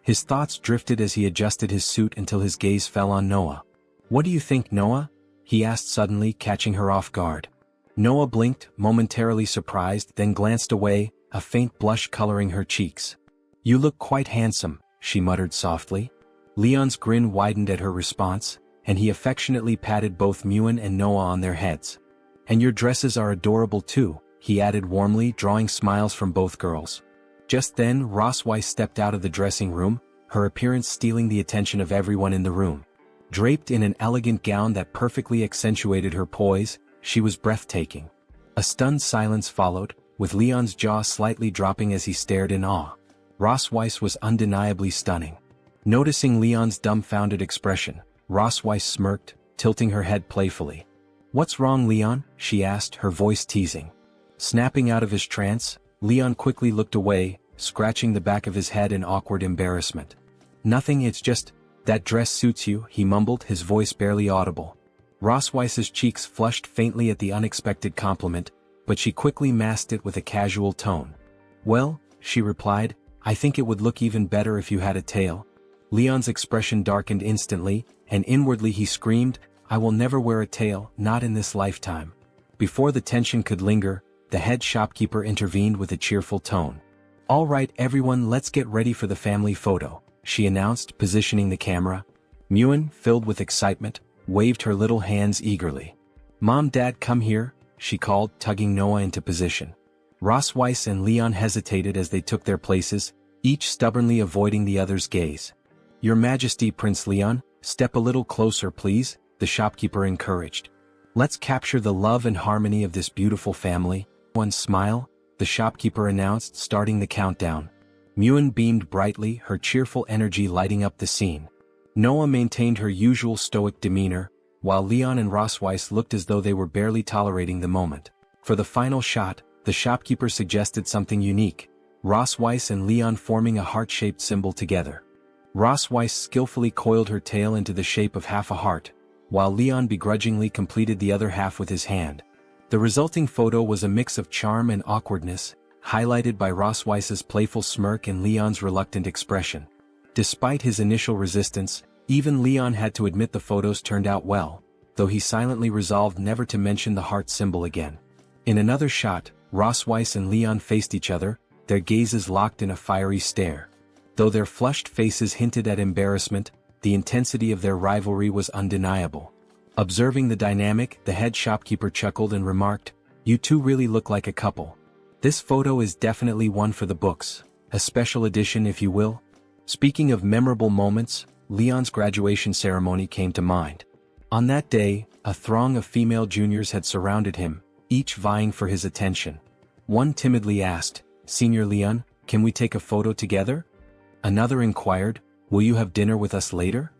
His thoughts drifted as he adjusted his suit until his gaze fell on Noah. "What do you think, Noah?" he asked suddenly, catching her off guard. Noah blinked, momentarily surprised, then glanced away, a faint blush coloring her cheeks. "You look quite handsome," she muttered softly. Leon's grin widened at her response, and he affectionately patted both Muen and Noah on their heads. "And your dresses are adorable too," he added warmly, drawing smiles from both girls. Just then, Rosweiss stepped out of the dressing room, her appearance stealing the attention of everyone in the room. Draped in an elegant gown that perfectly accentuated her poise, she was breathtaking. A stunned silence followed, with Leon's jaw slightly dropping as he stared in awe. Rosweiss was undeniably stunning. Noticing Leon's dumbfounded expression, Rosweiss smirked, tilting her head playfully. "What's wrong, Leon?" she asked, her voice teasing. Snapping out of his trance, Leon quickly looked away, scratching the back of his head in awkward embarrassment. "Nothing, it's just, that dress suits you," he mumbled, his voice barely audible. Rosweiss's cheeks flushed faintly at the unexpected compliment, but she quickly masked it with a casual tone. "Well," she replied, "I think it would look even better if you had a tail." Leon's expression darkened instantly, and inwardly he screamed, "I will never wear a tail, not in this lifetime." Before the tension could linger, the head shopkeeper intervened with a cheerful tone. "All right everyone, let's get ready for the family photo," she announced, positioning the camera. Muen, filled with excitement, waved her little hands eagerly. "Mom, Dad, come here," she called, tugging Noah into position. Rosweiss and Leon hesitated as they took their places, each stubbornly avoiding the other's gaze. "Your Majesty, Prince Leon, step a little closer please," the shopkeeper encouraged. "Let's capture the love and harmony of this beautiful family." "One smile," the shopkeeper announced, starting the countdown. Muen beamed brightly, her cheerful energy lighting up the scene. Noah maintained her usual stoic demeanor, while Leon and Rosweiss looked as though they were barely tolerating the moment. For the final shot, the shopkeeper suggested something unique, Rosweiss and Leon forming a heart-shaped symbol together. Rosweiss skillfully coiled her tail into the shape of half a heart, while Leon begrudgingly completed the other half with his hand. The resulting photo was a mix of charm and awkwardness, highlighted by Rosweiss's playful smirk and Leon's reluctant expression. Despite his initial resistance, even Leon had to admit the photos turned out well, though he silently resolved never to mention the heart symbol again. In another shot, Rosweiss and Leon faced each other, their gazes locked in a fiery stare. Though their flushed faces hinted at embarrassment, the intensity of their rivalry was undeniable. Observing the dynamic, the head shopkeeper chuckled and remarked, "You two really look like a couple. This photo is definitely one for the books, a special edition if you will." Speaking of memorable moments, Leon's graduation ceremony came to mind. On that day, a throng of female juniors had surrounded him, each vying for his attention. One timidly asked, "Senior Leon, can we take a photo together?" Another inquired, "Will you have dinner with us later?"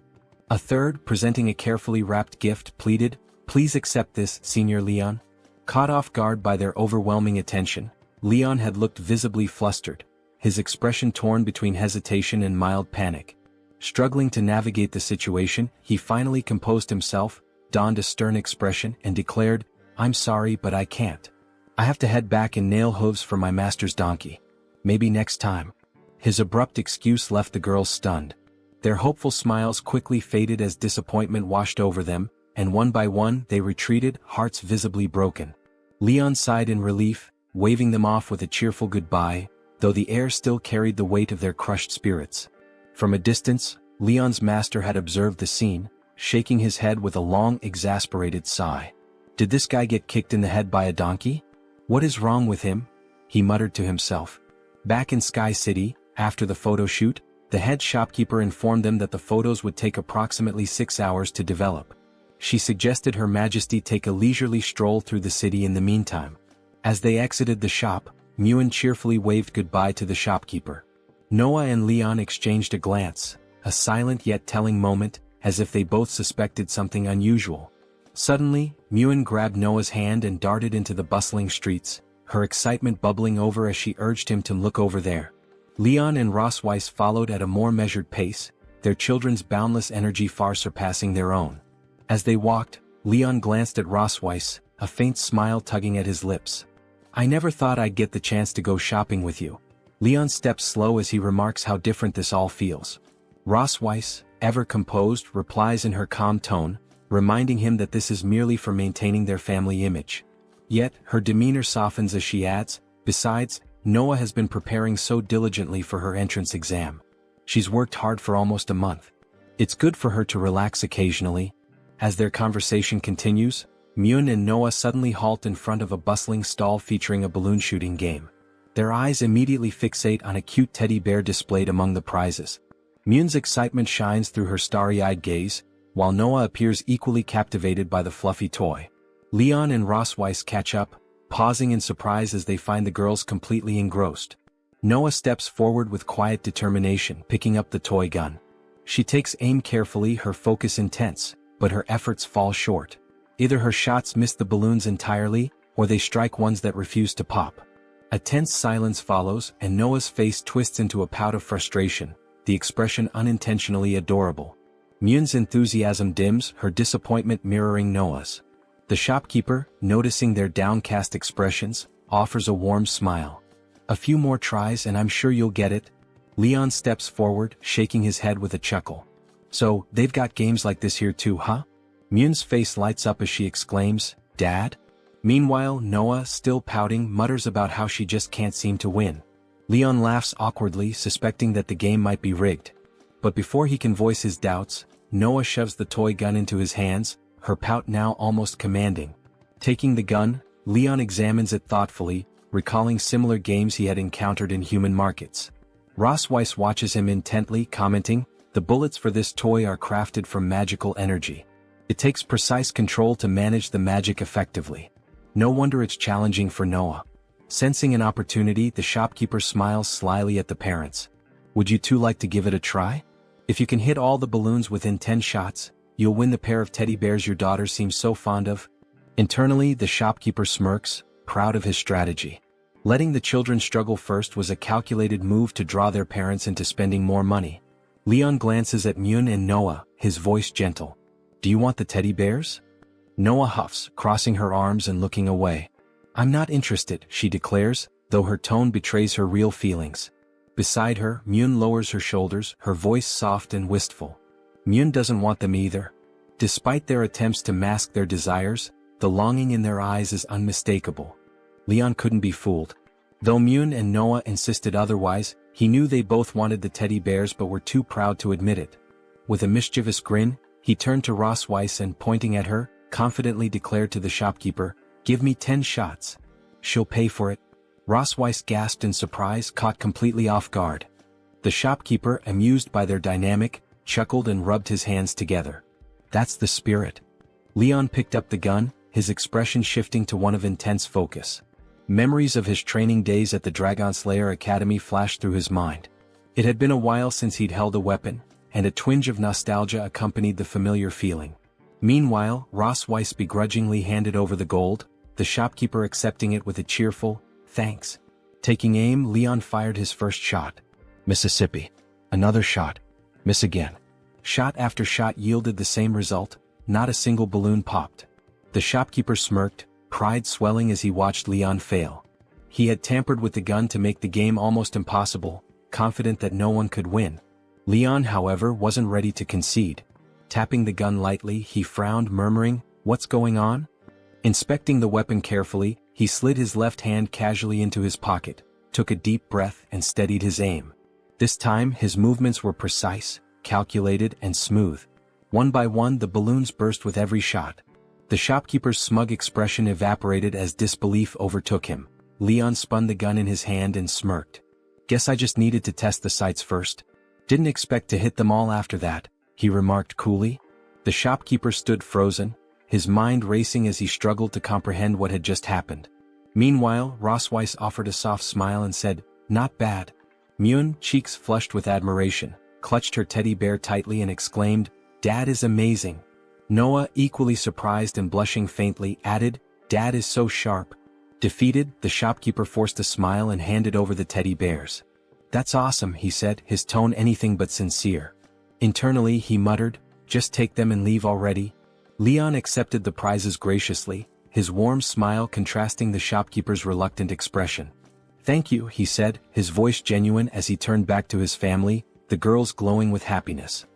A third, presenting a carefully wrapped gift, pleaded, "Please accept this, Senior Leon." Caught off guard by their overwhelming attention, Leon had looked visibly flustered, his expression torn between hesitation and mild panic. Struggling to navigate the situation, he finally composed himself, donned a stern expression, and declared, "I'm sorry but I can't. I have to head back and nail hooves for my master's donkey. Maybe next time." His abrupt excuse left the girls stunned. Their hopeful smiles quickly faded as disappointment washed over them, and one by one they retreated, hearts visibly broken. Leon sighed in relief, waving them off with a cheerful goodbye, though the air still carried the weight of their crushed spirits. From a distance, Leon's master had observed the scene, shaking his head with a long, exasperated sigh. "Did this guy get kicked in the head by a donkey? What is wrong with him?" he muttered to himself. Back in Sky City, after the photo shoot, the head shopkeeper informed them that the photos would take approximately 6 hours to develop. She suggested Her Majesty take a leisurely stroll through the city in the meantime. As they exited the shop, Muen cheerfully waved goodbye to the shopkeeper. Noah and Leon exchanged a glance, a silent yet telling moment, as if they both suspected something unusual. Suddenly, Muen grabbed Noah's hand and darted into the bustling streets, her excitement bubbling over as she urged him to look over there. Leon and Rosweiss followed at a more measured pace, their children's boundless energy far surpassing their own. As they walked, Leon glanced at Rosweiss, a faint smile tugging at his lips. "I never thought I'd get the chance to go shopping with you." Leon steps slow as he remarks how different this all feels. Rosweiss, ever composed, replies in her calm tone, reminding him that this is merely for maintaining their family image. Yet, her demeanor softens as she adds, "Besides, Noah has been preparing so diligently for her entrance exam. She's worked hard for almost a month. It's good for her to relax occasionally." As their conversation continues, Muen and Noah suddenly halt in front of a bustling stall featuring a balloon shooting game. Their eyes immediately fixate on a cute teddy bear displayed among the prizes. Muen's excitement shines through her starry-eyed gaze, while Noah appears equally captivated by the fluffy toy. Leon and Rosweiss catch up, pausing in surprise as they find the girls completely engrossed. Noah steps forward with quiet determination, picking up the toy gun. She takes aim carefully, her focus intense, but her efforts fall short. Either her shots miss the balloons entirely, or they strike ones that refuse to pop. A tense silence follows, and Noah's face twists into a pout of frustration, the expression unintentionally adorable. Myun's enthusiasm dims, her disappointment mirroring Noah's. The shopkeeper, noticing their downcast expressions, offers a warm smile. A few more tries and I'm sure you'll get it. Leon steps forward, shaking his head with a chuckle. So, they've got games like this here too, huh? Myun's face lights up as she exclaims, Dad? Meanwhile, Noah, still pouting, mutters about how she just can't seem to win. Leon laughs awkwardly, suspecting that the game might be rigged. But before he can voice his doubts, Noah shoves the toy gun into his hands, her pout now almost commanding. Taking the gun, Leon examines it thoughtfully, recalling similar games he had encountered in human markets. Ross Weiss watches him intently, commenting, the bullets for this toy are crafted from magical energy. It takes precise control to manage the magic effectively. No wonder it's challenging for Noah. Sensing an opportunity, the shopkeeper smiles slyly at the parents. Would you two like to give it a try? If you can hit all the balloons within 10 shots, you'll win the pair of teddy bears your daughter seems so fond of. Internally, the shopkeeper smirks, proud of his strategy. Letting the children struggle first was a calculated move to draw their parents into spending more money. Leon glances at Myun and Noah, his voice gentle. Do you want the teddy bears? Noah huffs, crossing her arms and looking away. I'm not interested, she declares, though her tone betrays her real feelings. Beside her, Myun lowers her shoulders, her voice soft and wistful. Myun doesn't want them either. Despite their attempts to mask their desires, the longing in their eyes is unmistakable. Leon couldn't be fooled. Though Myun and Noah insisted otherwise, he knew they both wanted the teddy bears but were too proud to admit it. With a mischievous grin, he turned to Ross Weiss and, pointing at her, confidently declared to the shopkeeper, Give me 10 shots. She'll pay for it. Ross Weiss gasped in surprise, caught completely off guard. The shopkeeper, amused by their dynamic, chuckled and rubbed his hands together. That's the spirit. Leon picked up the gun, his expression shifting to one of intense focus. Memories of his training days at the Dragon Slayer Academy flashed through his mind. It had been a while since he'd held a weapon, and a twinge of nostalgia accompanied the familiar feeling. Meanwhile, Ross Weiss begrudgingly handed over the gold, the shopkeeper accepting it with a cheerful, thanks. Taking aim, Leon fired his first shot. Mississippi. Another shot. Miss again. Shot after shot yielded the same result, not a single balloon popped. The shopkeeper smirked, pride swelling as he watched Leon fail. He had tampered with the gun to make the game almost impossible, confident that no one could win. Leon, however, wasn't ready to concede. Tapping the gun lightly, he frowned, murmuring, What's going on? Inspecting the weapon carefully, he slid his left hand casually into his pocket, took a deep breath and steadied his aim. This time, his movements were precise, calculated, and smooth. One by one, the balloons burst with every shot. The shopkeeper's smug expression evaporated as disbelief overtook him. Leon spun the gun in his hand and smirked. Guess I just needed to test the sights first. Didn't expect to hit them all after that, he remarked coolly. The shopkeeper stood frozen, his mind racing as he struggled to comprehend what had just happened. Meanwhile, Ross Weiss offered a soft smile and said, Not bad. Myun, cheeks flushed with admiration, clutched her teddy bear tightly and exclaimed, Dad is amazing. Noah, equally surprised and blushing faintly, added, Dad is so sharp. Defeated, the shopkeeper forced a smile and handed over the teddy bears. That's awesome, he said, his tone anything but sincere. Internally, he muttered, Just take them and leave already. Leon accepted the prizes graciously, his warm smile contrasting the shopkeeper's reluctant expression. Thank you, he said, his voice genuine as he turned back to his family, the girls glowing with happiness.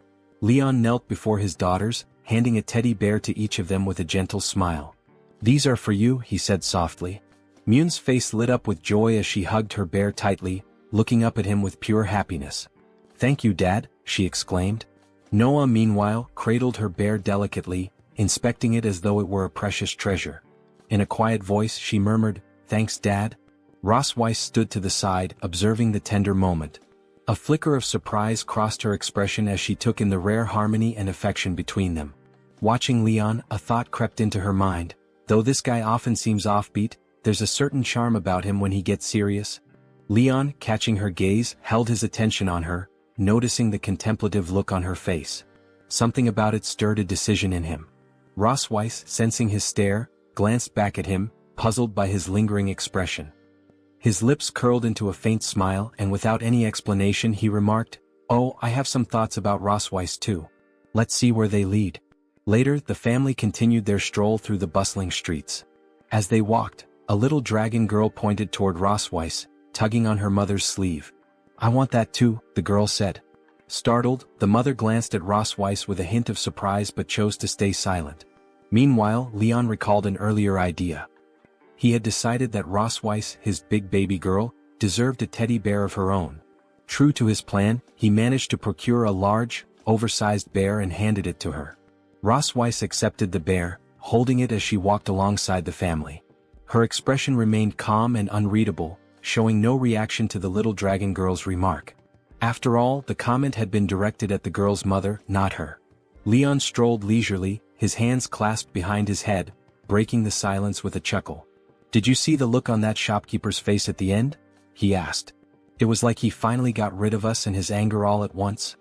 Leon knelt before his daughters, handing a teddy bear to each of them with a gentle smile. These are for you, he said softly. Myun's face lit up with joy as she hugged her bear tightly, looking up at him with pure happiness. Thank you, Dad, she exclaimed. Noah, meanwhile, cradled her bear delicately, inspecting it as though it were a precious treasure. In a quiet voice, she murmured, Thanks, Dad. Ross Weiss stood to the side, observing the tender moment. A flicker of surprise crossed her expression as she took in the rare harmony and affection between them. Watching Leon, a thought crept into her mind. Though this guy often seems offbeat, there's a certain charm about him when he gets serious. Leon, catching her gaze, held his attention on her, noticing the contemplative look on her face. Something about it stirred a decision in him. Ross Weiss, sensing his stare, glanced back at him, puzzled by his lingering expression. His lips curled into a faint smile, and without any explanation he remarked, "Oh, I have some thoughts about Rosweiss too. Let's see where they lead." Later, the family continued their stroll through the bustling streets. As they walked, a little dragon girl pointed toward Rosweiss, tugging on her mother's sleeve. "I want that too," the girl said. Startled, the mother glanced at Rosweiss with a hint of surprise but chose to stay silent. Meanwhile, Leon recalled an earlier idea. He had decided that Rosweiss, his big baby girl, deserved a teddy bear of her own. True to his plan, he managed to procure a large, oversized bear and handed it to her. Rosweiss accepted the bear, holding it as she walked alongside the family. Her expression remained calm and unreadable, showing no reaction to the little dragon girl's remark. After all, the comment had been directed at the girl's mother, not her. Leon strolled leisurely, his hands clasped behind his head, breaking the silence with a chuckle. "Did you see the look on that shopkeeper's face at the end?" he asked. "It was like he finally got rid of us and his anger all at once."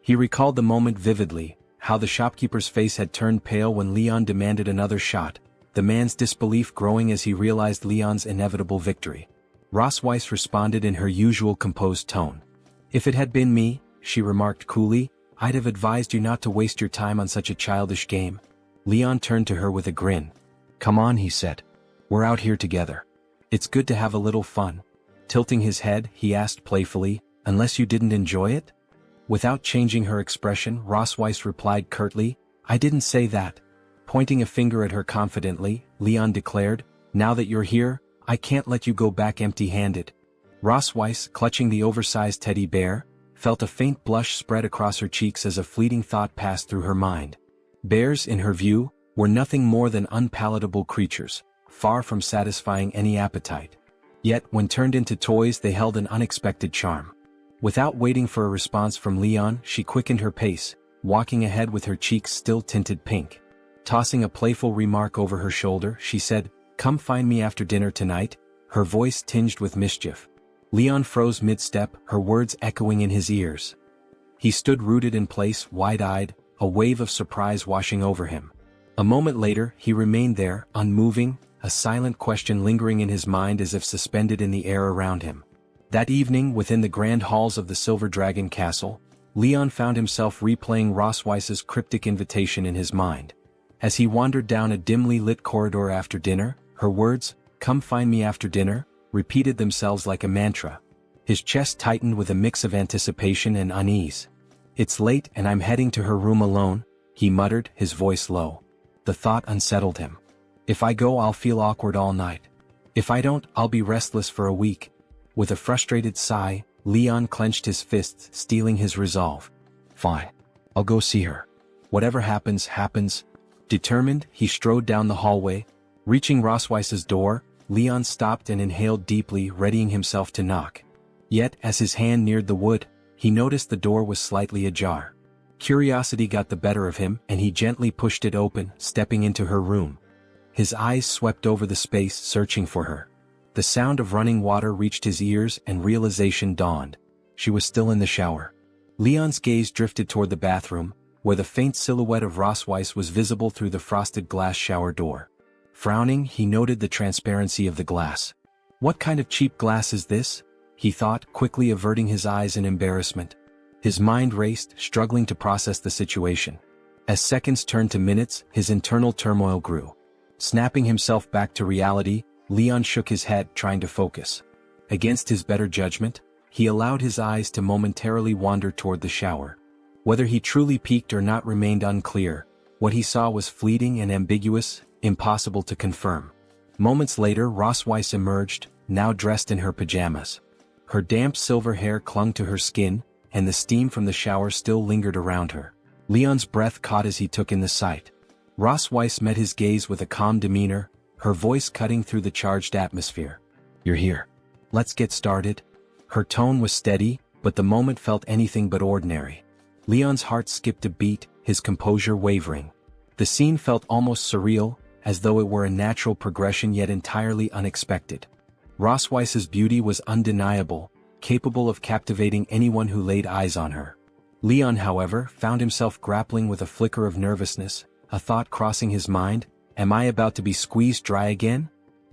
He recalled the moment vividly, how the shopkeeper's face had turned pale when Leon demanded another shot, the man's disbelief growing as he realized Leon's inevitable victory. Rosweiss responded in her usual composed tone. "If it had been me," she remarked coolly, "I'd have advised you not to waste your time on such a childish game." Leon turned to her with a grin. "Come on," he said. "We're out here together. It's good to have a little fun." Tilting his head, he asked playfully, "Unless you didn't enjoy it?" Without changing her expression, Rosweiss replied curtly, "I didn't say that." Pointing a finger at her confidently, Leon declared, "Now that you're here, I can't let you go back empty-handed." Rosweiss, clutching the oversized teddy bear, felt a faint blush spread across her cheeks as a fleeting thought passed through her mind. Bears, in her view, were nothing more than unpalatable creatures, far from satisfying any appetite. Yet, when turned into toys, they held an unexpected charm. Without waiting for a response from Leon, she quickened her pace, walking ahead with her cheeks still tinted pink. Tossing a playful remark over her shoulder, she said, "Come find me after dinner tonight," her voice tinged with mischief. Leon froze mid-step, her words echoing in his ears. He stood rooted in place, wide-eyed, a wave of surprise washing over him. A moment later, he remained there, unmoving, a silent question lingering in his mind as if suspended in the air around him. That evening, within the grand halls of the Silver Dragon Castle, Leon found himself replaying Rosweiss's cryptic invitation in his mind. As he wandered down a dimly lit corridor after dinner, her words, "Come find me after dinner," repeated themselves like a mantra. His chest tightened with a mix of anticipation and unease. "It's late and I'm heading to her room alone," he muttered, his voice low. The thought unsettled him. "If I go, I'll feel awkward all night. If I don't, I'll be restless for a week." With a frustrated sigh, Leon clenched his fists, steeling his resolve. "Fine. I'll go see her. Whatever happens, happens." Determined, he strode down the hallway. Reaching Rosweiss's door, Leon stopped and inhaled deeply, readying himself to knock. Yet, as his hand neared the wood, he noticed the door was slightly ajar. Curiosity got the better of him, and he gently pushed it open, stepping into her room. His eyes swept over the space, searching for her. The sound of running water reached his ears and realization dawned. She was still in the shower. Leon's gaze drifted toward the bathroom, where the faint silhouette of Rosweiss was visible through the frosted glass shower door. Frowning, he noted the transparency of the glass. "What kind of cheap glass is this?" he thought, quickly averting his eyes in embarrassment. His mind raced, struggling to process the situation. As seconds turned to minutes, his internal turmoil grew. Snapping himself back to reality, Leon shook his head, trying to focus. Against his better judgment, he allowed his eyes to momentarily wander toward the shower. Whether he truly peeked or not remained unclear. What he saw was fleeting and ambiguous, impossible to confirm. Moments later, Rosweiss emerged, now dressed in her pajamas. Her damp silver hair clung to her skin, and the steam from the shower still lingered around her. Leon's breath caught as he took in the sight. Rosweiss met his gaze with a calm demeanor, her voice cutting through the charged atmosphere. "You're here. Let's get started." Her tone was steady, but the moment felt anything but ordinary. Leon's heart skipped a beat, his composure wavering. The scene felt almost surreal, as though it were a natural progression yet entirely unexpected. Rosweiss's beauty was undeniable, capable of captivating anyone who laid eyes on her. Leon, however, found himself grappling with a flicker of nervousness, a thought crossing his mind, "Am I about to be squeezed dry again?"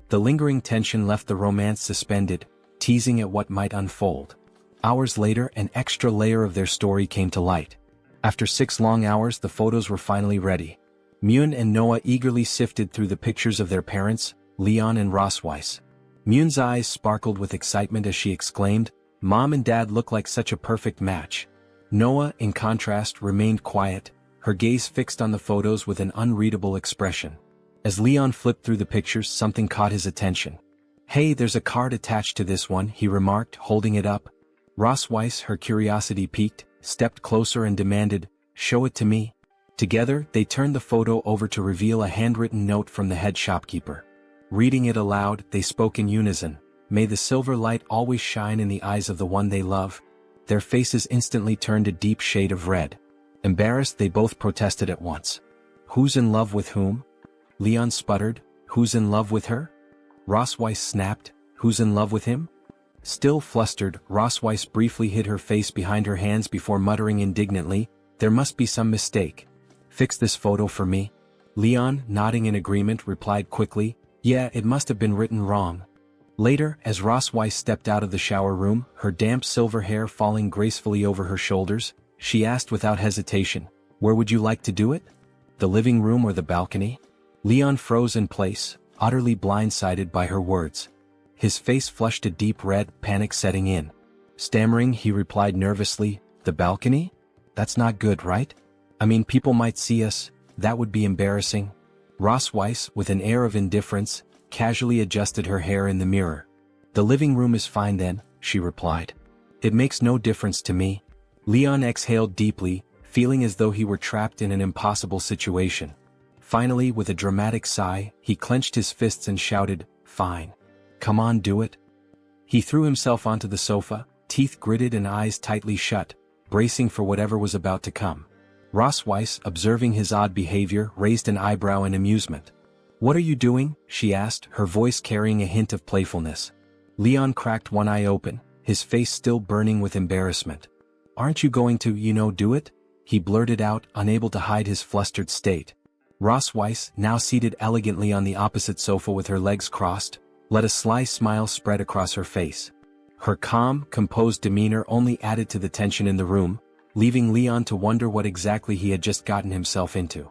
The lingering tension left the romance suspended, teasing at what might unfold. Hours later, an extra layer of their story came to light. After 6 long hours, the photos were finally ready. Myun and Noah eagerly sifted through the pictures of their parents, Leon and Rosweiss. Myun's eyes sparkled with excitement as she exclaimed, "Mom and Dad look like such a perfect match." Noah, in contrast, remained quiet, her gaze fixed on the photos with an unreadable expression. As Leon flipped through the pictures, something caught his attention. "Hey, there's a card attached to this one," he remarked, holding it up. Rosweiss, her curiosity piqued, stepped closer and demanded, "Show it to me." Together, they turned the photo over to reveal a handwritten note from the head shopkeeper. Reading it aloud, they spoke in unison, "May the silver light always shine in the eyes of the one they love." Their faces instantly turned a deep shade of red. Embarrassed, they both protested at once. "Who's in love with whom?" Leon sputtered, "Who's in love with her?" Rosweiss snapped, "Who's in love with him?" Still flustered, Rosweiss briefly hid her face behind her hands before muttering indignantly, "There must be some mistake. Fix this photo for me." Leon, nodding in agreement, replied quickly, "Yeah, it must have been written wrong." Later, as Rosweiss stepped out of the shower room, her damp silver hair falling gracefully over her shoulders, she asked without hesitation, "Where would you like to do it? The living room or the balcony?" Leon froze in place, utterly blindsided by her words. His face flushed a deep red, panic setting in. Stammering, he replied nervously, "The balcony? That's not good, right? I mean, people might see us, that would be embarrassing." Rosweiss, with an air of indifference, casually adjusted her hair in the mirror. "The living room is fine then," she replied. "It makes no difference to me." Leon exhaled deeply, feeling as though he were trapped in an impossible situation. Finally, with a dramatic sigh, he clenched his fists and shouted, "Fine. Come on, do it." He threw himself onto the sofa, teeth gritted and eyes tightly shut, bracing for whatever was about to come. Rosweiss, observing his odd behavior, raised an eyebrow in amusement. "What are you doing?" she asked, her voice carrying a hint of playfulness. Leon cracked one eye open, his face still burning with embarrassment. "Aren't you going to, do it?" he blurted out, unable to hide his flustered state. Rosweiss, now seated elegantly on the opposite sofa with her legs crossed, let a sly smile spread across her face. Her calm, composed demeanor only added to the tension in the room, leaving Leon to wonder what exactly he had just gotten himself into.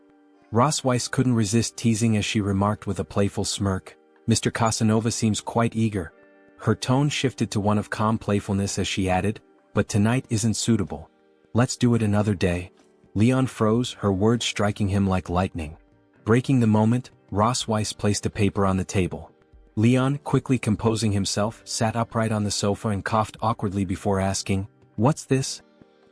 Rosweiss couldn't resist teasing as she remarked with a playful smirk, "Mr. Casanova seems quite eager." Her tone shifted to one of calm playfulness as she added, "But tonight isn't suitable. Let's do it another day." Leon froze, her words striking him like lightning. Breaking the moment, Rosweiss placed a paper on the table. Leon, quickly composing himself, sat upright on the sofa and coughed awkwardly before asking, "What's this?"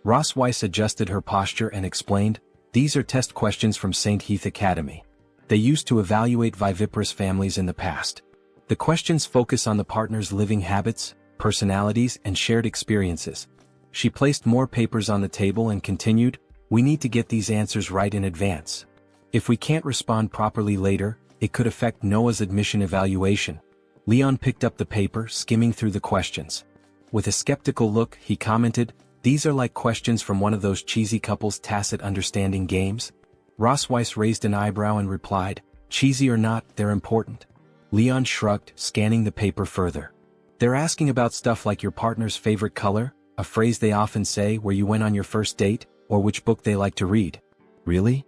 Rosweiss adjusted her posture and explained, "These are test questions from St. Heath Academy. They used to evaluate viviparous families in the past. The questions focus on the partner's living habits, personalities, and shared experiences." She placed more papers on the table and continued, "We need to get these answers right in advance. If we can't respond properly later, it could affect Noah's admission evaluation." Leon picked up the paper, skimming through the questions. With a skeptical look, he commented, "These are like questions from one of those cheesy couples' tacit understanding games." Rosweiss raised an eyebrow and replied, "Cheesy or not, they're important." Leon shrugged, scanning the paper further. "They're asking about stuff like your partner's favorite color, a phrase they often say, where you went on your first date, or which book they like to read." "Really?"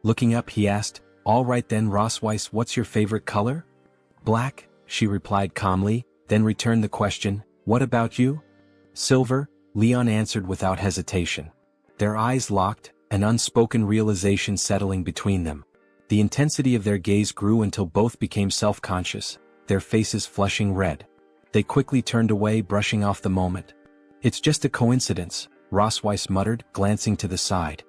Looking up, he asked, "All right then, Rosweiss, what's your favorite color?" "Black," she replied calmly, then returned the question, "What about you?" "Silver," Leon answered without hesitation. Their eyes locked, an unspoken realization settling between them. The intensity of their gaze grew until both became self-conscious, their faces flushing red. They quickly turned away, brushing off the moment. "It's just a coincidence," Rosweiss muttered, glancing to the side.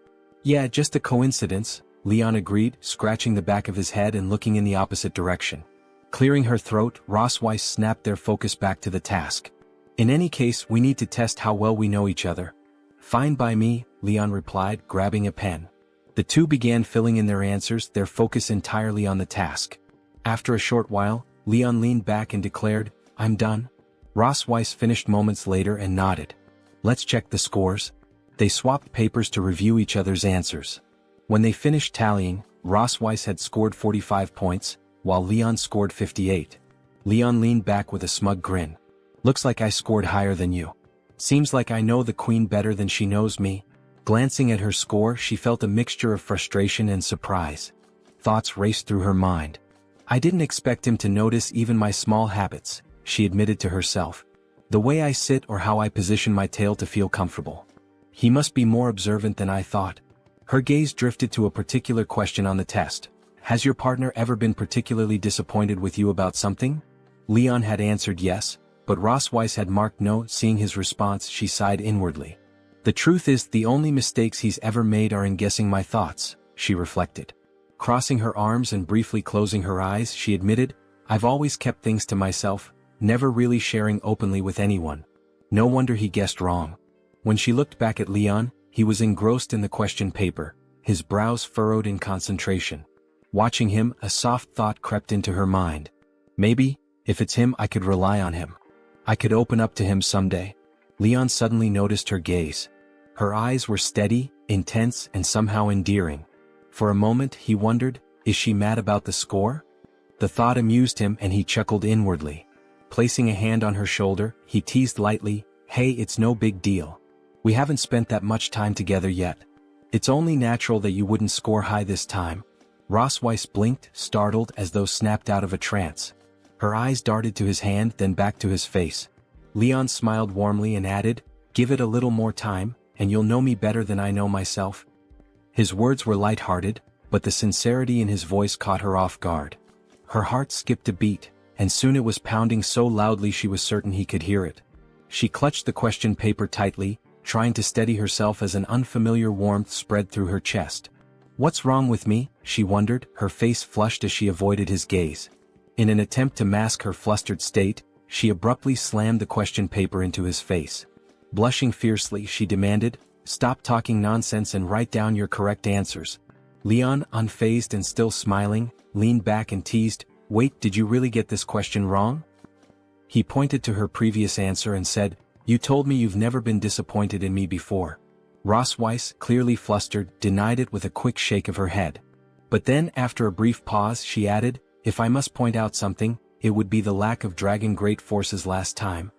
"Yeah, just a coincidence," Leon agreed, scratching the back of his head and looking in the opposite direction. Clearing her throat, Rosweiss snapped their focus back to the task. "In any case, we need to test how well we know each other." "Fine by me," Leon replied, grabbing a pen. The two began filling in their answers, their focus entirely on the task. After a short while, Leon leaned back and declared, "I'm done." Rosweiss finished moments later and nodded. "Let's check the scores." They swapped papers to review each other's answers. When they finished tallying, Rosweiss had scored 45 points, while Leon scored 58. Leon leaned back with a smug grin. Looks like I scored higher than you. Seems like I know the queen better than she knows me. Glancing at her score, she felt a mixture of frustration and surprise. Thoughts raced through her mind. I didn't expect him to notice even my small habits, she admitted to herself. The way I sit or how I position my tail to feel comfortable. He must be more observant than I thought. Her gaze drifted to a particular question on the test. Has your partner ever been particularly disappointed with you about something? Leon had answered yes, but Rosweiss had marked no. Seeing his response, she sighed inwardly. The truth is, the only mistakes he's ever made are in guessing my thoughts, she reflected. Crossing her arms and briefly closing her eyes, she admitted, I've always kept things to myself, never really sharing openly with anyone. No wonder he guessed wrong. When she looked back at Leon, he was engrossed in the question paper, his brows furrowed in concentration. Watching him, a soft thought crept into her mind. Maybe, if it's him, I could rely on him. I could open up to him someday. Leon suddenly noticed her gaze. Her eyes were steady, intense, and somehow endearing. For a moment he wondered, is she mad about the score? The thought amused him and he chuckled inwardly. Placing a hand on her shoulder, he teased lightly, hey, it's no big deal. We haven't spent that much time together yet. It's only natural that you wouldn't score high this time. Rosweiss blinked, startled as though snapped out of a trance. Her eyes darted to his hand, then back to his face. Leon smiled warmly and added, give it a little more time, and you'll know me better than I know myself. His words were light-hearted, but the sincerity in his voice caught her off guard. Her heart skipped a beat, and soon it was pounding so loudly she was certain he could hear it. She clutched the question paper tightly, trying to steady herself as an unfamiliar warmth spread through her chest. What's wrong with me? She wondered, her face flushed as she avoided his gaze. In an attempt to mask her flustered state, she abruptly slammed the question paper into his face. Blushing fiercely, she demanded, stop talking nonsense and write down your correct answers. Leon, unfazed and still smiling, leaned back and teased, wait, did you really get this question wrong? He pointed to her previous answer and said, you told me you've never been disappointed in me before. Rosweiss, clearly flustered, denied it with a quick shake of her head. But then, after a brief pause, she added, if I must point out something, it would be the lack of Dragon Great Forces last time.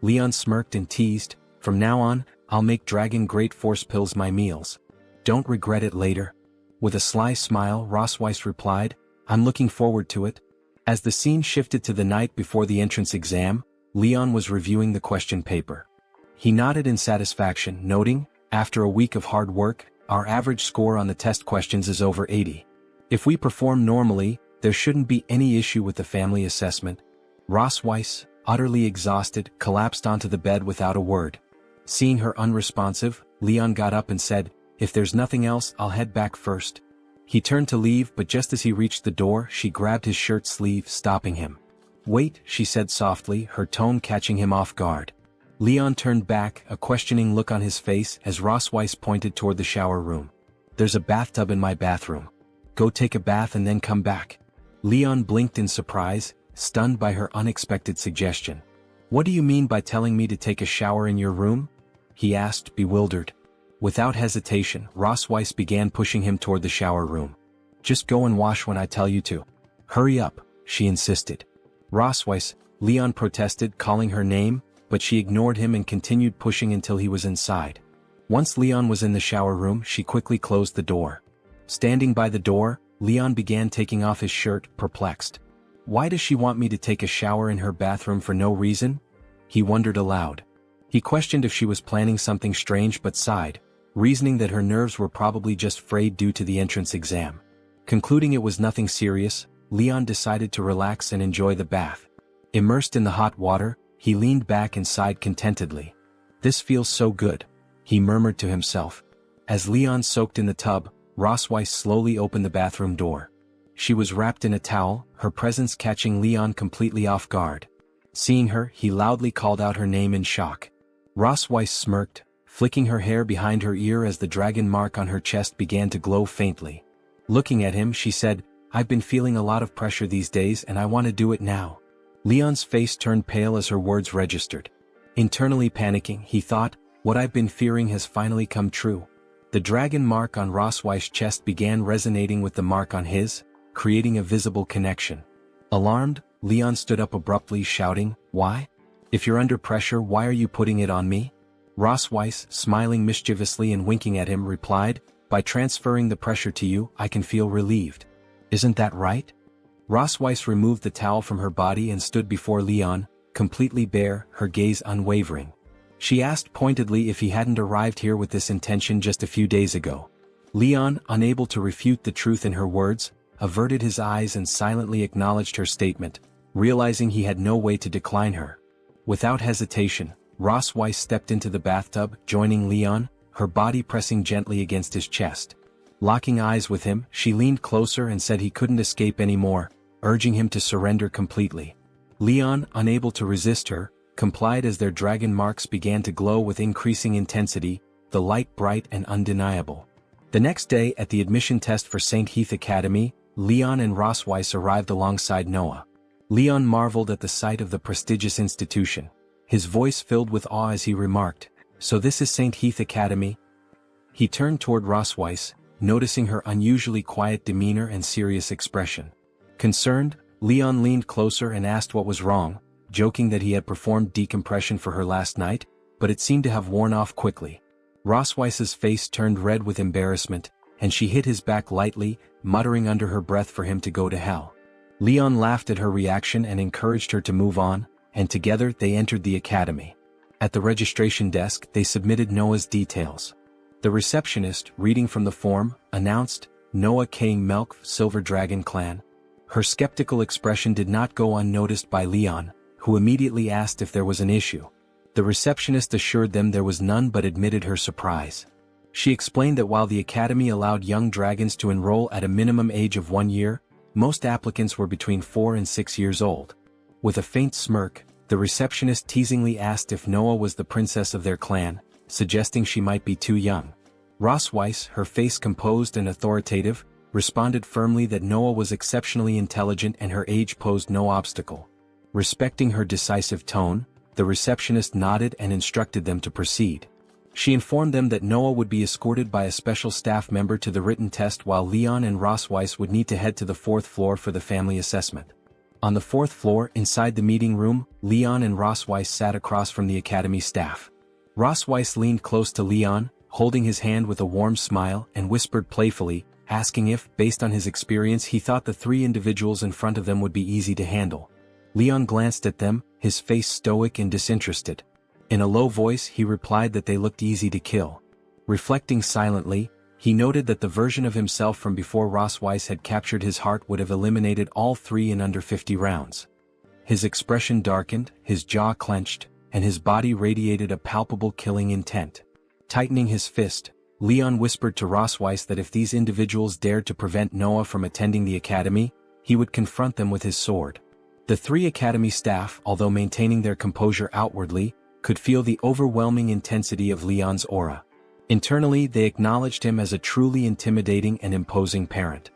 Leon smirked and teased, from now on, I'll make Dragon Great Force pills my meals. Don't regret it later. With a sly smile, Rosweiss replied, I'm looking forward to it. As the scene shifted to the night before the entrance exam, Leon was reviewing the question paper. He nodded in satisfaction, noting, after a week of hard work, our average score on the test questions is over 80. If we perform normally, there shouldn't be any issue with the family assessment. Rosweiss, utterly exhausted, collapsed onto the bed without a word. Seeing her unresponsive, Leon got up and said, if there's nothing else, I'll head back first. He turned to leave, but just as he reached the door, she grabbed his shirt sleeve, stopping him. Wait, she said softly, her tone catching him off guard. Leon turned back, a questioning look on his face as Rosweiss pointed toward the shower room. There's a bathtub in my bathroom. Go take a bath and then come back. Leon blinked in surprise, stunned by her unexpected suggestion. What do you mean by telling me to take a shower in your room? He asked, bewildered. Without hesitation, Rosweiss began pushing him toward the shower room. Just go and wash when I tell you to. Hurry up, she insisted. Rosweiss, Leon protested, calling her name, but she ignored him and continued pushing until he was inside. Once Leon was in the shower room, she quickly closed the door. Standing by the door, Leon began taking off his shirt, perplexed. Why does she want me to take a shower in her bathroom for no reason? He wondered aloud. He questioned if she was planning something strange but sighed, reasoning that her nerves were probably just frayed due to the entrance exam. Concluding it was nothing serious, Leon decided to relax and enjoy the bath. Immersed in the hot water, he leaned back and sighed contentedly. This feels so good, he murmured to himself. As Leon soaked in the tub, Rosweiss slowly opened the bathroom door. She was wrapped in a towel, her presence catching Leon completely off guard. Seeing her, he loudly called out her name in shock. Rosweiss smirked, flicking her hair behind her ear as the dragon mark on her chest began to glow faintly. Looking at him, she said, I've been feeling a lot of pressure these days and I want to do it now. Leon's face turned pale as her words registered. Internally panicking, he thought, what I've been fearing has finally come true. The dragon mark on Rosweiss' chest began resonating with the mark on his, creating a visible connection. Alarmed, Leon stood up abruptly, shouting, "Why? If you're under pressure, why are you putting it on me?" Ross Weiss, smiling mischievously and winking at him, replied, "By transferring the pressure to you, I can feel relieved. Isn't that right?" Ross Weiss removed the towel from her body and stood before Leon, completely bare, her gaze unwavering. She asked pointedly if he hadn't arrived here with this intention just a few days ago. Leon, unable to refute the truth in her words, averted his eyes and silently acknowledged her statement, realizing he had no way to decline her. Without hesitation, Ross Weiss stepped into the bathtub, joining Leon, her body pressing gently against his chest. Locking eyes with him, she leaned closer and said he couldn't escape anymore, urging him to surrender completely. Leon, unable to resist her, complied as their dragon marks began to glow with increasing intensity, the light bright and undeniable. The next day at the admission test for St. Heath Academy, Leon and Ross Weiss arrived alongside Noah. Leon marveled at the sight of the prestigious institution. His voice filled with awe as he remarked, "So this is St. Heath Academy?" He turned toward Ross Weiss, noticing her unusually quiet demeanor and serious expression. Concerned, Leon leaned closer and asked what was wrong, joking that he had performed decompression for her last night, but it seemed to have worn off quickly. Ross Weiss's face turned red with embarrassment, and she hit his back lightly, muttering under her breath for him to go to hell. Leon laughed at her reaction and encouraged her to move on, and together they entered the academy. At the registration desk, they submitted Noah's details. The receptionist, reading from the form, announced, "Noah K. Melk, Silver Dragon Clan." Her skeptical expression did not go unnoticed by Leon, who immediately asked if there was an issue. The receptionist assured them there was none but admitted her surprise. She explained that while the academy allowed young dragons to enroll at a minimum age of 1 year, most applicants were between 4 and 6 years old. With a faint smirk, the receptionist teasingly asked if Noah was the princess of their clan, suggesting she might be too young. Ross Weiss, her face composed and authoritative, responded firmly that Noah was exceptionally intelligent and her age posed no obstacle. Respecting her decisive tone, the receptionist nodded and instructed them to proceed. She informed them that Noah would be escorted by a special staff member to the written test, while Leon and Ross Weiss would need to head to the 4th floor for the family assessment. On the 4th floor, inside the meeting room, Leon and Ross Weiss sat across from the academy staff. Ross Weiss leaned close to Leon, holding his hand with a warm smile, and whispered playfully, asking if, based on his experience, he thought the 3 individuals in front of them would be easy to handle. Leon glanced at them, his face stoic and disinterested. In a low voice he replied that they looked easy to kill. Reflecting silently, he noted that the version of himself from before Ross Weiss had captured his heart would have eliminated all 3 in under 50 rounds. His expression darkened, his jaw clenched, and his body radiated a palpable killing intent. Tightening his fist, Leon whispered to Ross Weiss that if these individuals dared to prevent Noah from attending the academy, he would confront them with his sword. The 3 academy staff, although maintaining their composure outwardly, could feel the overwhelming intensity of Leon's aura. Internally, they acknowledged him as a truly intimidating and imposing parent.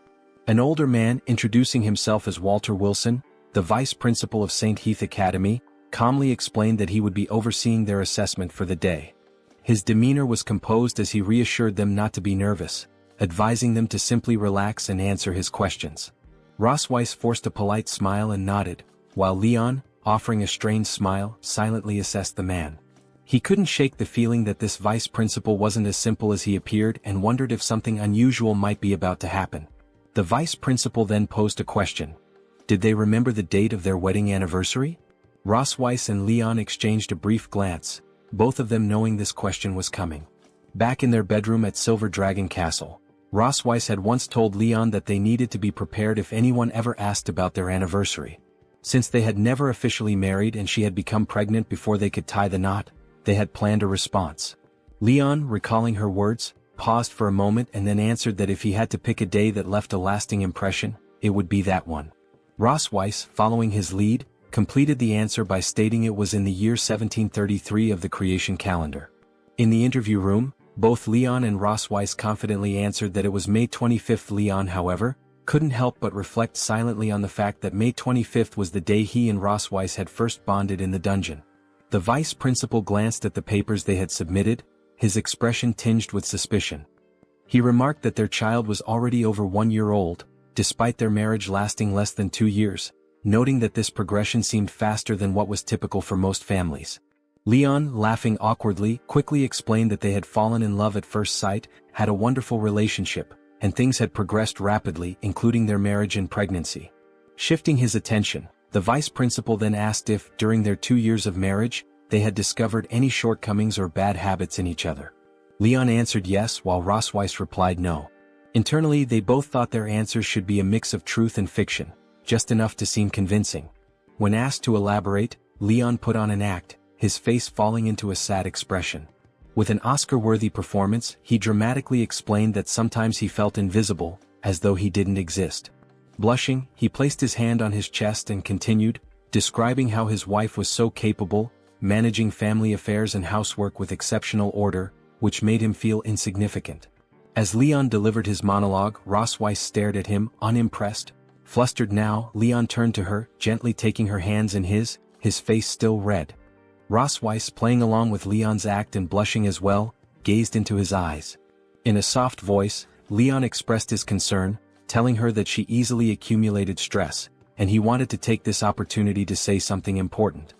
An older man, introducing himself as Walter Wilson, the vice principal of St. Heath Academy, calmly explained that he would be overseeing their assessment for the day. His demeanor was composed as he reassured them not to be nervous, advising them to simply relax and answer his questions. Ross Weiss forced a polite smile and nodded, while Leon, offering a strained smile, silently assessed the man. He couldn't shake the feeling that this vice principal wasn't as simple as he appeared and wondered if something unusual might be about to happen. The vice principal then posed a question. Did they remember the date of their wedding anniversary? Ross Weiss and Leon exchanged a brief glance, both of them knowing this question was coming. Back in their bedroom at Silver Dragon Castle, Ross Weiss had once told Leon that they needed to be prepared if anyone ever asked about their anniversary. Since they had never officially married and she had become pregnant before they could tie the knot, they had planned a response. Leon, recalling her words, paused for a moment and then answered that if he had to pick a day that left a lasting impression, it would be that one. Ross Weiss, following his lead, completed the answer by stating it was in the year 1733 of the creation calendar. In the interview room, both Leon and Ross Weiss confidently answered that it was May 25th. Leon, however, couldn't help but reflect silently on the fact that May 25th was the day he and Ross Weiss had first bonded in the dungeon. The vice principal glanced at the papers they had submitted, his expression tinged with suspicion. He remarked that their child was already over 1 year old, despite their marriage lasting less than 2 years, noting that this progression seemed faster than what was typical for most families. Leon, laughing awkwardly, quickly explained that they had fallen in love at first sight, had a wonderful relationship, and things had progressed rapidly, including their marriage and pregnancy. Shifting his attention, the vice principal then asked if, during their 2 years of marriage, they had discovered any shortcomings or bad habits in each other. Leon answered yes, while Rosweiss replied no. Internally, they both thought their answers should be a mix of truth and fiction, just enough to seem convincing. When asked to elaborate, Leon put on an act, his face falling into a sad expression. With an Oscar-worthy performance, he dramatically explained that sometimes he felt invisible, as though he didn't exist. Blushing, he placed his hand on his chest and continued, describing how his wife was so capable, managing family affairs and housework with exceptional order, which made him feel insignificant. As Leon delivered his monologue, Rosweiss stared at him, unimpressed. Flustered now, Leon turned to her, gently taking her hands in his face still red. Rosweiss, playing along with Leon's act and blushing as well, gazed into his eyes. In a soft voice, Leon expressed his concern, telling her that she easily accumulated stress, and he wanted to take this opportunity to say something important.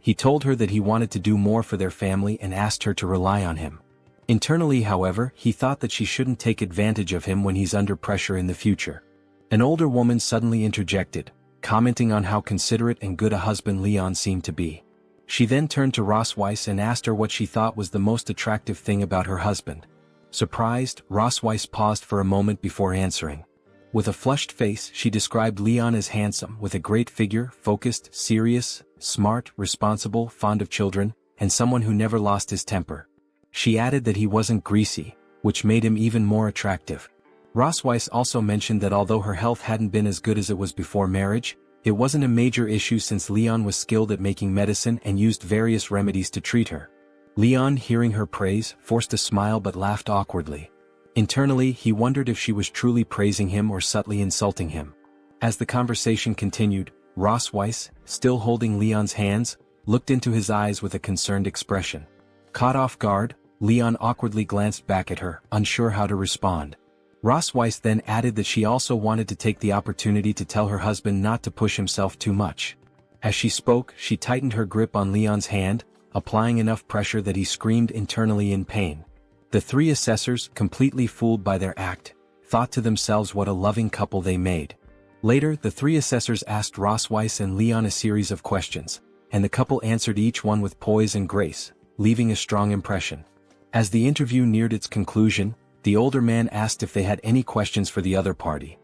He told her that he wanted to do more for their family and asked her to rely on him. Internally, however, he thought that she shouldn't take advantage of him when he's under pressure in the future. An older woman suddenly interjected, commenting on how considerate and good a husband Leon seemed to be. She then turned to Rosweiss and asked her what she thought was the most attractive thing about her husband. Surprised, Rosweiss paused for a moment before answering. With a flushed face, she described Leon as handsome, with a great figure, focused, serious, smart, responsible, fond of children, and someone who never lost his temper. She added that he wasn't greasy, which made him even more attractive. Rosweiss also mentioned that although her health hadn't been as good as it was before marriage, it wasn't a major issue since Leon was skilled at making medicine and used various remedies to treat her. Leon, hearing her praise, forced a smile but laughed awkwardly. Internally, he wondered if she was truly praising him or subtly insulting him. As the conversation continued, Rosweiss, still holding Leon's hands, looked into his eyes with a concerned expression. Caught off guard, Leon awkwardly glanced back at her, unsure how to respond. Rosweiss then added that she also wanted to take the opportunity to tell her husband not to push himself too much. As she spoke, she tightened her grip on Leon's hand, applying enough pressure that he screamed internally in pain. The three assessors, completely fooled by their act, thought to themselves what a loving couple they made. Later, the three assessors asked Rosweiss and Leon a series of questions, and the couple answered each one with poise and grace, leaving a strong impression. As the interview neared its conclusion, the older man asked if they had any questions for the other party.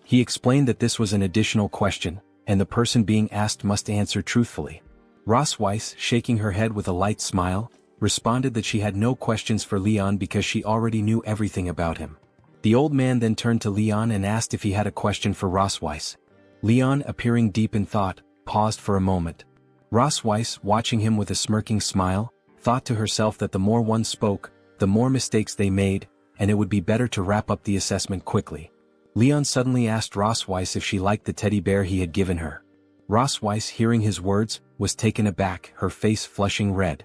He explained that this was an additional question, and the person being asked must answer truthfully. Rosweiss, shaking her head with a light smile, responded that she had no questions for Leon because she already knew everything about him. The old man then turned to Leon and asked if he had a question for Rosweiss. Leon, appearing deep in thought, paused for a moment. Rosweiss, watching him with a smirking smile, thought to herself that the more one spoke, the more mistakes they made, and it would be better to wrap up the assessment quickly. Leon suddenly asked Rosweiss if she liked the teddy bear he had given her. Rosweiss, hearing his words, was taken aback, her face flushing red.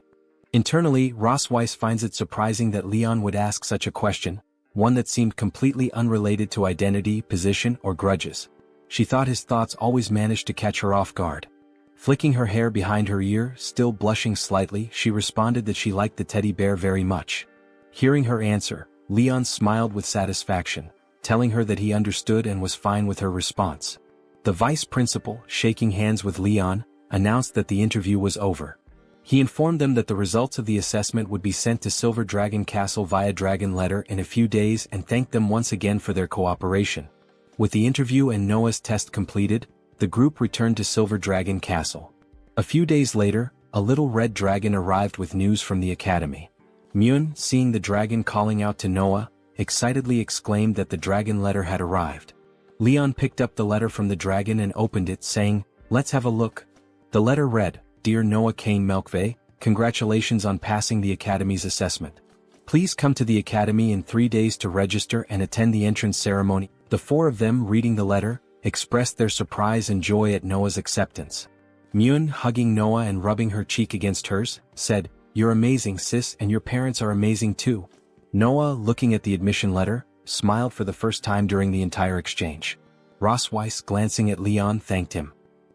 Internally, Rosweiss finds it surprising that Leon would ask such a question, one that seemed completely unrelated to identity, position, or grudges. She thought his thoughts always managed to catch her off guard. Flicking her hair behind her ear, still blushing slightly, she responded that she liked the teddy bear very much. Hearing her answer, Leon smiled with satisfaction, telling her that he understood and was fine with her response. The vice principal, shaking hands with Leon, announced that the interview was over. He informed them that the results of the assessment would be sent to Silver Dragon Castle via dragon letter in a few days and thanked them once again for their cooperation. With the interview and Noah's test completed, the group returned to Silver Dragon Castle. A few days later, a little red dragon arrived with news from the academy. Myun, seeing the dragon calling out to Noah, excitedly exclaimed that the dragon letter had arrived. Leon picked up the letter from the dragon and opened it, saying, "Let's have a look." The letter read, "Dear Noah Kane Melkve, congratulations on passing the academy's assessment. Please come to the academy in 3 days to register and attend the entrance ceremony." The four of them, reading the letter, expressed their surprise and joy at Noah's acceptance. Myun, hugging Noah and rubbing her cheek against hers, said, "You're amazing, sis, and your parents are amazing too." Noah, looking at the admission letter, smiled for the first time during the entire exchange. Rosweiss, glancing at Leon, thanked him.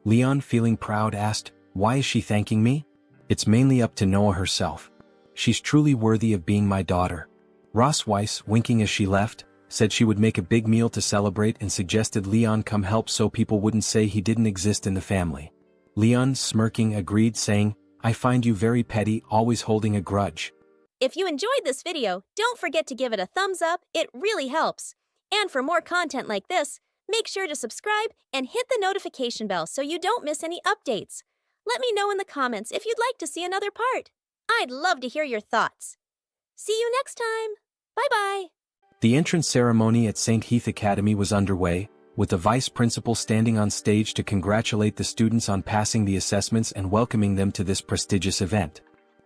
Leon, feeling proud, asked, "Why is she thanking me?" "It's mainly up to Noah herself. She's truly worthy of being my daughter." Rosweiss, winking as she left, said she would make a big meal to celebrate and suggested Leon come help so people wouldn't say he didn't exist in the family. Leon, smirking, agreed, saying, "I find you very petty, always holding a grudge." If you enjoyed this video, don't forget to give it a thumbs up, it really helps. And for more content like this, make sure to subscribe and hit the notification bell so you don't miss any updates. Let me know in the comments if you'd like to see another part. I'd love to hear your thoughts. See you next time. Bye-bye. The entrance ceremony at St. Heath Academy was underway, with the vice principal standing on stage to congratulate the students on passing the assessments and welcoming them to this prestigious event.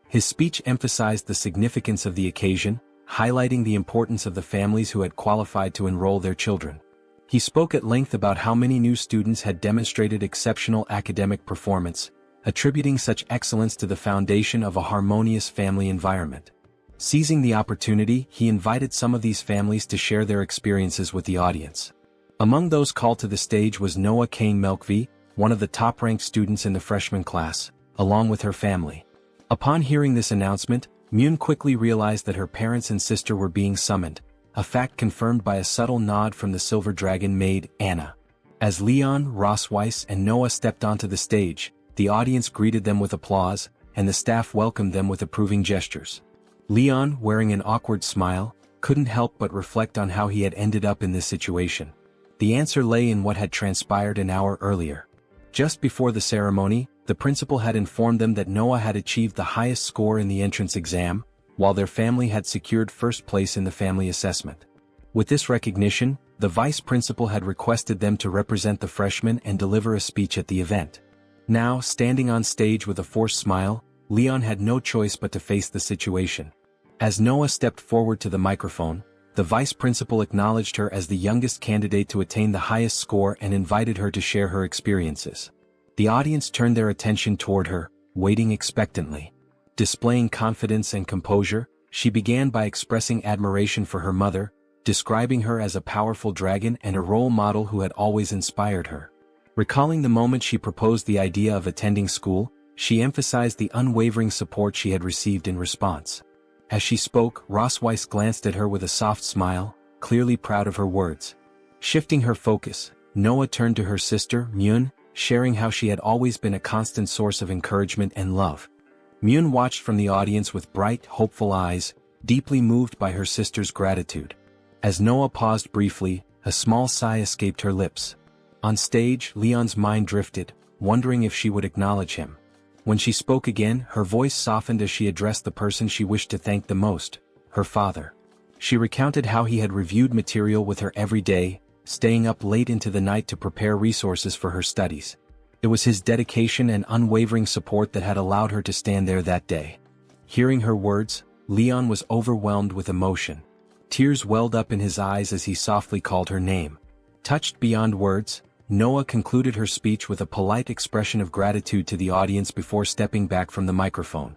His speech emphasized the significance of the occasion, highlighting the importance of the families who had qualified to enroll their children. He spoke at length about how many new students had demonstrated exceptional academic performance, attributing such excellence to the foundation of a harmonious family environment. Seizing the opportunity, he invited some of these families to share their experiences with the audience. Among those called to the stage was Noah Kane Melkvi, one of the top-ranked students in the freshman class, along with her family. Upon hearing this announcement, Myun quickly realized that her parents and sister were being summoned, a fact confirmed by a subtle nod from the Silver Dragon maid, Anna. As Leon, Rosweiss, and Noah stepped onto the stage, the audience greeted them with applause, and the staff welcomed them with approving gestures. Leon, wearing an awkward smile, couldn't help but reflect on how he had ended up in this situation. The answer lay in what had transpired an hour earlier. Just before the ceremony, the principal had informed them that Noah had achieved the highest score in the entrance exam, while their family had secured first place in the family assessment. With this recognition, the vice principal had requested them to represent the freshmen and deliver a speech at the event. Now, standing on stage with a forced smile, Leon had no choice but to face the situation. As Noah stepped forward to the microphone, the vice principal acknowledged her as the youngest candidate to attain the highest score and invited her to share her experiences. The audience turned their attention toward her, waiting expectantly. Displaying confidence and composure, she began by expressing admiration for her mother, describing her as a powerful dragon and a role model who had always inspired her. Recalling the moment she proposed the idea of attending school, she emphasized the unwavering support she had received in response. As she spoke, Rosweiss glanced at her with a soft smile, clearly proud of her words. Shifting her focus, Noah turned to her sister, Myun, sharing how she had always been a constant source of encouragement and love. Myun watched from the audience with bright, hopeful eyes, deeply moved by her sister's gratitude. As Noah paused briefly, a small sigh escaped her lips. On stage, Leon's mind drifted, wondering if she would acknowledge him. When she spoke again, her voice softened as she addressed the person she wished to thank the most, her father. She recounted how he had reviewed material with her every day, staying up late into the night to prepare resources for her studies. It was his dedication and unwavering support that had allowed her to stand there that day. Hearing her words, Leon was overwhelmed with emotion. Tears welled up in his eyes as he softly called her name. Touched beyond words, Noah concluded her speech with a polite expression of gratitude to the audience before stepping back from the microphone.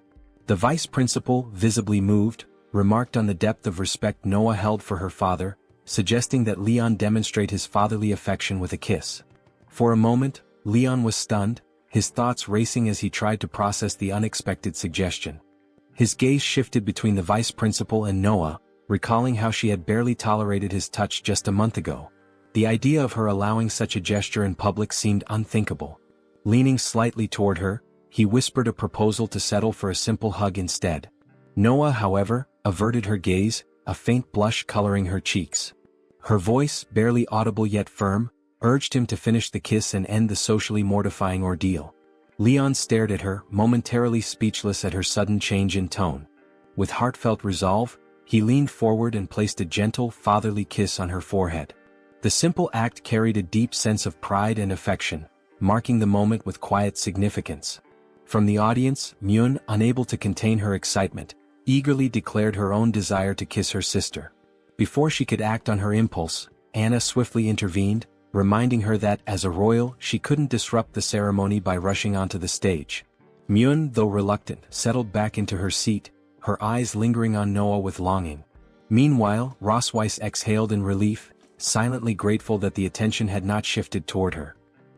The vice principal, visibly moved, remarked on the depth of respect Noah held for her father, suggesting that Leon demonstrate his fatherly affection with a kiss. For a moment, Leon was stunned, his thoughts racing as he tried to process the unexpected suggestion. His gaze shifted between the vice principal and Noah, recalling how she had barely tolerated his touch just a month ago. The idea of her allowing such a gesture in public seemed unthinkable. Leaning slightly toward her, he whispered a proposal to settle for a simple hug instead. Noah, however, averted her gaze, a faint blush coloring her cheeks. Her voice, barely audible yet firm, urged him to finish the kiss and end the socially mortifying ordeal. Leon stared at her, momentarily speechless at her sudden change in tone. With heartfelt resolve, he leaned forward and placed a gentle, fatherly kiss on her forehead. The simple act carried a deep sense of pride and affection, marking the moment with quiet significance. From the audience, Myun, unable to contain her excitement, eagerly declared her own desire to kiss her sister. Before she could act on her impulse, Anna swiftly intervened, reminding her that, as a royal, she couldn't disrupt the ceremony by rushing onto the stage. Myun, though reluctant, settled back into her seat, her eyes lingering on Noah with longing. Meanwhile, Rosweiss exhaled in relief, silently grateful that the attention had not shifted toward her.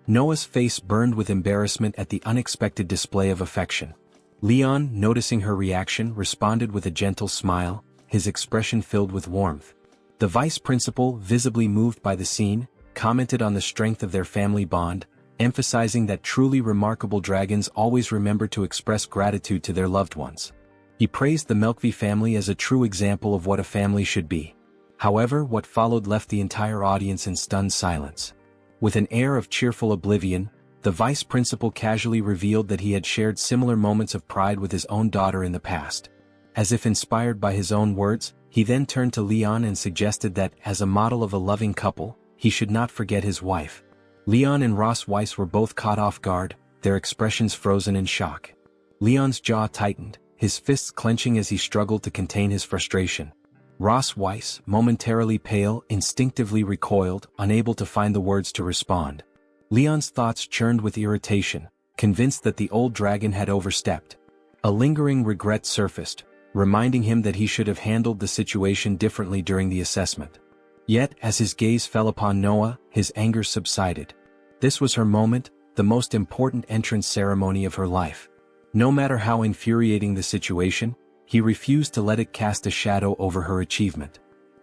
Noah's face burned with embarrassment at the unexpected display of affection. Leon, noticing her reaction, responded with a gentle smile, his expression filled with warmth. The vice principal, visibly moved by the scene, commented on the strength of their family bond, emphasizing that truly remarkable dragons always remember to express gratitude to their loved ones. He praised the Melkvi family as a true example of what a family should be. However, what followed left the entire audience in stunned silence. With an air of cheerful oblivion, the vice principal casually revealed that he had shared similar moments of pride with his own daughter in the past. As if inspired by his own words, he then turned to Leon and suggested that, as a model of a loving couple, he should not forget his wife. Leon and Ross Weiss were both caught off guard, their expressions frozen in shock. Leon's jaw tightened, his fists clenching as he struggled to contain his frustration. Ross Weiss, momentarily pale, instinctively recoiled, unable to find the words to respond. Leon's thoughts churned with irritation, convinced that the old dragon had overstepped. A lingering regret surfaced, reminding him that he should have handled the situation differently during the assessment. Yet, as his gaze fell upon Noah, his anger subsided. This was her moment, the most important entrance ceremony of her life. No matter how infuriating the situation, he refused to let it cast a shadow over her achievement.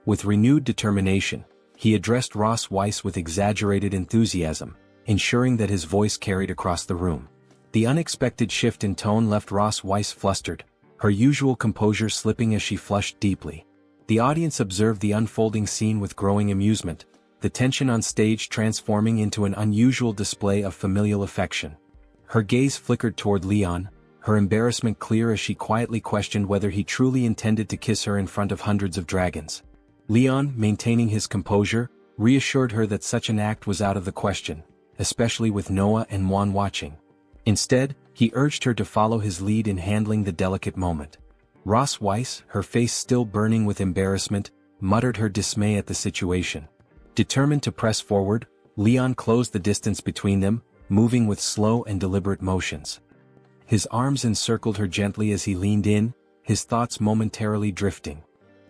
With renewed determination, he addressed Ross Weiss with exaggerated enthusiasm, ensuring that his voice carried across the room. The unexpected shift in tone left Ross Weiss flustered, her usual composure slipping as she flushed deeply. The audience observed the unfolding scene with growing amusement, the tension on stage transforming into an unusual display of familial affection. Her gaze flickered toward Leon, her embarrassment clear as she quietly questioned whether he truly intended to kiss her in front of hundreds of dragons. Leon, maintaining his composure, reassured her that such an act was out of the question, especially with Noah and Juan watching. Instead, he urged her to follow his lead in handling the delicate moment. Ross Weiss, her face still burning with embarrassment, muttered her dismay at the situation. Determined to press forward, Leon closed the distance between them, moving with slow and deliberate motions. His arms encircled her gently as he leaned in, his thoughts momentarily drifting.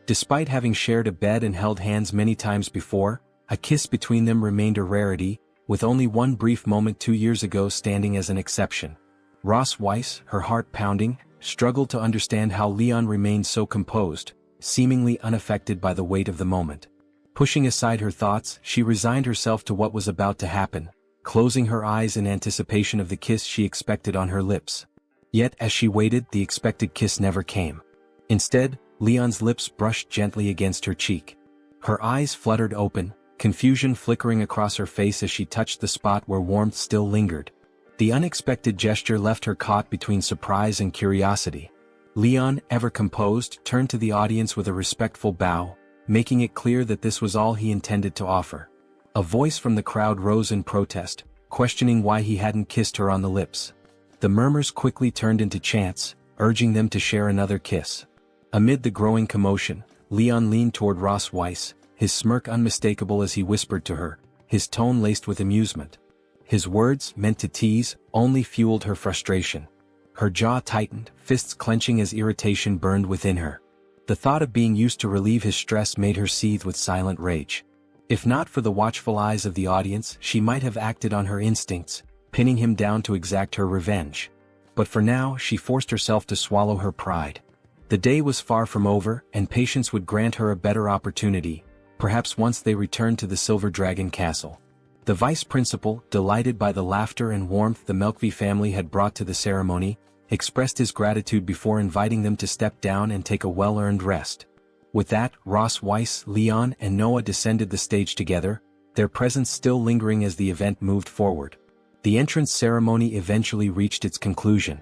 Despite having shared a bed and held hands many times before, a kiss between them remained a rarity, with only one brief moment 2 years ago standing as an exception. Ross Weiss, her heart pounding, struggled to understand how Leon remained so composed, seemingly unaffected by the weight of the moment. Pushing aside her thoughts, she resigned herself to what was about to happen, closing her eyes in anticipation of the kiss she expected on her lips. Yet as she waited, the expected kiss never came. Instead, Leon's lips brushed gently against her cheek. Her eyes fluttered open, confusion flickering across her face as she touched the spot where warmth still lingered. The unexpected gesture left her caught between surprise and curiosity. Leon, ever composed, turned to the audience with a respectful bow, making it clear that this was all he intended to offer. A voice from the crowd rose in protest, questioning why he hadn't kissed her on the lips. The murmurs quickly turned into chants, urging them to share another kiss. Amid the growing commotion, Leon leaned toward Ross Weiss, his smirk unmistakable as he whispered to her, his tone laced with amusement. His words, meant to tease, only fueled her frustration. Her jaw tightened, fists clenching as irritation burned within her. The thought of being used to relieve his stress made her seethe with silent rage. If not for the watchful eyes of the audience, she might have acted on her instincts, pinning him down to exact her revenge. But for now, she forced herself to swallow her pride. The day was far from over, and patience would grant her a better opportunity, perhaps once they returned to the Silver Dragon Castle. The vice principal, delighted by the laughter and warmth the Melkvi family had brought to the ceremony, expressed his gratitude before inviting them to step down and take a well-earned rest. With that, Ross Weiss, Leon, and Noah descended the stage together, their presence still lingering as the event moved forward. The entrance ceremony eventually reached its conclusion.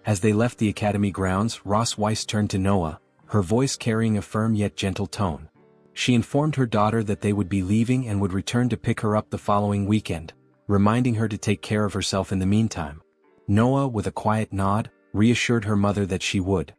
As they left the academy grounds, Ross Weiss turned to Noah, her voice carrying a firm yet gentle tone. She informed her daughter that they would be leaving and would return to pick her up the following weekend, reminding her to take care of herself in the meantime. Noah, with a quiet nod, reassured her mother that she would.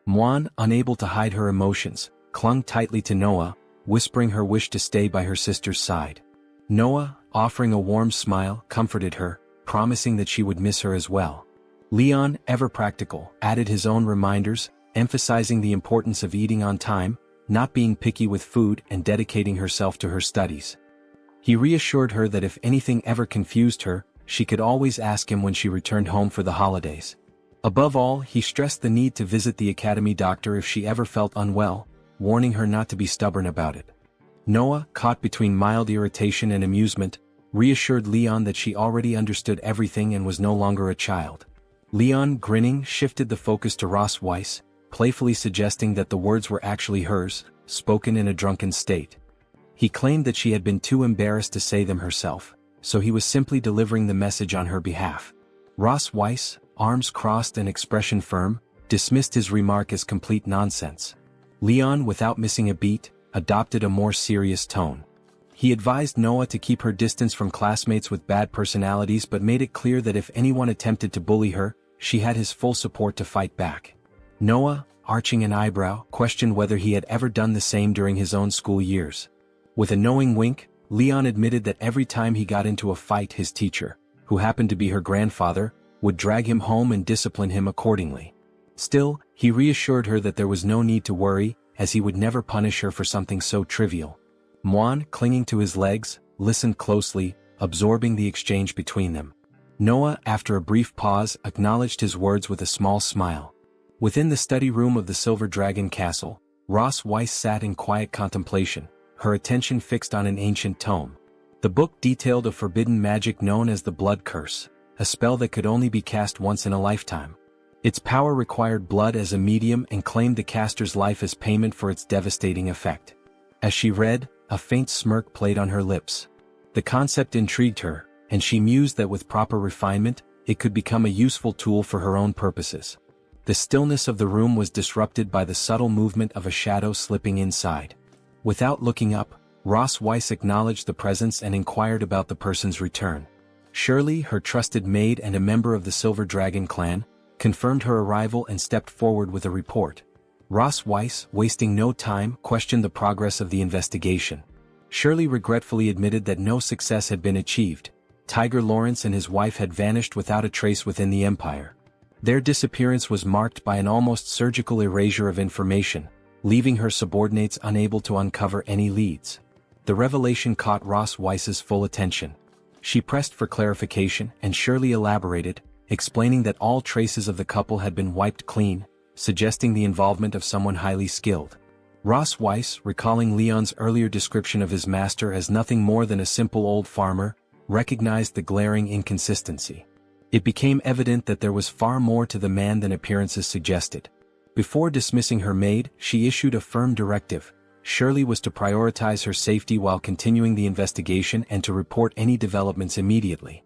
Muan, unable to hide her emotions, clung tightly to Noah, whispering her wish to stay by her sister's side. Noah, offering a warm smile, comforted her, promising that she would miss her as well. Leon, ever practical, added his own reminders, emphasizing the importance of eating on time, not being picky with food, and dedicating herself to her studies. He reassured her that if anything ever confused her, she could always ask him when she returned home for the holidays. Above all, he stressed the need to visit the academy doctor if she ever felt unwell, warning her not to be stubborn about it. Noah, caught between mild irritation and amusement, reassured Leon that she already understood everything and was no longer a child. Leon, grinning, shifted the focus to Ross Weiss, playfully suggesting that the words were actually hers, spoken in a drunken state. He claimed that she had been too embarrassed to say them herself, so he was simply delivering the message on her behalf. Ross Weiss, arms crossed and expression firm, dismissed his remark as complete nonsense. Leon, without missing a beat, adopted a more serious tone. He advised Noah to keep her distance from classmates with bad personalities but made it clear that if anyone attempted to bully her, she had his full support to fight back. Noah, arching an eyebrow, questioned whether he had ever done the same during his own school years. With a knowing wink, Leon admitted that every time he got into a fight, his teacher, who happened to be her grandfather, would drag him home and discipline him accordingly. Still, he reassured her that there was no need to worry, as he would never punish her for something so trivial. Muan, clinging to his legs, listened closely, absorbing the exchange between them. Noah, after a brief pause, acknowledged his words with a small smile. Within the study room of the Silver Dragon Castle, Ross Weiss sat in quiet contemplation, her attention fixed on an ancient tome. The book detailed a forbidden magic known as the Blood Curse, a spell that could only be cast once in a lifetime. Its power required blood as a medium and claimed the caster's life as payment for its devastating effect. As she read, a faint smirk played on her lips. The concept intrigued her, and she mused that with proper refinement, it could become a useful tool for her own purposes. The stillness of the room was disrupted by the subtle movement of a shadow slipping inside. Without looking up, Ross Weiss acknowledged the presence and inquired about the person's return. Shirley, her trusted maid and a member of the Silver Dragon clan, confirmed her arrival and stepped forward with a report. Ross Weiss, wasting no time, questioned the progress of the investigation. Shirley regretfully admitted that no success had been achieved. Tiger Lawrence and his wife had vanished without a trace within the Empire. Their disappearance was marked by an almost surgical erasure of information, leaving her subordinates unable to uncover any leads. The revelation caught Ross Weiss's full attention. She pressed for clarification, and Shirley elaborated, explaining that all traces of the couple had been wiped clean, suggesting the involvement of someone highly skilled. Ross Weiss, recalling Leon's earlier description of his master as nothing more than a simple old farmer, recognized the glaring inconsistency. It became evident that there was far more to the man than appearances suggested. Before dismissing her maid, she issued a firm directive. Shirley was to prioritize her safety while continuing the investigation and to report any developments immediately.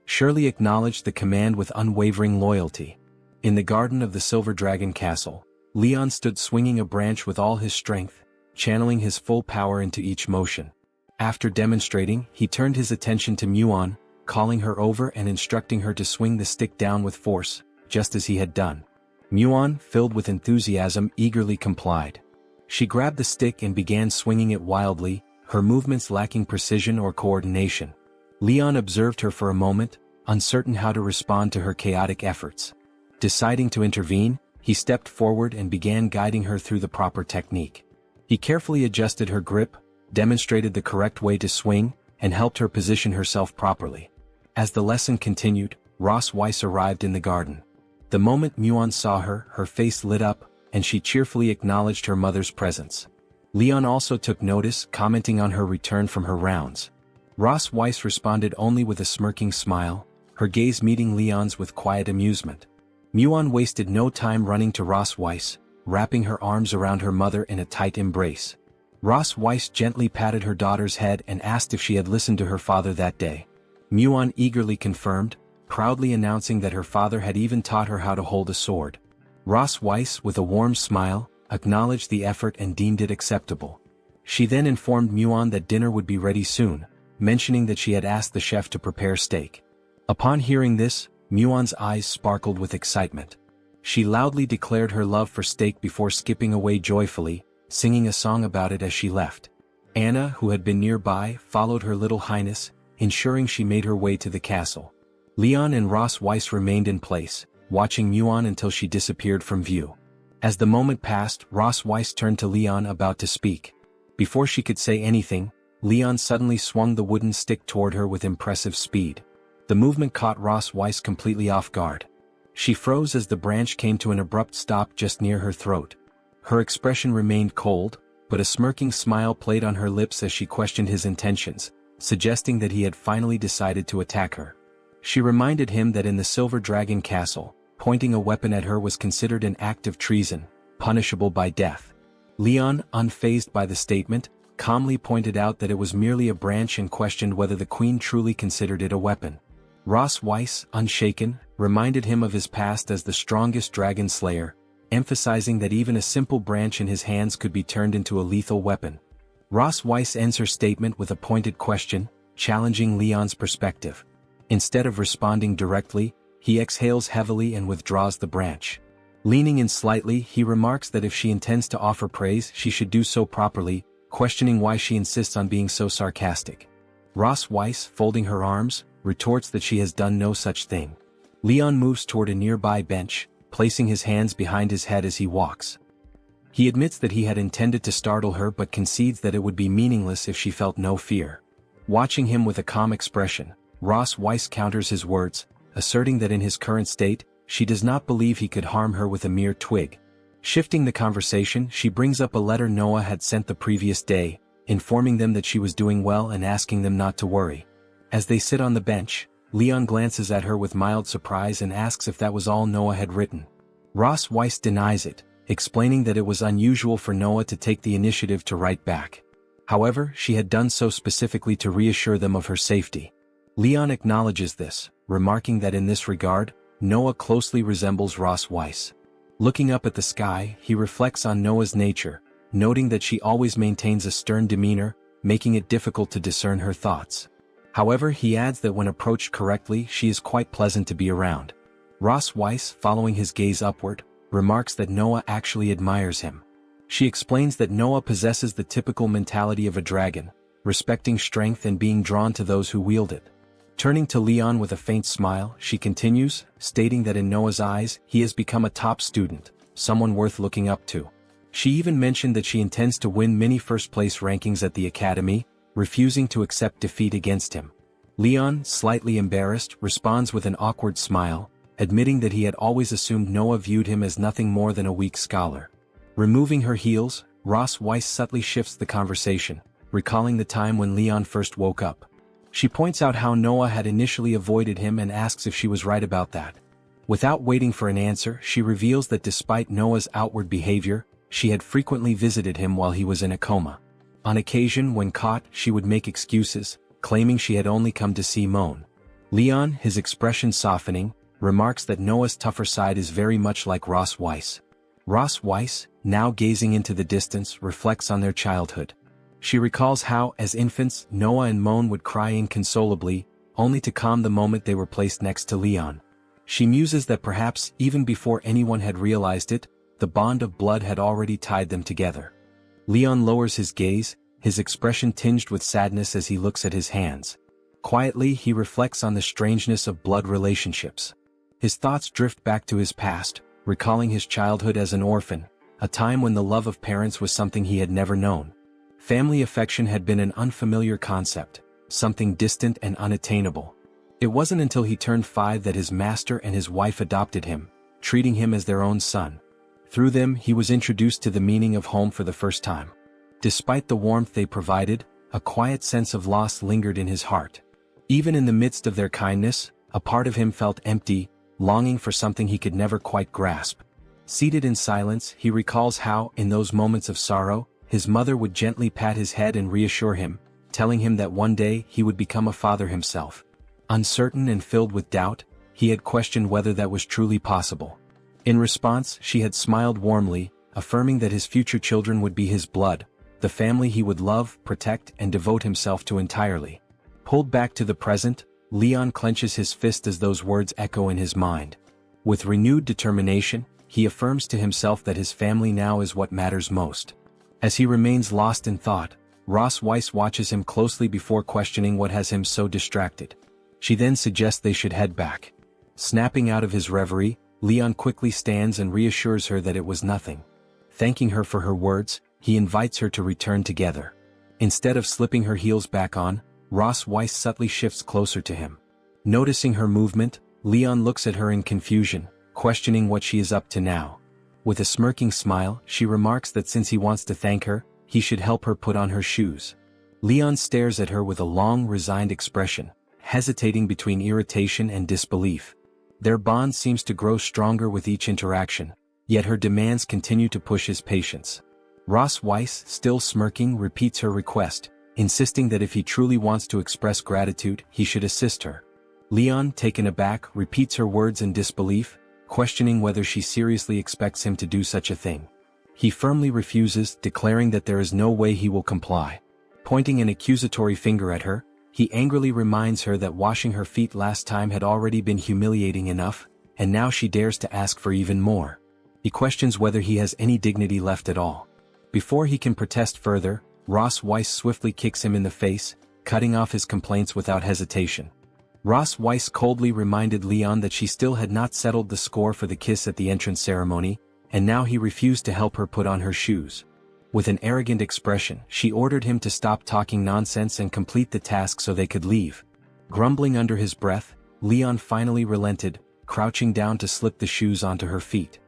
Shirley acknowledged the command with unwavering loyalty. In the garden of the Silver Dragon Castle, Leon stood swinging a branch with all his strength, channeling his full power into each motion. After demonstrating, he turned his attention to Muan, calling her over and instructing her to swing the stick down with force, just as he had done. Muan, filled with enthusiasm, eagerly complied. She grabbed the stick and began swinging it wildly, her movements lacking precision or coordination. Leon observed her for a moment, uncertain how to respond to her chaotic efforts. Deciding to intervene, he stepped forward and began guiding her through the proper technique. He carefully adjusted her grip, demonstrated the correct way to swing, and helped her position herself properly. As the lesson continued, Ross Weiss arrived in the garden. The moment Muan saw her, her face lit up, and she cheerfully acknowledged her mother's presence. Leon also took notice, commenting on her return from her rounds. Ross Weiss responded only with a smirking smile, her gaze meeting Leon's with quiet amusement. Muan wasted no time running to Ross Weiss, wrapping her arms around her mother in a tight embrace. Ross Weiss gently patted her daughter's head and asked if she had listened to her father that day. Muan eagerly confirmed, proudly announcing that her father had even taught her how to hold a sword. Ross Weiss, with a warm smile, acknowledged the effort and deemed it acceptable. She then informed Muan that dinner would be ready soon, mentioning that she had asked the chef to prepare steak. Upon hearing this, Muan's eyes sparkled with excitement. She loudly declared her love for steak before skipping away joyfully, singing a song about it as she left. Anna, who had been nearby, followed her little highness, ensuring she made her way to the castle. Leon and Ross Weiss remained in place, watching Muan until she disappeared from view. As the moment passed, Ross Weiss turned to Leon about to speak. Before she could say anything, Leon suddenly swung the wooden stick toward her with impressive speed. The movement caught Ross Weiss completely off guard. She froze as the branch came to an abrupt stop just near her throat. Her expression remained cold, but a smirking smile played on her lips as she questioned his intentions, suggesting that he had finally decided to attack her. She reminded him that in the Silver Dragon Castle, pointing a weapon at her was considered an act of treason, punishable by death. Leon, unfazed by the statement, calmly pointed out that it was merely a branch and questioned whether the queen truly considered it a weapon. Ross Weiss, unshaken, reminded him of his past as the strongest dragon slayer, emphasizing that even a simple branch in his hands could be turned into a lethal weapon. Ross Weiss ends her statement with a pointed question, challenging Leon's perspective. Instead of responding directly, he exhales heavily and withdraws the branch. Leaning in slightly, he remarks that if she intends to offer praise, she should do so properly, questioning why she insists on being so sarcastic. Ross Weiss, folding her arms, retorts that she has done no such thing. Leon moves toward a nearby bench, placing his hands behind his head as he walks. He admits that he had intended to startle her but concedes that it would be meaningless if she felt no fear. Watching him with a calm expression, Ross Weiss counters his words, asserting that in his current state, she does not believe he could harm her with a mere twig. Shifting the conversation, she brings up a letter Noah had sent the previous day, informing them that she was doing well and asking them not to worry. As they sit on the bench, Leon glances at her with mild surprise and asks if that was all Noah had written. Ross Weiss denies it, explaining that it was unusual for Noah to take the initiative to write back. However, she had done so specifically to reassure them of her safety. Leon acknowledges this, remarking that in this regard, Noah closely resembles Ross Weiss. Looking up at the sky, he reflects on Noah's nature, noting that she always maintains a stern demeanor, making it difficult to discern her thoughts. However, he adds that when approached correctly, she is quite pleasant to be around. Ross Weiss, following his gaze upward, remarks that Noah actually admires him. She explains that Noah possesses the typical mentality of a dragon, respecting strength and being drawn to those who wield it. Turning to Leon with a faint smile, she continues, stating that in Noah's eyes, he has become a top student, someone worth looking up to. She even mentioned that she intends to win many first-place rankings at the academy, refusing to accept defeat against him. Leon, slightly embarrassed, responds with an awkward smile, admitting that he had always assumed Noah viewed him as nothing more than a weak scholar. Removing her heels, Ross Weiss subtly shifts the conversation, recalling the time when Leon first woke up. She points out how Noah had initially avoided him and asks if she was right about that. Without waiting for an answer, she reveals that despite Noah's outward behavior, she had frequently visited him while he was in a coma. On occasion, when caught, she would make excuses, claiming she had only come to see Moan. Leon, his expression softening, remarks that Noah's tougher side is very much like Ross Weiss. Ross Weiss, now gazing into the distance, reflects on their childhood. She recalls how, as infants, Noah and Moan would cry inconsolably, only to calm the moment they were placed next to Leon. She muses that perhaps, even before anyone had realized it, the bond of blood had already tied them together. Leon lowers his gaze, his expression tinged with sadness as he looks at his hands. Quietly, he reflects on the strangeness of blood relationships. His thoughts drift back to his past, recalling his childhood as an orphan, a time when the love of parents was something he had never known. Family affection had been an unfamiliar concept, something distant and unattainable. It wasn't until he turned 5 that his master and his wife adopted him, treating him as their own son. Through them, he was introduced to the meaning of home for the first time. Despite the warmth they provided, a quiet sense of loss lingered in his heart. Even in the midst of their kindness, a part of him felt empty, longing for something he could never quite grasp. Seated in silence, he recalls how, in those moments of sorrow, his mother would gently pat his head and reassure him, telling him that one day he would become a father himself. Uncertain and filled with doubt, he had questioned whether that was truly possible. In response, she had smiled warmly, affirming that his future children would be his blood, the family he would love, protect, and devote himself to entirely. Pulled back to the present, Leon clenches his fist as those words echo in his mind. With renewed determination, he affirms to himself that his family now is what matters most. As he remains lost in thought, Ross Weiss watches him closely before questioning what has him so distracted. She then suggests they should head back. Snapping out of his reverie, Leon quickly stands and reassures her that it was nothing. Thanking her for her words, he invites her to return together. Instead of slipping her heels back on, Ross Weiss subtly shifts closer to him. Noticing her movement, Leon looks at her in confusion, questioning what she is up to now. With a smirking smile, she remarks that since he wants to thank her, he should help her put on her shoes. Leon stares at her with a long, resigned expression, hesitating between irritation and disbelief. Their bond seems to grow stronger with each interaction, yet her demands continue to push his patience. Ross Weiss, still smirking, repeats her request, insisting that if he truly wants to express gratitude, he should assist her. Leon, taken aback, repeats her words in disbelief, questioning whether she seriously expects him to do such a thing. He firmly refuses, declaring that there is no way he will comply. Pointing an accusatory finger at her, he angrily reminds her that washing her feet last time had already been humiliating enough, and now she dares to ask for even more. He questions whether he has any dignity left at all. Before he can protest further, Ross Weiss swiftly kicks him in the face, cutting off his complaints without hesitation. Ross Weiss coldly reminded Leon that she still had not settled the score for the kiss at the entrance ceremony, and now he refused to help her put on her shoes. With an arrogant expression, she ordered him to stop talking nonsense and complete the task so they could leave. Grumbling under his breath, Leon finally relented, crouching down to slip the shoes onto her feet.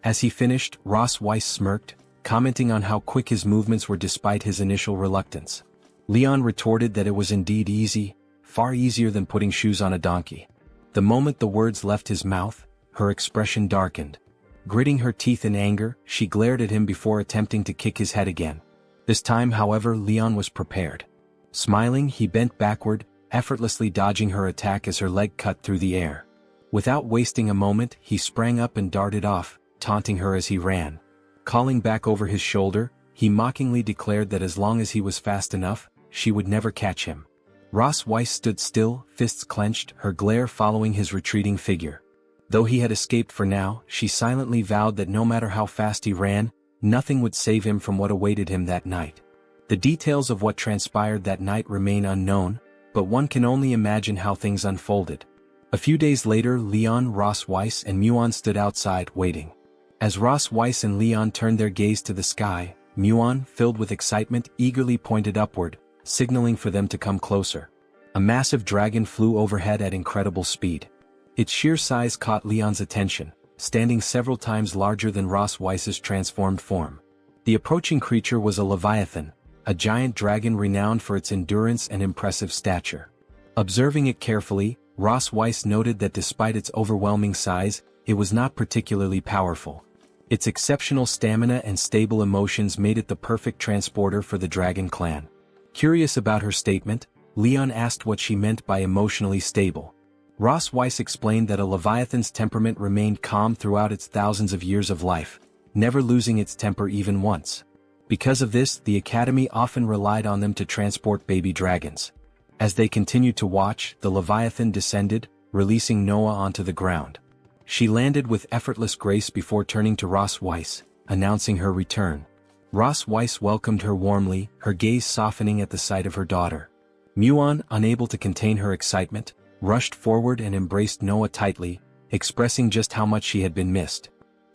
As he finished, Ross Weiss smirked, commenting on how quick his movements were despite his initial reluctance. Leon retorted that it was indeed easy, far easier than putting shoes on a donkey. The moment the words left his mouth, her expression darkened. Gritting her teeth in anger, she glared at him before attempting to kick his head again. This time, however, Leon was prepared. Smiling, he bent backward, effortlessly dodging her attack as her leg cut through the air. Without wasting a moment, he sprang up and darted off, taunting her as he ran. Calling back over his shoulder, he mockingly declared that as long as he was fast enough, she would never catch him. Ross Weiss stood still, fists clenched, her glare following his retreating figure. Though he had escaped for now, she silently vowed that no matter how fast he ran, nothing would save him from what awaited him that night. The details of what transpired that night remain unknown, but one can only imagine how things unfolded. A few days later, Leon, Ross Weiss, and Muon stood outside, waiting. As Ross Weiss and Leon turned their gaze to the sky, Muon, filled with excitement, eagerly pointed upward, signaling for them to come closer. A massive dragon flew overhead at incredible speed. Its sheer size caught Leon's attention, standing several times larger than Ross Weiss's transformed form. The approaching creature was a leviathan, a giant dragon renowned for its endurance and impressive stature. Observing it carefully, Ross Weiss noted that despite its overwhelming size, it was not particularly powerful. Its exceptional stamina and stable emotions made it the perfect transporter for the dragon clan. Curious about her statement, Leon asked what she meant by emotionally stable. Ross Weiss explained that a leviathan's temperament remained calm throughout its thousands of years of life, never losing its temper even once. Because of this, the Academy often relied on them to transport baby dragons. As they continued to watch, the leviathan descended, releasing Noah onto the ground. She landed with effortless grace before turning to Ross Weiss, announcing her return. Ross Weiss welcomed her warmly, her gaze softening at the sight of her daughter. Muon, unable to contain her excitement, rushed forward and embraced Noah tightly, expressing just how much she had been missed.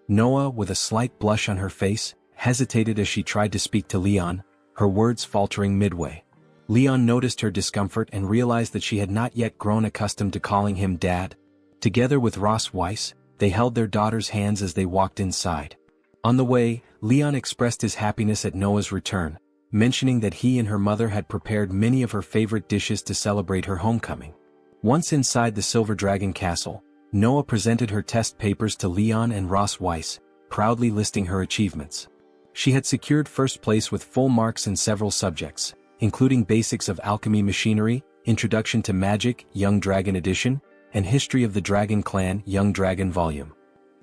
Noah, with a slight blush on her face, hesitated as she tried to speak to Leon, her words faltering midway. Leon noticed her discomfort and realized that she had not yet grown accustomed to calling him Dad. Together with Ross Weiss, they held their daughter's hands as they walked inside. On the way, Leon expressed his happiness at Noah's return, mentioning that he and her mother had prepared many of her favorite dishes to celebrate her homecoming. Once inside the Silver Dragon Castle, Noah presented her test papers to Leon and Ross Weiss, proudly listing her achievements. She had secured first place with full marks in several subjects, including Basics of Alchemy Machinery, Introduction to Magic, Young Dragon Edition, and History of the Dragon Clan, Young Dragon Volume.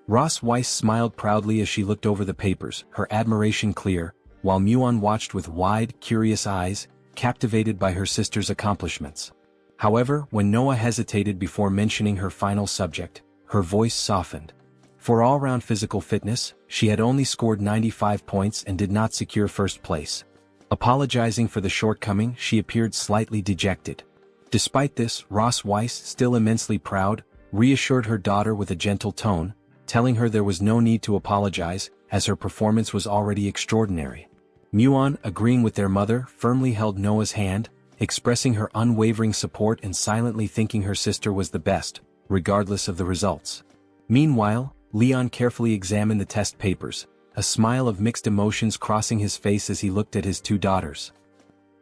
Ross Weiss smiled proudly as she looked over the papers, her admiration clear, while Muon watched with wide, curious eyes, captivated by her sister's accomplishments. However, when Noah hesitated before mentioning her final subject, her voice softened. For all-round physical fitness, she had only scored 95 points and did not secure first place. Apologizing for the shortcoming, she appeared slightly dejected. Despite this, Ross Weiss, still immensely proud, reassured her daughter with a gentle tone, telling her there was no need to apologize, as her performance was already extraordinary. Muon, agreeing with their mother, firmly held Noah's hand, expressing her unwavering support and silently thinking her sister was the best, regardless of the results. Meanwhile, Leon carefully examined the test papers, a smile of mixed emotions crossing his face as he looked at his two daughters.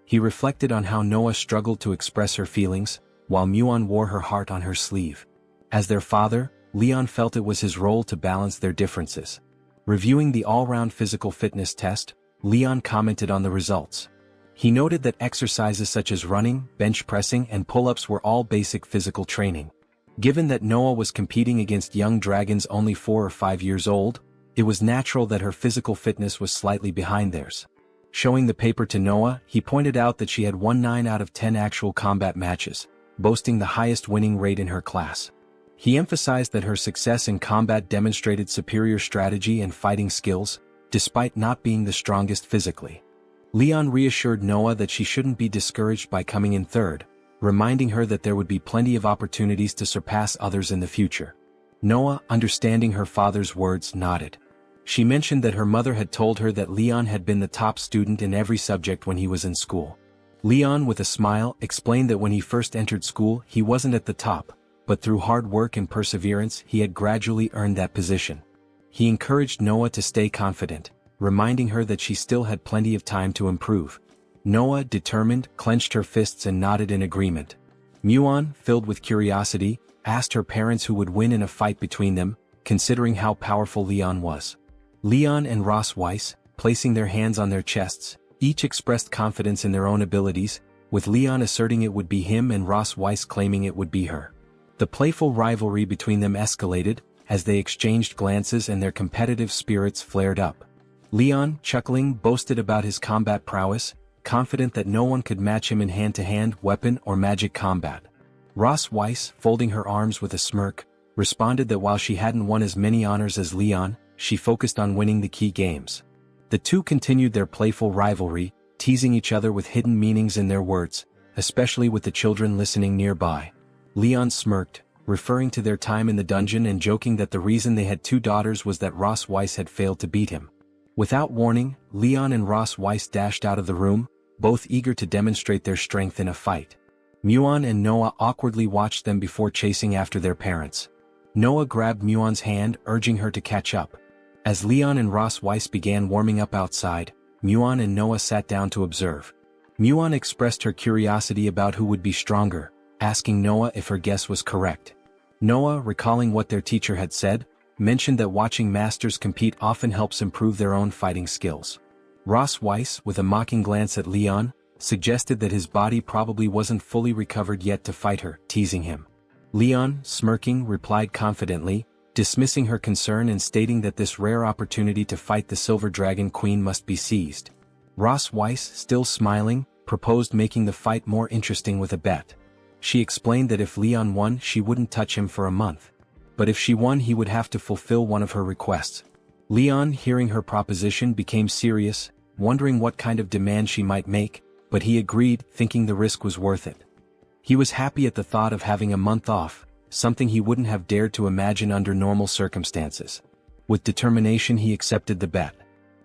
He reflected on how Noah struggled to express her feelings, while Muon wore her heart on her sleeve. As their father, Leon felt it was his role to balance their differences. Reviewing the all-round physical fitness test, Leon commented on the results. He noted that exercises such as running, bench pressing, and pull-ups were all basic physical training. Given that Noah was competing against young dragons only 4 or 5 years old, it was natural that her physical fitness was slightly behind theirs. Showing the paper to Noah, he pointed out that she had won 9 out of 10 actual combat matches, boasting the highest winning rate in her class. He emphasized that her success in combat demonstrated superior strategy and fighting skills, despite not being the strongest physically. Leon reassured Noah that she shouldn't be discouraged by coming in third, reminding her that there would be plenty of opportunities to surpass others in the future. Noah, understanding her father's words, nodded. She mentioned that her mother had told her that Leon had been the top student in every subject when he was in school. Leon, with a smile, explained that when he first entered school he wasn't at the top, but through hard work and perseverance he had gradually earned that position. He encouraged Noah to stay confident, reminding her that she still had plenty of time to improve. Noah, determined, clenched her fists and nodded in agreement. Muon, filled with curiosity, asked her parents who would win in a fight between them, considering how powerful Leon was. Leon and Ross Weiss, placing their hands on their chests, each expressed confidence in their own abilities, with Leon asserting it would be him and Ross Weiss claiming it would be her. The playful rivalry between them escalated, as they exchanged glances and their competitive spirits flared up. Leon, chuckling, boasted about his combat prowess, confident that no one could match him in hand-to-hand weapon or magic combat. Ross Weiss, folding her arms with a smirk, responded that while she hadn't won as many honors as Leon, she focused on winning the key games. The two continued their playful rivalry, teasing each other with hidden meanings in their words, especially with the children listening nearby. Leon smirked, referring to their time in the dungeon and joking that the reason they had 2 daughters was that Ross Weiss had failed to beat him. Without warning, Leon and Ross Weiss dashed out of the room, both eager to demonstrate their strength in a fight. Muon and Noah awkwardly watched them before chasing after their parents. Noah grabbed Muon's hand, urging her to catch up. As Leon and Ross Weiss began warming up outside, Muon and Noah sat down to observe. Muon expressed her curiosity about who would be stronger, asking Noah if her guess was correct. Noah, recalling what their teacher had said, mentioned that watching masters compete often helps improve their own fighting skills. Ross Weiss, with a mocking glance at Leon, suggested that his body probably wasn't fully recovered yet to fight her, teasing him. Leon, smirking, replied confidently, dismissing her concern and stating that this rare opportunity to fight the Silver Dragon Queen must be seized. Ross Weiss, still smiling, proposed making the fight more interesting with a bet. She explained that if Leon won she wouldn't touch him for a month. But if she won he would have to fulfill one of her requests. Leon, hearing her proposition, became serious, wondering what kind of demand she might make, but he agreed, thinking the risk was worth it. He was happy at the thought of having a month off, something he wouldn't have dared to imagine under normal circumstances. With determination he accepted the bet.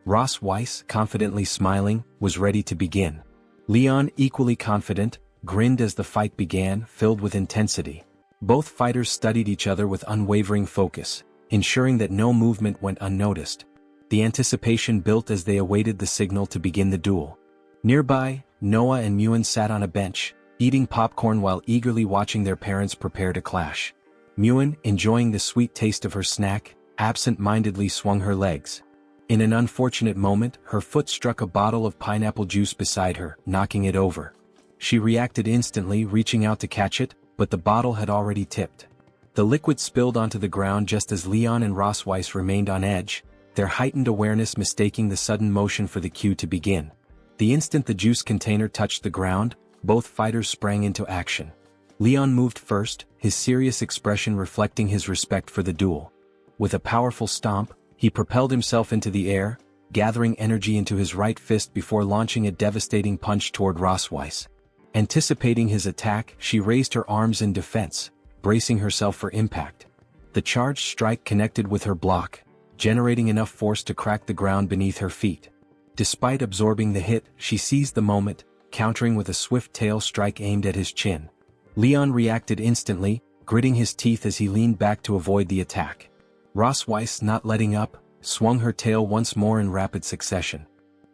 Ross Weiss, confidently smiling, was ready to begin. Leon, equally confident, grinned as the fight began, filled with intensity. Both fighters studied each other with unwavering focus, ensuring that no movement went unnoticed. The anticipation built as they awaited the signal to begin the duel. Nearby, Noah and Muon sat on a bench, eating popcorn while eagerly watching their parents prepare to clash. Muon, enjoying the sweet taste of her snack, absent-mindedly swung her legs. In an unfortunate moment, her foot struck a bottle of pineapple juice beside her, knocking it over. She reacted instantly, reaching out to catch it, but the bottle had already tipped. The liquid spilled onto the ground just as Leon and Ross Weiss remained on edge, their heightened awareness mistaking the sudden motion for the cue to begin. The instant the juice container touched the ground, both fighters sprang into action. Leon moved first, his serious expression reflecting his respect for the duel. With a powerful stomp, he propelled himself into the air, gathering energy into his right fist before launching a devastating punch toward Ross Weiss. Anticipating his attack, she raised her arms in defense, bracing herself for impact. The charged strike connected with her block, generating enough force to crack the ground beneath her feet. Despite absorbing the hit, she seized the moment, countering with a swift tail strike aimed at his chin. Leon reacted instantly, gritting his teeth as he leaned back to avoid the attack. Rosweiss, not letting up, swung her tail once more in rapid succession.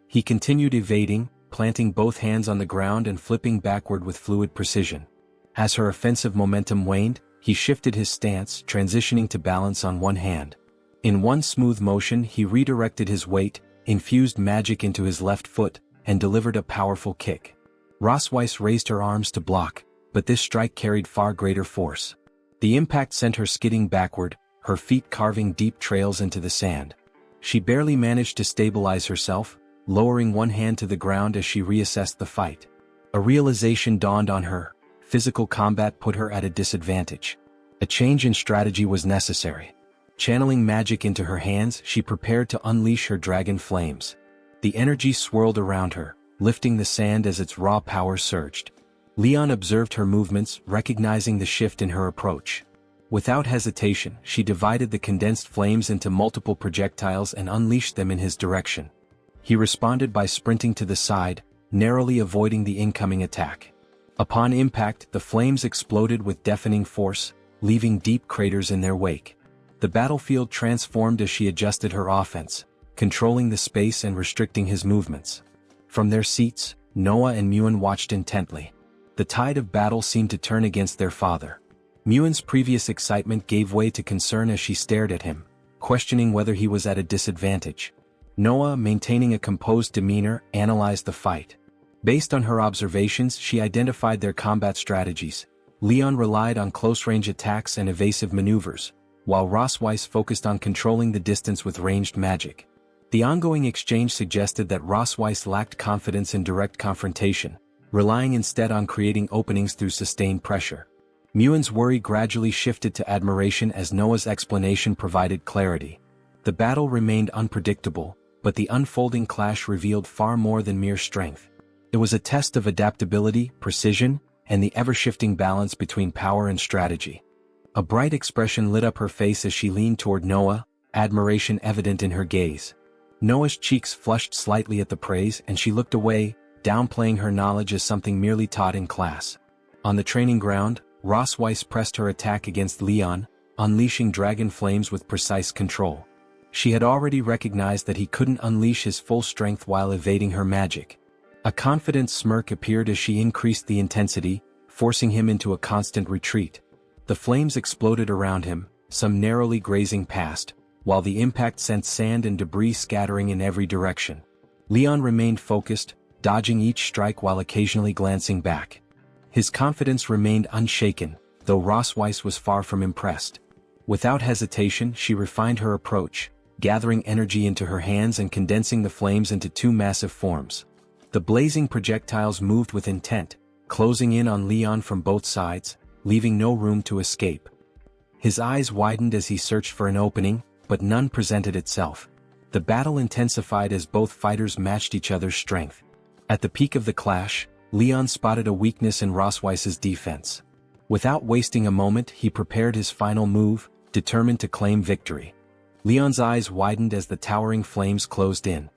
He continued evading, planting both hands on the ground and flipping backward with fluid precision. As her offensive momentum waned, he shifted his stance, transitioning to balance on one hand. In one smooth motion he redirected his weight, infused magic into his left foot, and delivered a powerful kick. Rosweiss raised her arms to block, but this strike carried far greater force. The impact sent her skidding backward, her feet carving deep trails into the sand. She barely managed to stabilize herself, lowering one hand to the ground as she reassessed the fight. A realization dawned on her: physical combat put her at a disadvantage. A change in strategy was necessary. Channeling magic into her hands, she prepared to unleash her dragon flames. The energy swirled around her, lifting the sand as its raw power surged. Leon observed her movements, recognizing the shift in her approach. Without hesitation, she divided the condensed flames into multiple projectiles and unleashed them in his direction. He responded by sprinting to the side, narrowly avoiding the incoming attack. Upon impact, the flames exploded with deafening force, leaving deep craters in their wake. The battlefield transformed as she adjusted her offense, controlling the space and restricting his movements. From their seats, Noah and Muin watched intently. The tide of battle seemed to turn against their father. Muin's previous excitement gave way to concern as she stared at him, questioning whether he was at a disadvantage. Noah, maintaining a composed demeanor, analyzed the fight. Based on her observations, she identified their combat strategies. Leon relied on close-range attacks and evasive maneuvers, while Rosweiss focused on controlling the distance with ranged magic. The ongoing exchange suggested that Rosweiss lacked confidence in direct confrontation, relying instead on creating openings through sustained pressure. Muin's worry gradually shifted to admiration as Noah's explanation provided clarity. The battle remained unpredictable, but the unfolding clash revealed far more than mere strength. It was a test of adaptability, precision, and the ever-shifting balance between power and strategy. A bright expression lit up her face as she leaned toward Noah, admiration evident in her gaze. Noah's cheeks flushed slightly at the praise and she looked away, downplaying her knowledge as something merely taught in class. On the training ground, Rosweiss pressed her attack against Leon, unleashing dragon flames with precise control. She had already recognized that he couldn't unleash his full strength while evading her magic. A confident smirk appeared as she increased the intensity, forcing him into a constant retreat. The flames exploded around him, some narrowly grazing past, while the impact sent sand and debris scattering in every direction. Leon remained focused, dodging each strike while occasionally glancing back. His confidence remained unshaken, though Rosweiss was far from impressed. Without hesitation, she refined her approach, gathering energy into her hands and condensing the flames into two massive forms. The blazing projectiles moved with intent, closing in on Leon from both sides, leaving no room to escape. His eyes widened as he searched for an opening, but none presented itself. The battle intensified as both fighters matched each other's strength. At the peak of the clash, Leon spotted a weakness in Rosweiss's defense. Without wasting a moment, he prepared his final move, determined to claim victory. Leon's eyes widened as the towering flames closed in.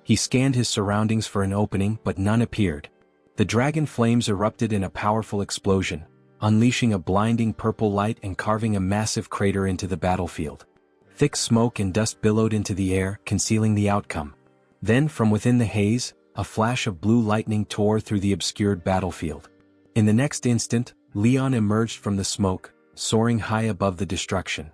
He scanned his surroundings for an opening, but none appeared. The dragon flames erupted in a powerful explosion, unleashing a blinding purple light and carving a massive crater into the battlefield. Thick smoke and dust billowed into the air, concealing the outcome. Then, from within the haze, a flash of blue lightning tore through the obscured battlefield. In the next instant, Leon emerged from the smoke, soaring high above the destruction.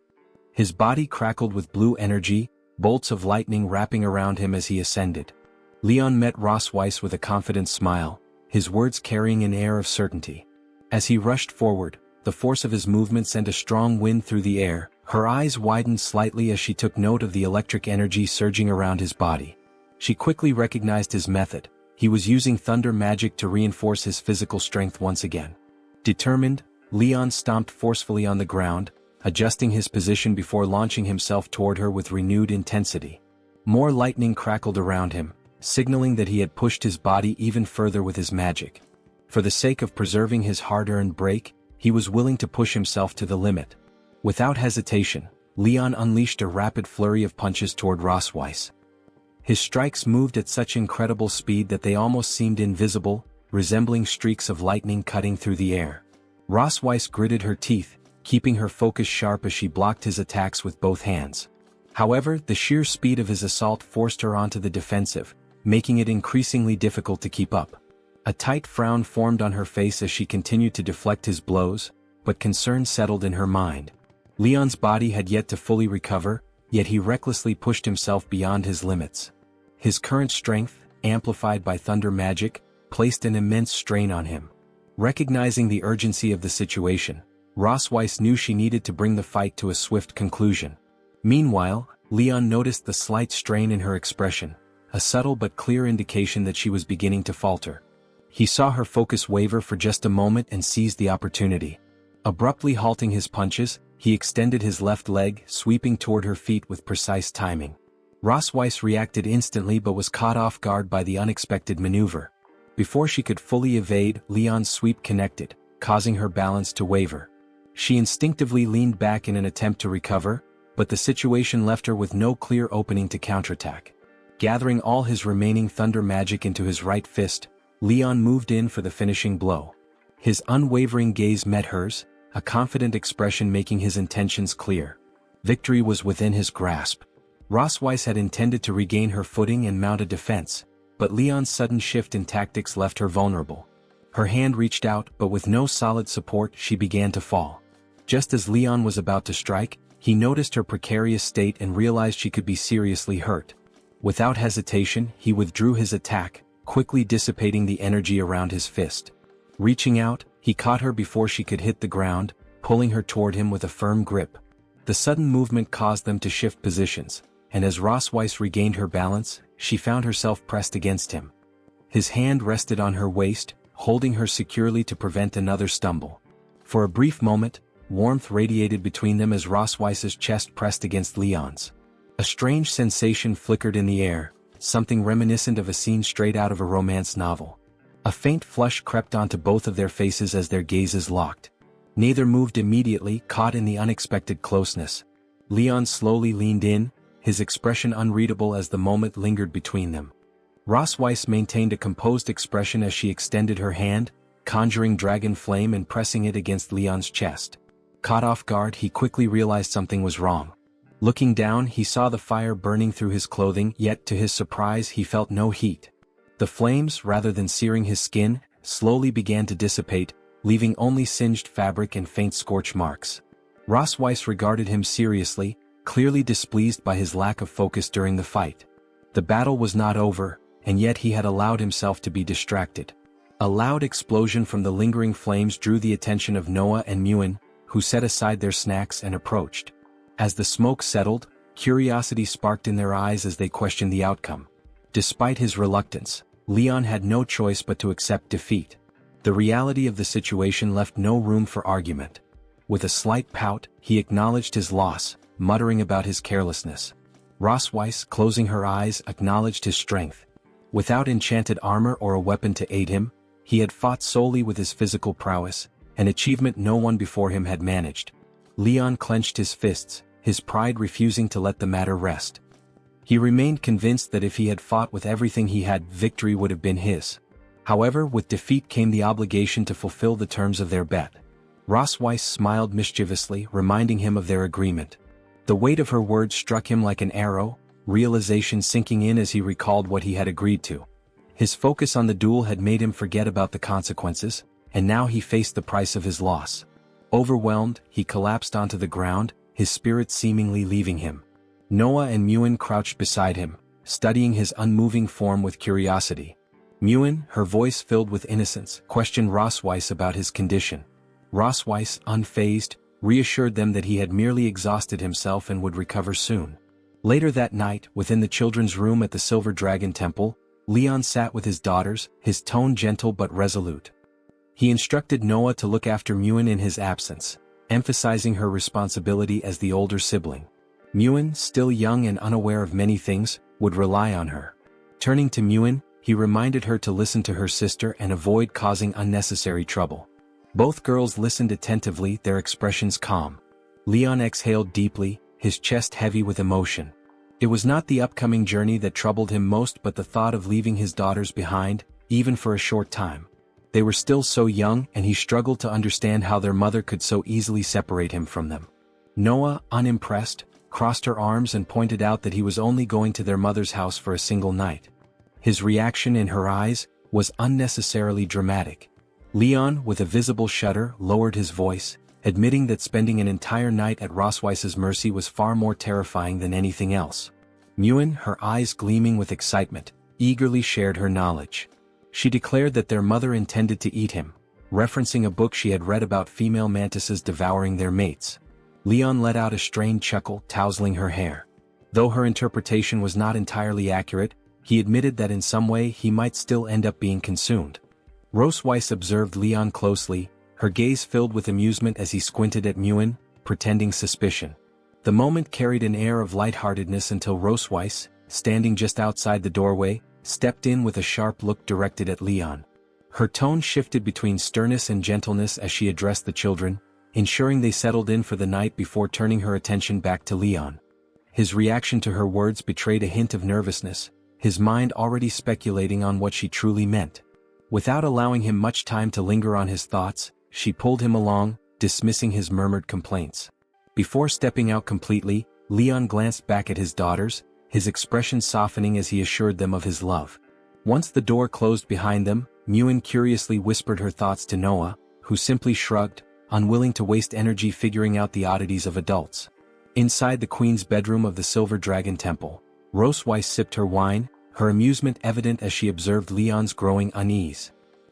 His body crackled with blue energy, bolts of lightning wrapping around him as he ascended. Leon met Rosweiss with a confident smile, his words carrying an air of certainty. As he rushed forward, the force of his movement sent a strong wind through the air. Her eyes widened slightly as she took note of the electric energy surging around his body. She quickly recognized his method. He was using thunder magic to reinforce his physical strength once again. Determined, Leon stomped forcefully on the ground, adjusting his position before launching himself toward her with renewed intensity. More lightning crackled around him, signaling that he had pushed his body even further with his magic. For the sake of preserving his hard-earned break, he was willing to push himself to the limit. Without hesitation, Leon unleashed a rapid flurry of punches toward Rosweiss. His strikes moved at such incredible speed that they almost seemed invisible, resembling streaks of lightning cutting through the air. Rosweiss gritted her teeth, keeping her focus sharp as she blocked his attacks with both hands. However, the sheer speed of his assault forced her onto the defensive, making it increasingly difficult to keep up. A tight frown formed on her face as she continued to deflect his blows, but concern settled in her mind. Leon's body had yet to fully recover, yet he recklessly pushed himself beyond his limits. His current strength, amplified by thunder magic, placed an immense strain on him. Recognizing the urgency of the situation, Rosweiss knew she needed to bring the fight to a swift conclusion. Meanwhile, Leon noticed the slight strain in her expression, a subtle but clear indication that she was beginning to falter. He saw her focus waver for just a moment and seized the opportunity. Abruptly halting his punches, he extended his left leg, sweeping toward her feet with precise timing. Rosweiss reacted instantly but was caught off guard by the unexpected maneuver. Before she could fully evade, Leon's sweep connected, causing her balance to waver. She instinctively leaned back in an attempt to recover, but the situation left her with no clear opening to counterattack. Gathering all his remaining thunder magic into his right fist, Leon moved in for the finishing blow. His unwavering gaze met hers, a confident expression making his intentions clear. Victory was within his grasp. Rosweiss had intended to regain her footing and mount a defense, but Leon's sudden shift in tactics left her vulnerable. Her hand reached out, but with no solid support, she began to fall. Just as Leon was about to strike, he noticed her precarious state and realized she could be seriously hurt. Without hesitation, he withdrew his attack, quickly dissipating the energy around his fist. Reaching out, he caught her before she could hit the ground, pulling her toward him with a firm grip. The sudden movement caused them to shift positions, and as Rosweiss regained her balance, she found herself pressed against him. His hand rested on her waist, holding her securely to prevent another stumble. For a brief moment, warmth radiated between them as Rosweiss's chest pressed against Leon's. A strange sensation flickered in the air, something reminiscent of a scene straight out of a romance novel. A faint flush crept onto both of their faces as their gazes locked. Neither moved immediately, caught in the unexpected closeness. Leon slowly leaned in, his expression unreadable as the moment lingered between them. Rosweiss maintained a composed expression as she extended her hand, conjuring dragon flame and pressing it against Leon's chest. Caught off guard, he quickly realized something was wrong. Looking down, he saw the fire burning through his clothing, yet to his surprise he felt no heat. The flames, rather than searing his skin, slowly began to dissipate, leaving only singed fabric and faint scorch marks. Rosweiss regarded him seriously, clearly displeased by his lack of focus during the fight. The battle was not over, and yet he had allowed himself to be distracted. A loud explosion from the lingering flames drew the attention of Noah and Muen, who set aside their snacks and approached. As the smoke settled, curiosity sparked in their eyes as they questioned the outcome. Despite his reluctance, Leon had no choice but to accept defeat. The reality of the situation left no room for argument. With a slight pout, he acknowledged his loss, muttering about his carelessness. Rosweiss, closing her eyes, acknowledged his strength. Without enchanted armor or a weapon to aid him, he had fought solely with his physical prowess, an achievement no one before him had managed. Leon clenched his fists, his pride refusing to let the matter rest. He remained convinced that if he had fought with everything he had, victory would have been his. However, with defeat came the obligation to fulfill the terms of their bet. Rosweiss smiled mischievously, reminding him of their agreement. The weight of her words struck him like an arrow, realization sinking in as he recalled what he had agreed to. His focus on the duel had made him forget about the consequences, and now he faced the price of his loss. Overwhelmed, he collapsed onto the ground, his spirit seemingly leaving him. Noah and Muen crouched beside him, studying his unmoving form with curiosity. Muen, her voice filled with innocence, questioned Rosweiss about his condition. Rosweiss, unfazed, reassured them that he had merely exhausted himself and would recover soon. Later that night, within the children's room at the Silver Dragon Temple, Leon sat with his daughters, his tone gentle but resolute. He instructed Noah to look after Muen in his absence, emphasizing her responsibility as the older sibling. Muen, still young and unaware of many things, would rely on her. Turning to Muen, he reminded her to listen to her sister and avoid causing unnecessary trouble. Both girls listened attentively, their expressions calm. Leon exhaled deeply, his chest heavy with emotion. It was not the upcoming journey that troubled him most but the thought of leaving his daughters behind, even for a short time. They were still so young and he struggled to understand how their mother could so easily separate him from them. Noah, unimpressed, crossed her arms and pointed out that he was only going to their mother's house for a single night. His reaction in her eyes was unnecessarily dramatic. Leon, with a visible shudder, lowered his voice, admitting that spending an entire night at Rosweiss's mercy was far more terrifying than anything else. Muen, her eyes gleaming with excitement, eagerly shared her knowledge. She declared that their mother intended to eat him, referencing a book she had read about female mantises devouring their mates. Leon let out a strained chuckle, tousling her hair. Though her interpretation was not entirely accurate, he admitted that in some way he might still end up being consumed. Rosweiss observed Leon closely, her gaze filled with amusement as he squinted at Muen, pretending suspicion. The moment carried an air of lightheartedness until Rosweiss, standing just outside the doorway, stepped in with a sharp look directed at Leon. Her tone shifted between sternness and gentleness as she addressed the children, ensuring they settled in for the night before turning her attention back to Leon. His reaction to her words betrayed a hint of nervousness, his mind already speculating on what she truly meant. Without allowing him much time to linger on his thoughts, she pulled him along, dismissing his murmured complaints. Before stepping out completely, Leon glanced back at his daughters, his expression softening as he assured them of his love. Once the door closed behind them, Muen curiously whispered her thoughts to Noah, who simply shrugged, unwilling to waste energy figuring out the oddities of adults. Inside the queen's bedroom of the Silver Dragon Temple, Rosweiss sipped her wine, her amusement evident as she observed Leon's growing unease.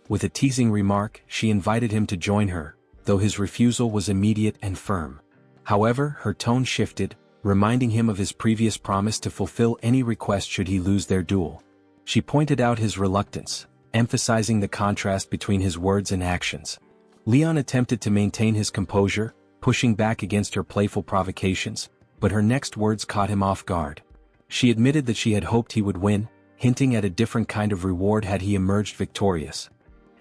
With a teasing remark, she invited him to join her, though his refusal was immediate and firm. However, her tone shifted, reminding him of his previous promise to fulfill any request should he lose their duel. She pointed out his reluctance, emphasizing the contrast between his words and actions. Leon attempted to maintain his composure, pushing back against her playful provocations, but her next words caught him off guard. She admitted that she had hoped he would win, hinting at a different kind of reward had he emerged victorious.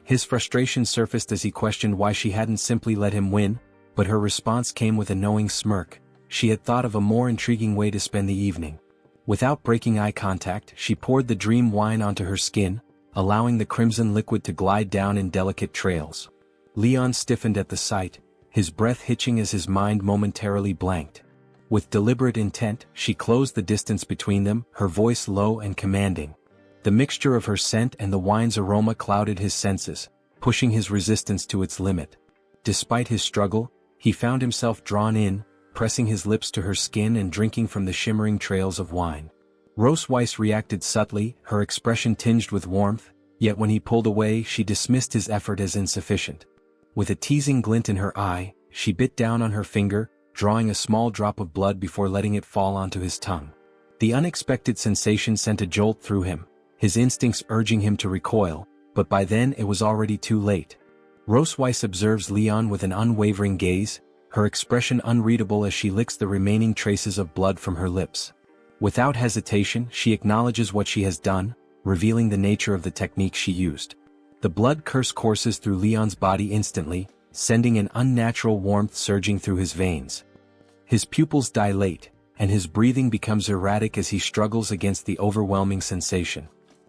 His frustration surfaced as he questioned why she hadn't simply let him win, but her response came with a knowing smirk. She had thought of a more intriguing way to spend the evening. Without breaking eye contact, she poured the dream wine onto her skin, allowing the crimson liquid to glide down in delicate trails. Leon stiffened at the sight, his breath hitching as his mind momentarily blanked. With deliberate intent, she closed the distance between them, her voice low and commanding. The mixture of her scent and the wine's aroma clouded his senses, pushing his resistance to its limit. Despite his struggle, he found himself drawn in, pressing his lips to her skin and drinking from the shimmering trails of wine. Rosweiss reacted subtly, her expression tinged with warmth, yet when he pulled away she dismissed his effort as insufficient. With a teasing glint in her eye, she bit down on her finger, drawing a small drop of blood before letting it fall onto his tongue. The unexpected sensation sent a jolt through him, his instincts urging him to recoil, but by then it was already too late. Rosweiss observes Leon with an unwavering gaze, her expression unreadable as she licks the remaining traces of blood from her lips. Without hesitation, she acknowledges what she has done, revealing the nature of the technique she used. The blood curse courses through Leon's body instantly, sending an unnatural warmth surging through his veins. His pupils dilate, and his breathing becomes erratic as he struggles against the overwhelming sensation.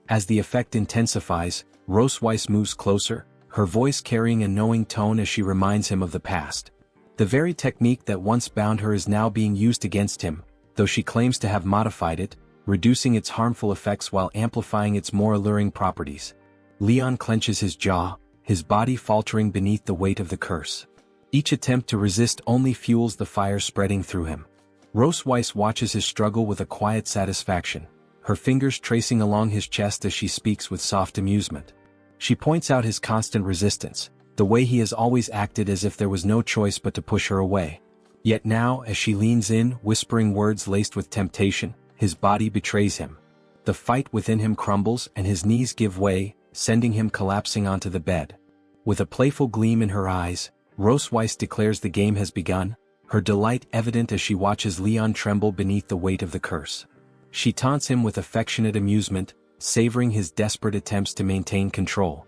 As the effect intensifies, Rosweiss moves closer, her voice carrying a knowing tone as she reminds him of the past. The very technique that once bound her is now being used against him, though she claims to have modified it, reducing its harmful effects while amplifying its more alluring properties. Leon clenches his jaw, his body faltering beneath the weight of the curse. Each attempt to resist only fuels the fire spreading through him. Rosweiss watches his struggle with a quiet satisfaction, her fingers tracing along his chest as she speaks with soft amusement. She points out his constant resistance, the way he has always acted as if there was no choice but to push her away. Yet now, as she leans in, whispering words laced with temptation, his body betrays him. The fight within him crumbles and his knees give way, sending him collapsing onto the bed. With a playful gleam in her eyes, Rosweiss declares the game has begun, her delight evident as she watches Leon tremble beneath the weight of the curse. She taunts him with affectionate amusement, savoring his desperate attempts to maintain control.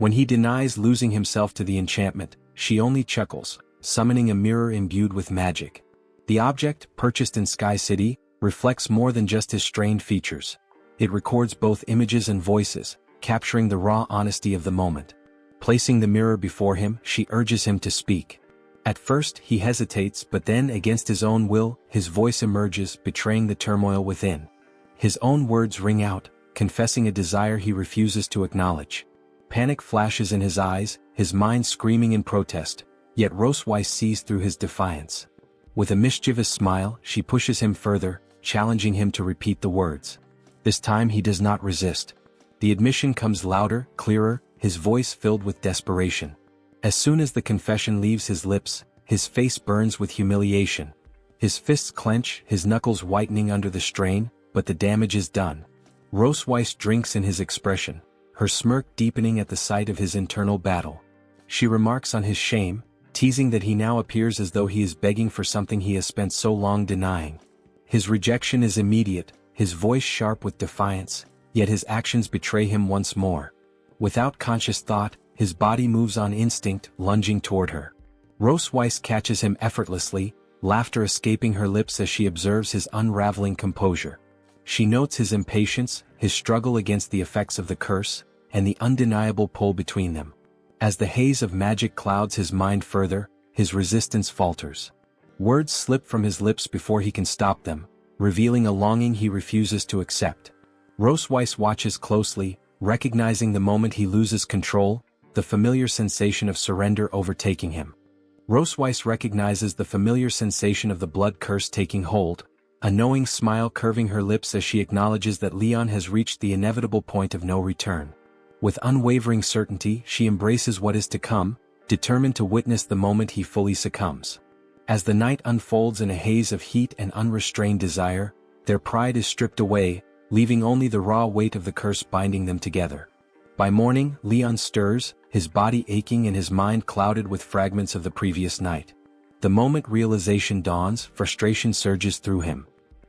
When he denies losing himself to the enchantment, she only chuckles, summoning a mirror imbued with magic. The object, purchased in Sky City, reflects more than just his strained features. It records both images and voices, capturing the raw honesty of the moment. Placing the mirror before him, she urges him to speak. At first, he hesitates, but then, against his own will, his voice emerges, betraying the turmoil within. His own words ring out, confessing a desire he refuses to acknowledge. Panic flashes in his eyes, his mind screaming in protest, yet Roseweiss sees through his defiance. With a mischievous smile, she pushes him further, challenging him to repeat the words. This time he does not resist. The admission comes louder, clearer, his voice filled with desperation. As soon as the confession leaves his lips, his face burns with humiliation. His fists clench, his knuckles whitening under the strain, but the damage is done. Roseweiss drinks in his expression, her smirk deepening at the sight of his internal battle. She remarks on his shame, teasing that he now appears as though he is begging for something he has spent so long denying. His rejection is immediate, his voice sharp with defiance, yet his actions betray him once more. Without conscious thought, his body moves on instinct, lunging toward her. Roseweiss catches him effortlessly, laughter escaping her lips as she observes his unraveling composure. She notes his impatience, his struggle against the effects of the curse, and the undeniable pull between them. As the haze of magic clouds his mind further, his resistance falters. Words slip from his lips before he can stop them, revealing a longing he refuses to accept. Roseweiss watches closely, recognizing the moment he loses control, the familiar sensation of surrender overtaking him. Roseweiss recognizes the familiar sensation of the blood curse taking hold, a knowing smile curving her lips as she acknowledges that Leon has reached the inevitable point of no return. With unwavering certainty, she embraces what is to come, determined to witness the moment he fully succumbs. As the night unfolds in a haze of heat and unrestrained desire, their pride is stripped away, leaving only the raw weight of the curse binding them together. By morning, Leon stirs, his body aching and his mind clouded with fragments of the previous night. The moment realization dawns, frustration surges through him.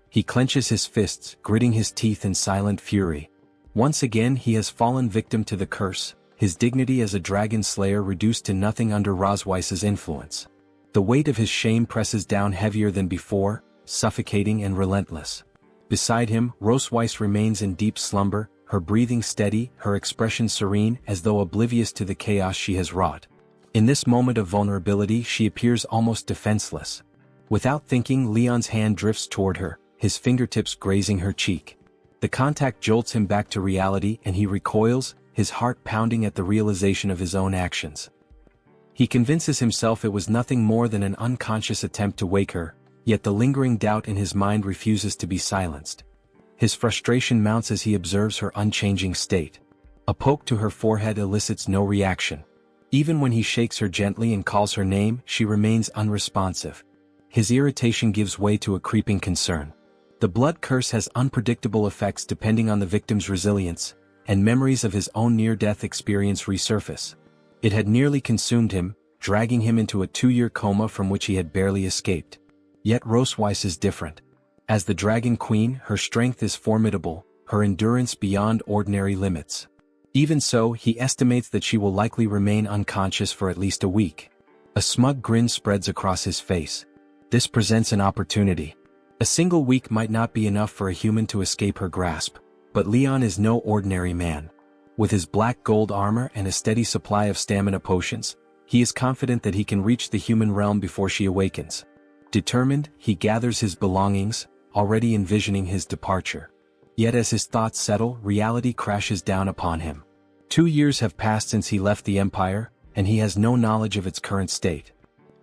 He clenches his fists, gritting his teeth in silent fury. Once again he has fallen victim to the curse, his dignity as a dragon slayer reduced to nothing under Rosweiss's influence. The weight of his shame presses down heavier than before, suffocating and relentless. Beside him, Roseweiss remains in deep slumber, her breathing steady, her expression serene, as though oblivious to the chaos she has wrought. In this moment of vulnerability she appears almost defenseless. Without thinking, Leon's hand drifts toward her, his fingertips grazing her cheek. The contact jolts him back to reality and he recoils, his heart pounding at the realization of his own actions. He convinces himself it was nothing more than an unconscious attempt to wake her, yet the lingering doubt in his mind refuses to be silenced. His frustration mounts as he observes her unchanging state. A poke to her forehead elicits no reaction. Even when he shakes her gently and calls her name, she remains unresponsive. His irritation gives way to a creeping concern. The blood curse has unpredictable effects depending on the victim's resilience, and memories of his own near-death experience resurface. It had nearly consumed him, dragging him into a 2-year coma from which he had barely escaped. Yet Roseweiss is different. As the Dragon Queen, her strength is formidable, her endurance beyond ordinary limits. Even so, he estimates that she will likely remain unconscious for at least a week. A smug grin spreads across his face. This presents an opportunity. A single week might not be enough for a human to escape her grasp, but Leon is no ordinary man. With his black gold armor and a steady supply of stamina potions, he is confident that he can reach the human realm before she awakens. Determined, he gathers his belongings, already envisioning his departure. Yet as his thoughts settle, reality crashes down upon him. 2 years have passed since he left the Empire, and he has no knowledge of its current state.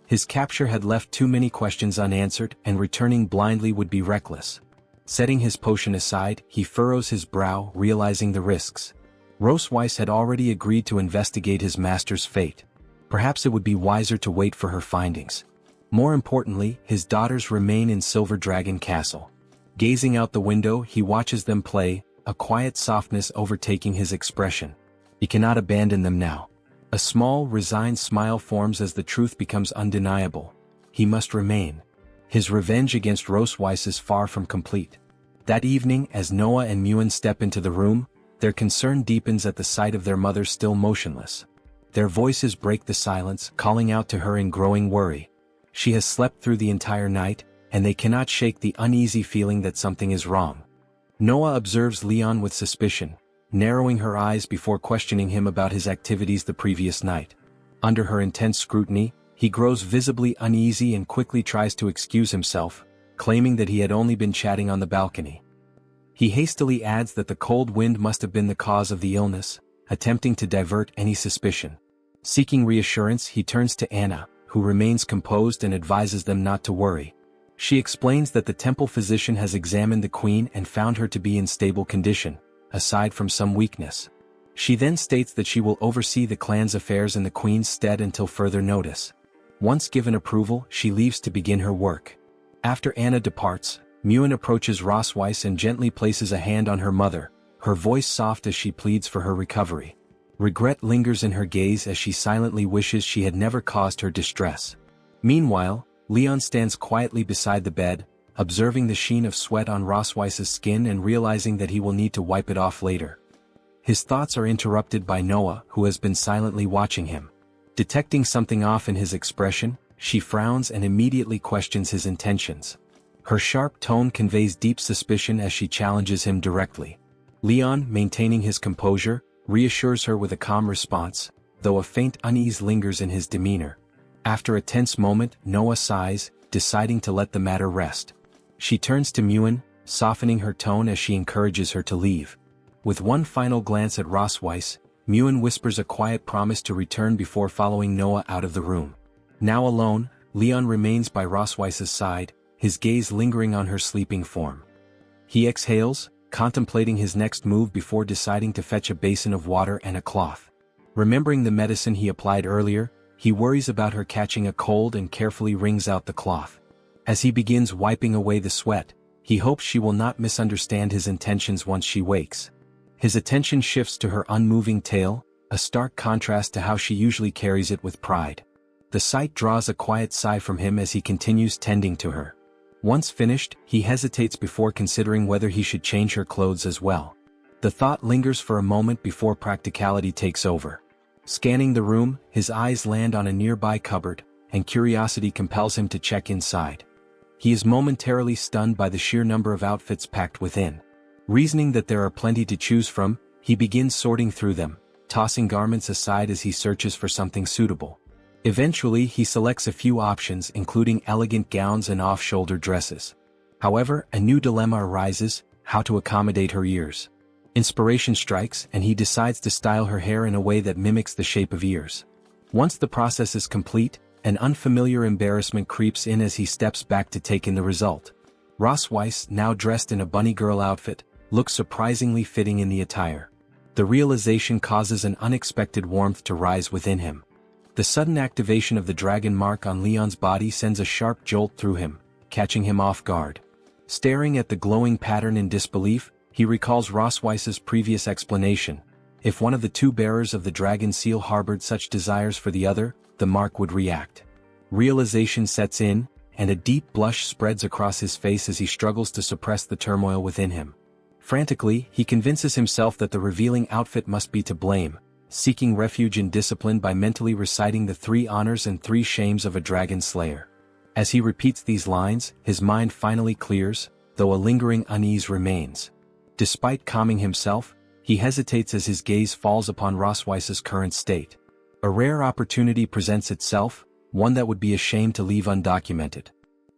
His capture had left too many questions unanswered, and returning blindly would be reckless. Setting his potion aside, he furrows his brow, realizing the risks. Roseweiss had already agreed to investigate his master's fate. Perhaps it would be wiser to wait for her findings. More importantly, his daughters remain in Silver Dragon Castle. Gazing out the window, he watches them play, a quiet softness overtaking his expression. He cannot abandon them now. A small, resigned smile forms as the truth becomes undeniable. He must remain. His revenge against Roseweiss is far from complete. That evening, as Noah and Muen step into the room, their concern deepens at the sight of their mother still motionless. Their voices break the silence, calling out to her in growing worry. She has slept through the entire night, and they cannot shake the uneasy feeling that something is wrong. Noah observes Leon with suspicion, narrowing her eyes before questioning him about his activities the previous night. Under her intense scrutiny, he grows visibly uneasy and quickly tries to excuse himself, claiming that he had only been chatting on the balcony. He hastily adds that the cold wind must have been the cause of the illness, attempting to divert any suspicion. Seeking reassurance, he turns to Anna, who remains composed and advises them not to worry. She explains that the temple physician has examined the queen and found her to be in stable condition, aside from some weakness. She then states that she will oversee the clan's affairs in the queen's stead until further notice. Once given approval, she leaves to begin her work. After Anna departs, Muen approaches Rosweiss and gently places a hand on her mother, her voice soft as she pleads for her recovery. Regret lingers in her gaze as she silently wishes she had never caused her distress. Meanwhile, Leon stands quietly beside the bed, observing the sheen of sweat on Rosweiss's skin and realizing that he will need to wipe it off later. His thoughts are interrupted by Noah, who has been silently watching him. Detecting something off in his expression, she frowns and immediately questions his intentions. Her sharp tone conveys deep suspicion as she challenges him directly. Leon, maintaining his composure, reassures her with a calm response, though a faint unease lingers in his demeanor. After a tense moment, Noah sighs, deciding to let the matter rest. She turns to Muen, softening her tone as she encourages her to leave. With one final glance at Rosweiss, Muen whispers a quiet promise to return before following Noah out of the room. Now alone, Leon remains by Rosweiss's side, his gaze lingering on her sleeping form. He exhales, contemplating his next move before deciding to fetch a basin of water and a cloth. Remembering the medicine he applied earlier, he worries about her catching a cold and carefully wrings out the cloth. As he begins wiping away the sweat, he hopes she will not misunderstand his intentions once she wakes. His attention shifts to her unmoving tail, a stark contrast to how she usually carries it with pride. The sight draws a quiet sigh from him as he continues tending to her. Once finished, he hesitates before considering whether he should change her clothes as well. The thought lingers for a moment before practicality takes over. Scanning the room, his eyes land on a nearby cupboard, and curiosity compels him to check inside. He is momentarily stunned by the sheer number of outfits packed within. Reasoning that there are plenty to choose from, he begins sorting through them, tossing garments aside as he searches for something suitable. Eventually, he selects a few options including elegant gowns and off-shoulder dresses. However, a new dilemma arises: how to accommodate her ears. Inspiration strikes and he decides to style her hair in a way that mimics the shape of ears. Once the process is complete, an unfamiliar embarrassment creeps in as he steps back to take in the result. Rosweiss, now dressed in a bunny girl outfit, looks surprisingly fitting in the attire. The realization causes an unexpected warmth to rise within him. The sudden activation of the dragon mark on Leon's body sends a sharp jolt through him, catching him off guard. Staring at the glowing pattern in disbelief, he recalls Rosweiss's previous explanation. If one of the two bearers of the dragon seal harbored such desires for the other, the mark would react. Realization sets in, and a deep blush spreads across his face as he struggles to suppress the turmoil within him. Frantically, he convinces himself that the revealing outfit must be to blame, seeking refuge in discipline by mentally reciting the 3 honors and 3 shames of a dragon slayer. As he repeats these lines, his mind finally clears, though a lingering unease remains. Despite calming himself, he hesitates as his gaze falls upon Rosweiss's current state. A rare opportunity presents itself, one that would be a shame to leave undocumented.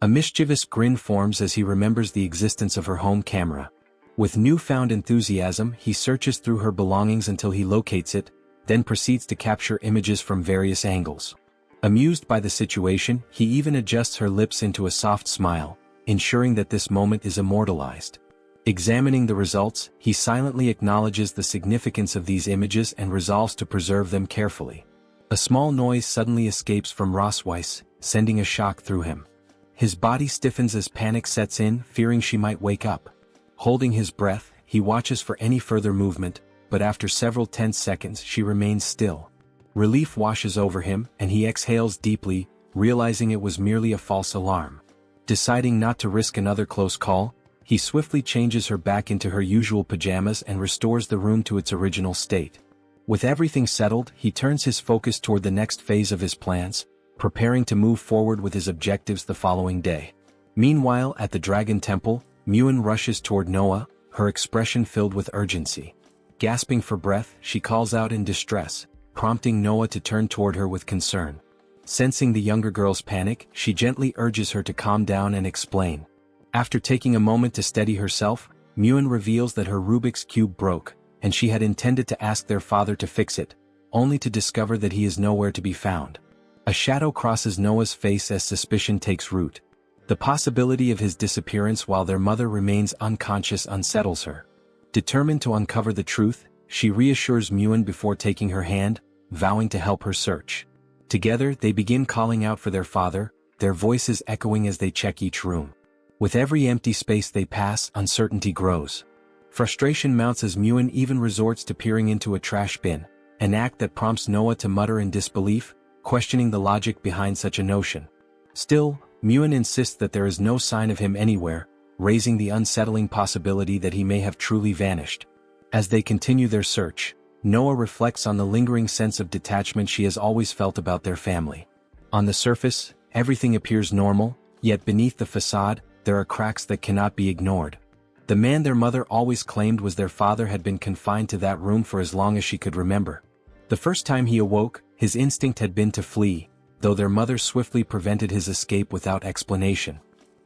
A mischievous grin forms as he remembers the existence of her home camera. With newfound enthusiasm, he searches through her belongings until he locates it, then proceeds to capture images from various angles. Amused by the situation, he even adjusts her lips into a soft smile, ensuring that this moment is immortalized. Examining the results, he silently acknowledges the significance of these images and resolves to preserve them carefully. A small noise suddenly escapes from Rosweiss, sending a shock through him. His body stiffens as panic sets in, fearing she might wake up. Holding his breath, he watches for any further movement, but after several tense seconds she remains still. Relief washes over him, and he exhales deeply, realizing it was merely a false alarm. Deciding not to risk another close call, he swiftly changes her back into her usual pajamas and restores the room to its original state. With everything settled, he turns his focus toward the next phase of his plans, preparing to move forward with his objectives the following day. Meanwhile, at the Dragon Temple, Muen rushes toward Noah, her expression filled with urgency. Gasping for breath, she calls out in distress, prompting Noah to turn toward her with concern. Sensing the younger girl's panic, she gently urges her to calm down and explain. After taking a moment to steady herself, Muen reveals that her Rubik's Cube broke, and she had intended to ask their father to fix it, only to discover that he is nowhere to be found. A shadow crosses Noah's face as suspicion takes root. The possibility of his disappearance while their mother remains unconscious unsettles her. Determined to uncover the truth, she reassures Muen before taking her hand, vowing to help her search. Together they begin calling out for their father, their voices echoing as they check each room. With every empty space they pass, uncertainty grows. Frustration mounts as Muen even resorts to peering into a trash bin, an act that prompts Noah to mutter in disbelief, questioning the logic behind such a notion. Still, Muen insists that there is no sign of him anywhere, raising the unsettling possibility that he may have truly vanished. As they continue their search, Noah reflects on the lingering sense of detachment she has always felt about their family. On the surface, everything appears normal, yet beneath the facade, there are cracks that cannot be ignored. The man their mother always claimed was their father had been confined to that room for as long as she could remember. The first time he awoke, his instinct had been to flee, though their mother swiftly prevented his escape without explanation.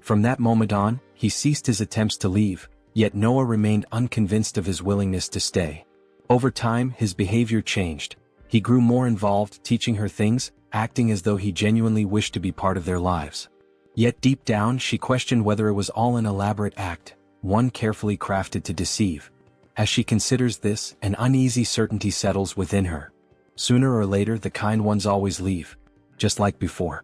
From that moment on, he ceased his attempts to leave, yet Noah remained unconvinced of his willingness to stay. Over time, his behavior changed. He grew more involved, teaching her things, acting as though he genuinely wished to be part of their lives. Yet deep down, she questioned whether it was all an elaborate act, one carefully crafted to deceive. As she considers this, an uneasy certainty settles within her. Sooner or later, the kind ones always leave, just like before.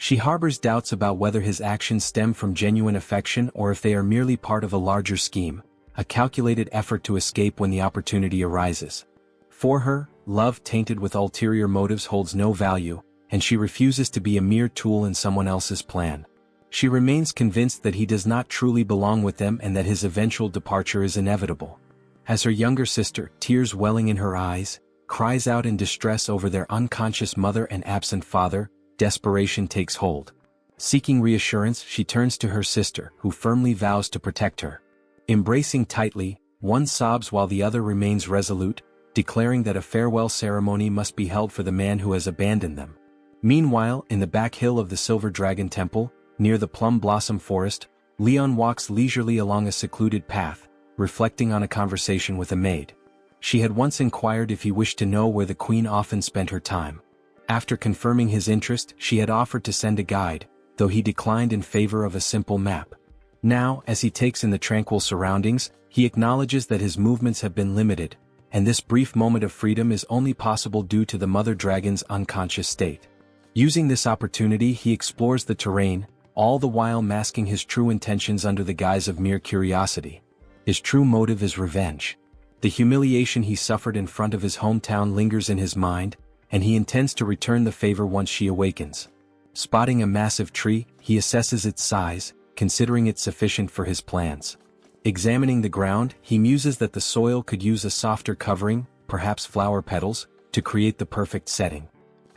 She harbors doubts about whether his actions stem from genuine affection or if they are merely part of a larger scheme, a calculated effort to escape when the opportunity arises. For her, love tainted with ulterior motives holds no value, and she refuses to be a mere tool in someone else's plan. She remains convinced that he does not truly belong with them and that his eventual departure is inevitable. As her younger sister, tears welling in her eyes, cries out in distress over their unconscious mother and absent father, desperation takes hold. Seeking reassurance, she turns to her sister, who firmly vows to protect her. Embracing tightly, one sobs while the other remains resolute, declaring that a farewell ceremony must be held for the man who has abandoned them. Meanwhile, in the back hill of the Silver Dragon Temple, near the Plum Blossom Forest, Leon walks leisurely along a secluded path, reflecting on a conversation with a maid. She had once inquired if he wished to know where the queen often spent her time. After confirming his interest, she had offered to send a guide, though he declined in favor of a simple map. Now, as he takes in the tranquil surroundings, he acknowledges that his movements have been limited, and this brief moment of freedom is only possible due to the mother dragon's unconscious state. Using this opportunity, he explores the terrain, all the while masking his true intentions under the guise of mere curiosity. His true motive is revenge. The humiliation he suffered in front of his hometown lingers in his mind, and he intends to return the favor once she awakens. Spotting a massive tree, he assesses its size, considering it sufficient for his plans. Examining the ground, he muses that the soil could use a softer covering, perhaps flower petals, to create the perfect setting.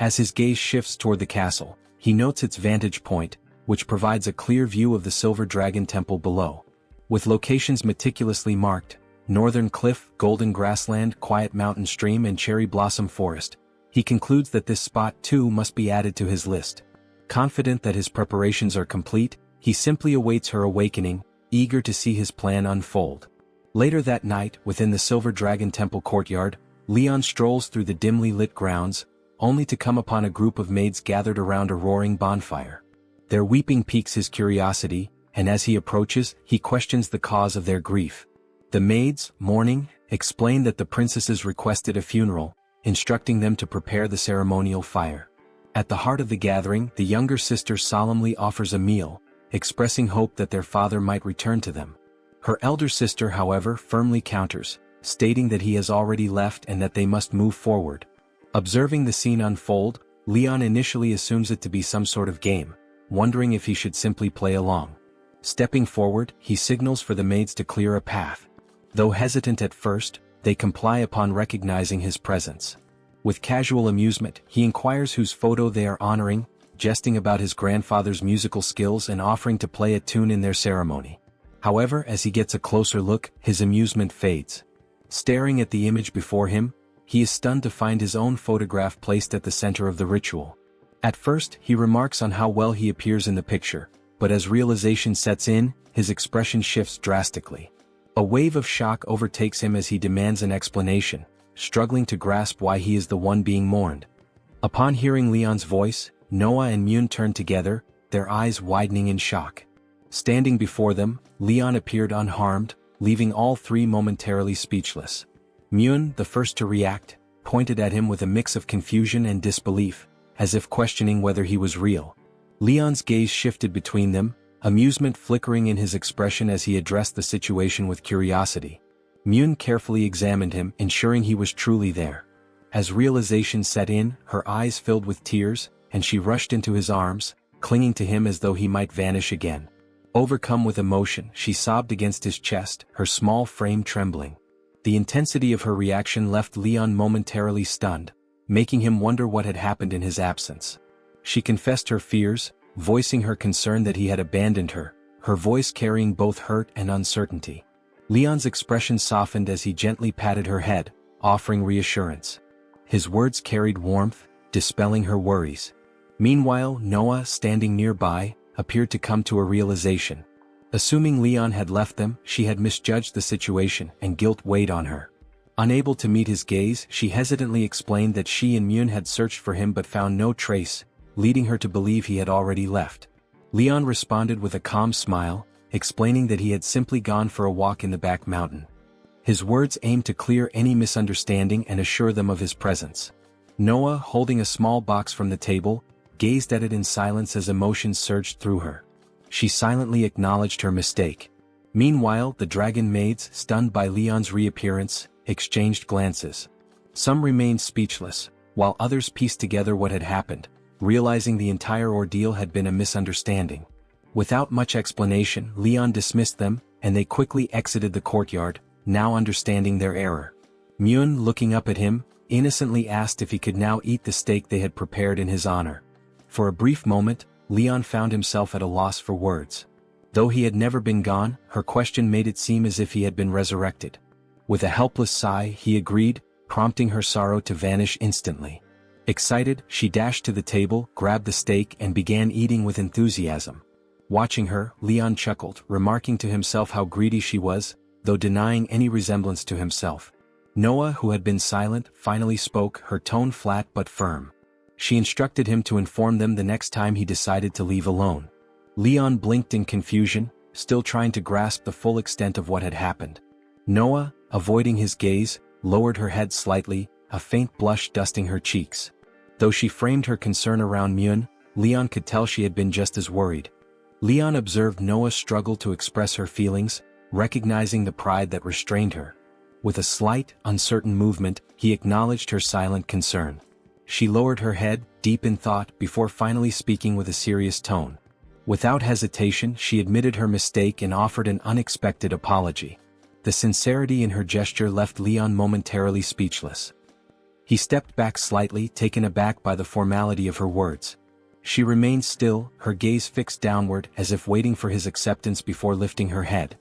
As his gaze shifts toward the castle, he notes its vantage point, which provides a clear view of the Silver Dragon Temple below. With locations meticulously marked, Northern Cliff, Golden Grassland, Quiet Mountain Stream and Cherry Blossom Forest, he concludes that this spot too must be added to his list. Confident that his preparations are complete, he simply awaits her awakening, eager to see his plan unfold. Later that night, within the Silver Dragon Temple courtyard, Leon strolls through the dimly lit grounds, only to come upon a group of maids gathered around a roaring bonfire. Their weeping piques his curiosity, and as he approaches, he questions the cause of their grief. The maids, mourning, explain that the princesses requested a funeral, instructing them to prepare the ceremonial fire. At the heart of the gathering, the younger sister solemnly offers a meal, expressing hope that their father might return to them. Her elder sister, however, firmly counters, stating that he has already left and that they must move forward. Observing the scene unfold, Leon initially assumes it to be some sort of game, wondering if he should simply play along. Stepping forward, he signals for the maids to clear a path. Though hesitant at first, they comply upon recognizing his presence. With casual amusement, he inquires whose photo they are honoring, jesting about his grandfather's musical skills and offering to play a tune in their ceremony. However, as he gets a closer look, his amusement fades. Staring at the image before him, he is stunned to find his own photograph placed at the center of the ritual. At first, he remarks on how well he appears in the picture, but as realization sets in, his expression shifts drastically. A wave of shock overtakes him as he demands an explanation, struggling to grasp why he is the one being mourned. Upon hearing Leon's voice, Noah and Myun turned together, their eyes widening in shock. Standing before them, Leon appeared unharmed, leaving all three momentarily speechless. Myun, the first to react, pointed at him with a mix of confusion and disbelief, as if questioning whether he was real. Leon's gaze shifted between them, amusement flickering in his expression as he addressed the situation with curiosity. Myun carefully examined him, ensuring he was truly there. As realization set in, her eyes filled with tears, and she rushed into his arms, clinging to him as though he might vanish again. Overcome with emotion, she sobbed against his chest, her small frame trembling. The intensity of her reaction left Leon momentarily stunned, making him wonder what had happened in his absence. She confessed her fears, voicing her concern that he had abandoned her, her voice carrying both hurt and uncertainty. Leon's expression softened as he gently patted her head, offering reassurance. His words carried warmth, dispelling her worries. Meanwhile, Noah, standing nearby, appeared to come to a realization. Assuming Leon had left them, she had misjudged the situation, and guilt weighed on her. Unable to meet his gaze, she hesitantly explained that she and Myun had searched for him but found no trace, leading her to believe he had already left. Leon responded with a calm smile, explaining that he had simply gone for a walk in the back mountain. His words aimed to clear any misunderstanding and assure them of his presence. Noah, holding a small box from the table, gazed at it in silence as emotions surged through her. She silently acknowledged her mistake. Meanwhile, the dragon maids, stunned by Leon's reappearance, exchanged glances. Some remained speechless, while others pieced together what had happened, realizing the entire ordeal had been a misunderstanding. Without much explanation, Leon dismissed them, and they quickly exited the courtyard, now understanding their error. Myun, looking up at him, innocently asked if he could now eat the steak they had prepared in his honor. For a brief moment, Leon found himself at a loss for words. Though he had never been gone, her question made it seem as if he had been resurrected. With a helpless sigh, he agreed, prompting her sorrow to vanish instantly. Excited, she dashed to the table, grabbed the steak and began eating with enthusiasm. Watching her, Leon chuckled, remarking to himself how greedy she was, though denying any resemblance to himself. Noah, who had been silent, finally spoke, her tone flat but firm. She instructed him to inform them the next time he decided to leave alone. Leon blinked in confusion, still trying to grasp the full extent of what had happened. Noah, avoiding his gaze, lowered her head slightly, a faint blush dusting her cheeks. Though she framed her concern around Myun, Leon could tell she had been just as worried. Leon observed Noah struggle to express her feelings, recognizing the pride that restrained her. With a slight, uncertain movement, he acknowledged her silent concern. She lowered her head, deep in thought, before finally speaking with a serious tone. Without hesitation, she admitted her mistake and offered an unexpected apology. The sincerity in her gesture left Leon momentarily speechless. He stepped back slightly, taken aback by the formality of her words. She remained still, her gaze fixed downward as if waiting for his acceptance before lifting her head.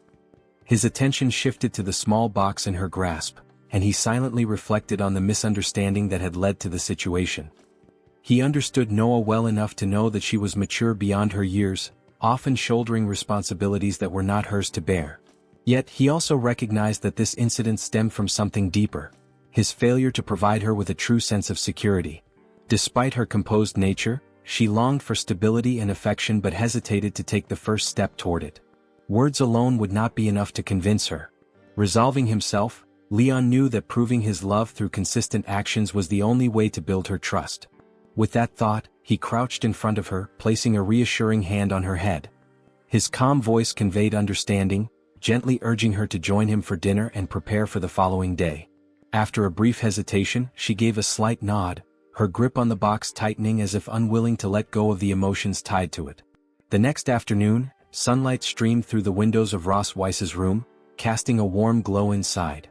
His attention shifted to the small box in her grasp, and he silently reflected on the misunderstanding that had led to the situation. He understood Noah well enough to know that she was mature beyond her years, often shouldering responsibilities that were not hers to bear. Yet he also recognized that this incident stemmed from something deeper, his failure to provide her with a true sense of security. Despite her composed nature, she longed for stability and affection but hesitated to take the first step toward it. Words alone would not be enough to convince her. Resolving himself, Leon knew that proving his love through consistent actions was the only way to build her trust. With that thought, he crouched in front of her, placing a reassuring hand on her head. His calm voice conveyed understanding, gently urging her to join him for dinner and prepare for the following day. After a brief hesitation, she gave a slight nod, her grip on the box tightening as if unwilling to let go of the emotions tied to it. The next afternoon, sunlight streamed through the windows of Ross Weiss's room, casting a warm glow inside.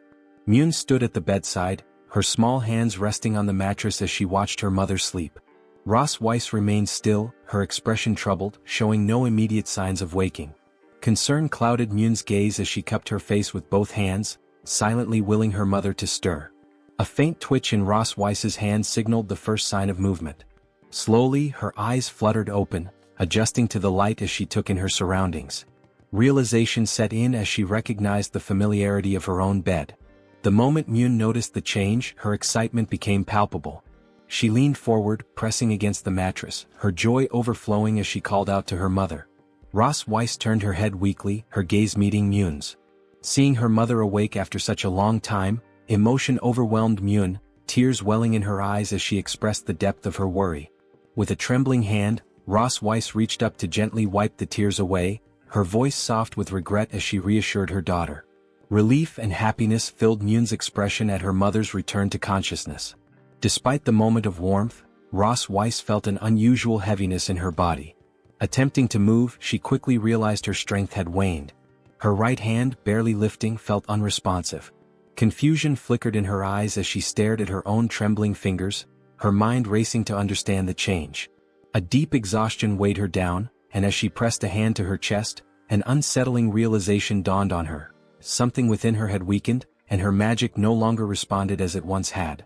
Myun stood at the bedside, her small hands resting on the mattress as she watched her mother sleep. Ross Weiss remained still, her expression troubled, showing no immediate signs of waking. Concern clouded Myun's gaze as she cupped her face with both hands, silently willing her mother to stir. A faint twitch in Ross Weiss's hand signaled the first sign of movement. Slowly, her eyes fluttered open, adjusting to the light as she took in her surroundings. Realization set in as she recognized the familiarity of her own bed. The moment Myun noticed the change, her excitement became palpable. She leaned forward, pressing against the mattress, her joy overflowing as she called out to her mother. Ross Weiss turned her head weakly, her gaze meeting Myun's. Seeing her mother awake after such a long time, emotion overwhelmed Myun, tears welling in her eyes as she expressed the depth of her worry. With a trembling hand, Ross Weiss reached up to gently wipe the tears away, her voice soft with regret as she reassured her daughter. Relief and happiness filled Myun's expression at her mother's return to consciousness. Despite the moment of warmth, Ross Weiss felt an unusual heaviness in her body. Attempting to move, she quickly realized her strength had waned. Her right hand, barely lifting, felt unresponsive. Confusion flickered in her eyes as she stared at her own trembling fingers, her mind racing to understand the change. A deep exhaustion weighed her down, and as she pressed a hand to her chest, an unsettling realization dawned on her. Something within her had weakened, and her magic no longer responded as it once had.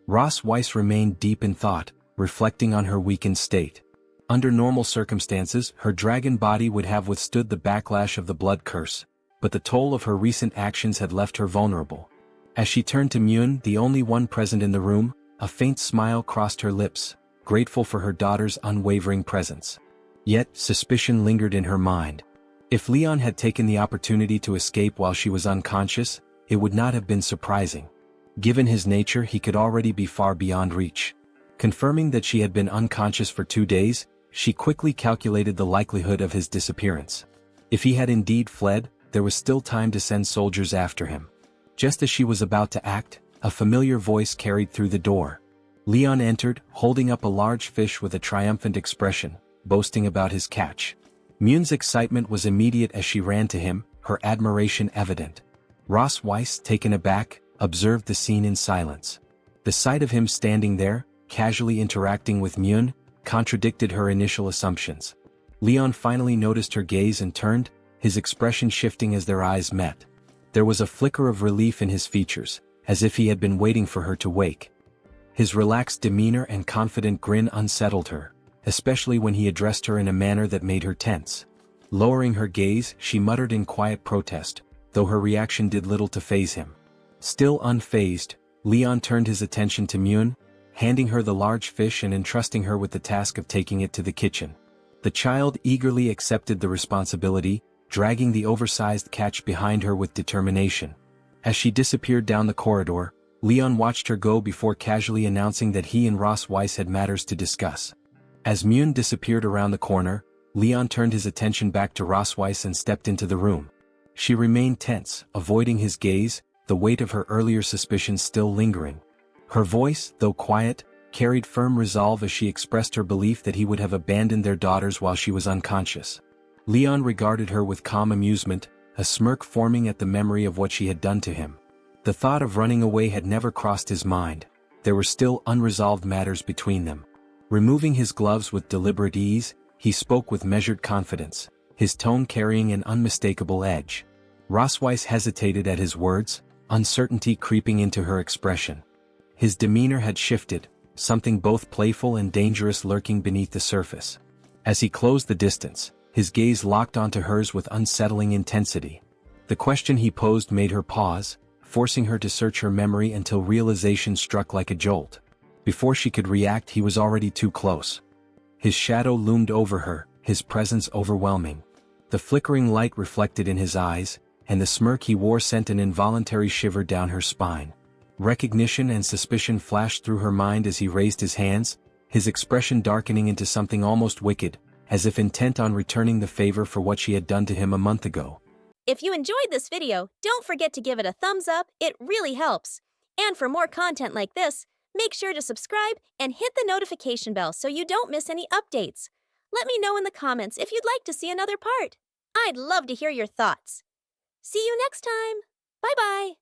Ross Weiss remained deep in thought, reflecting on her weakened state. Under normal circumstances, her dragon body would have withstood the backlash of the blood curse, but the toll of her recent actions had left her vulnerable. As she turned to Myun, the only one present in the room, a faint smile crossed her lips, grateful for her daughter's unwavering presence. Yet, suspicion lingered in her mind. If Leon had taken the opportunity to escape while she was unconscious, it would not have been surprising. Given his nature, he could already be far beyond reach. Confirming that she had been unconscious for 2 days, she quickly calculated the likelihood of his disappearance. If he had indeed fled, there was still time to send soldiers after him. Just as she was about to act, a familiar voice carried through the door. Leon entered, holding up a large fish with a triumphant expression, boasting about his catch. Myun's excitement was immediate as she ran to him, her admiration evident. Ross Weiss, taken aback, observed the scene in silence. The sight of him standing there, casually interacting with Myun, contradicted her initial assumptions. Leon finally noticed her gaze and turned, his expression shifting as their eyes met. There was a flicker of relief in his features, as if he had been waiting for her to wake. His relaxed demeanor and confident grin unsettled her, especially when he addressed her in a manner that made her tense. Lowering her gaze, she muttered in quiet protest, though her reaction did little to faze him. Still unfazed, Leon turned his attention to Myun, handing her the large fish and entrusting her with the task of taking it to the kitchen. The child eagerly accepted the responsibility, dragging the oversized catch behind her with determination. As she disappeared down the corridor, Leon watched her go before casually announcing that he and Ross Weiss had matters to discuss. As Myun disappeared around the corner, Leon turned his attention back to Ross Weiss and stepped into the room. She remained tense, avoiding his gaze, the weight of her earlier suspicions still lingering. Her voice, though quiet, carried firm resolve as she expressed her belief that he would have abandoned their daughters while she was unconscious. Leon regarded her with calm amusement, a smirk forming at the memory of what she had done to him. The thought of running away had never crossed his mind. There were still unresolved matters between them. Removing his gloves with deliberate ease, he spoke with measured confidence, his tone carrying an unmistakable edge. Ross Weiss hesitated at his words, uncertainty creeping into her expression. His demeanor had shifted, something both playful and dangerous lurking beneath the surface. As he closed the distance, his gaze locked onto hers with unsettling intensity. The question he posed made her pause, forcing her to search her memory until realization struck like a jolt. Before she could react, he was already too close. His shadow loomed over her, his presence overwhelming. The flickering light reflected in his eyes, and the smirk he wore sent an involuntary shiver down her spine. Recognition and suspicion flashed through her mind as he raised his hands, his expression darkening into something almost wicked, as if intent on returning the favor for what she had done to him a month ago. If you enjoyed this video, don't forget to give it a thumbs up, it really helps. And for more content like this, make sure to subscribe and hit the notification bell so you don't miss any updates. Let me know in the comments if you'd like to see another part. I'd love to hear your thoughts. See you next time. Bye-bye.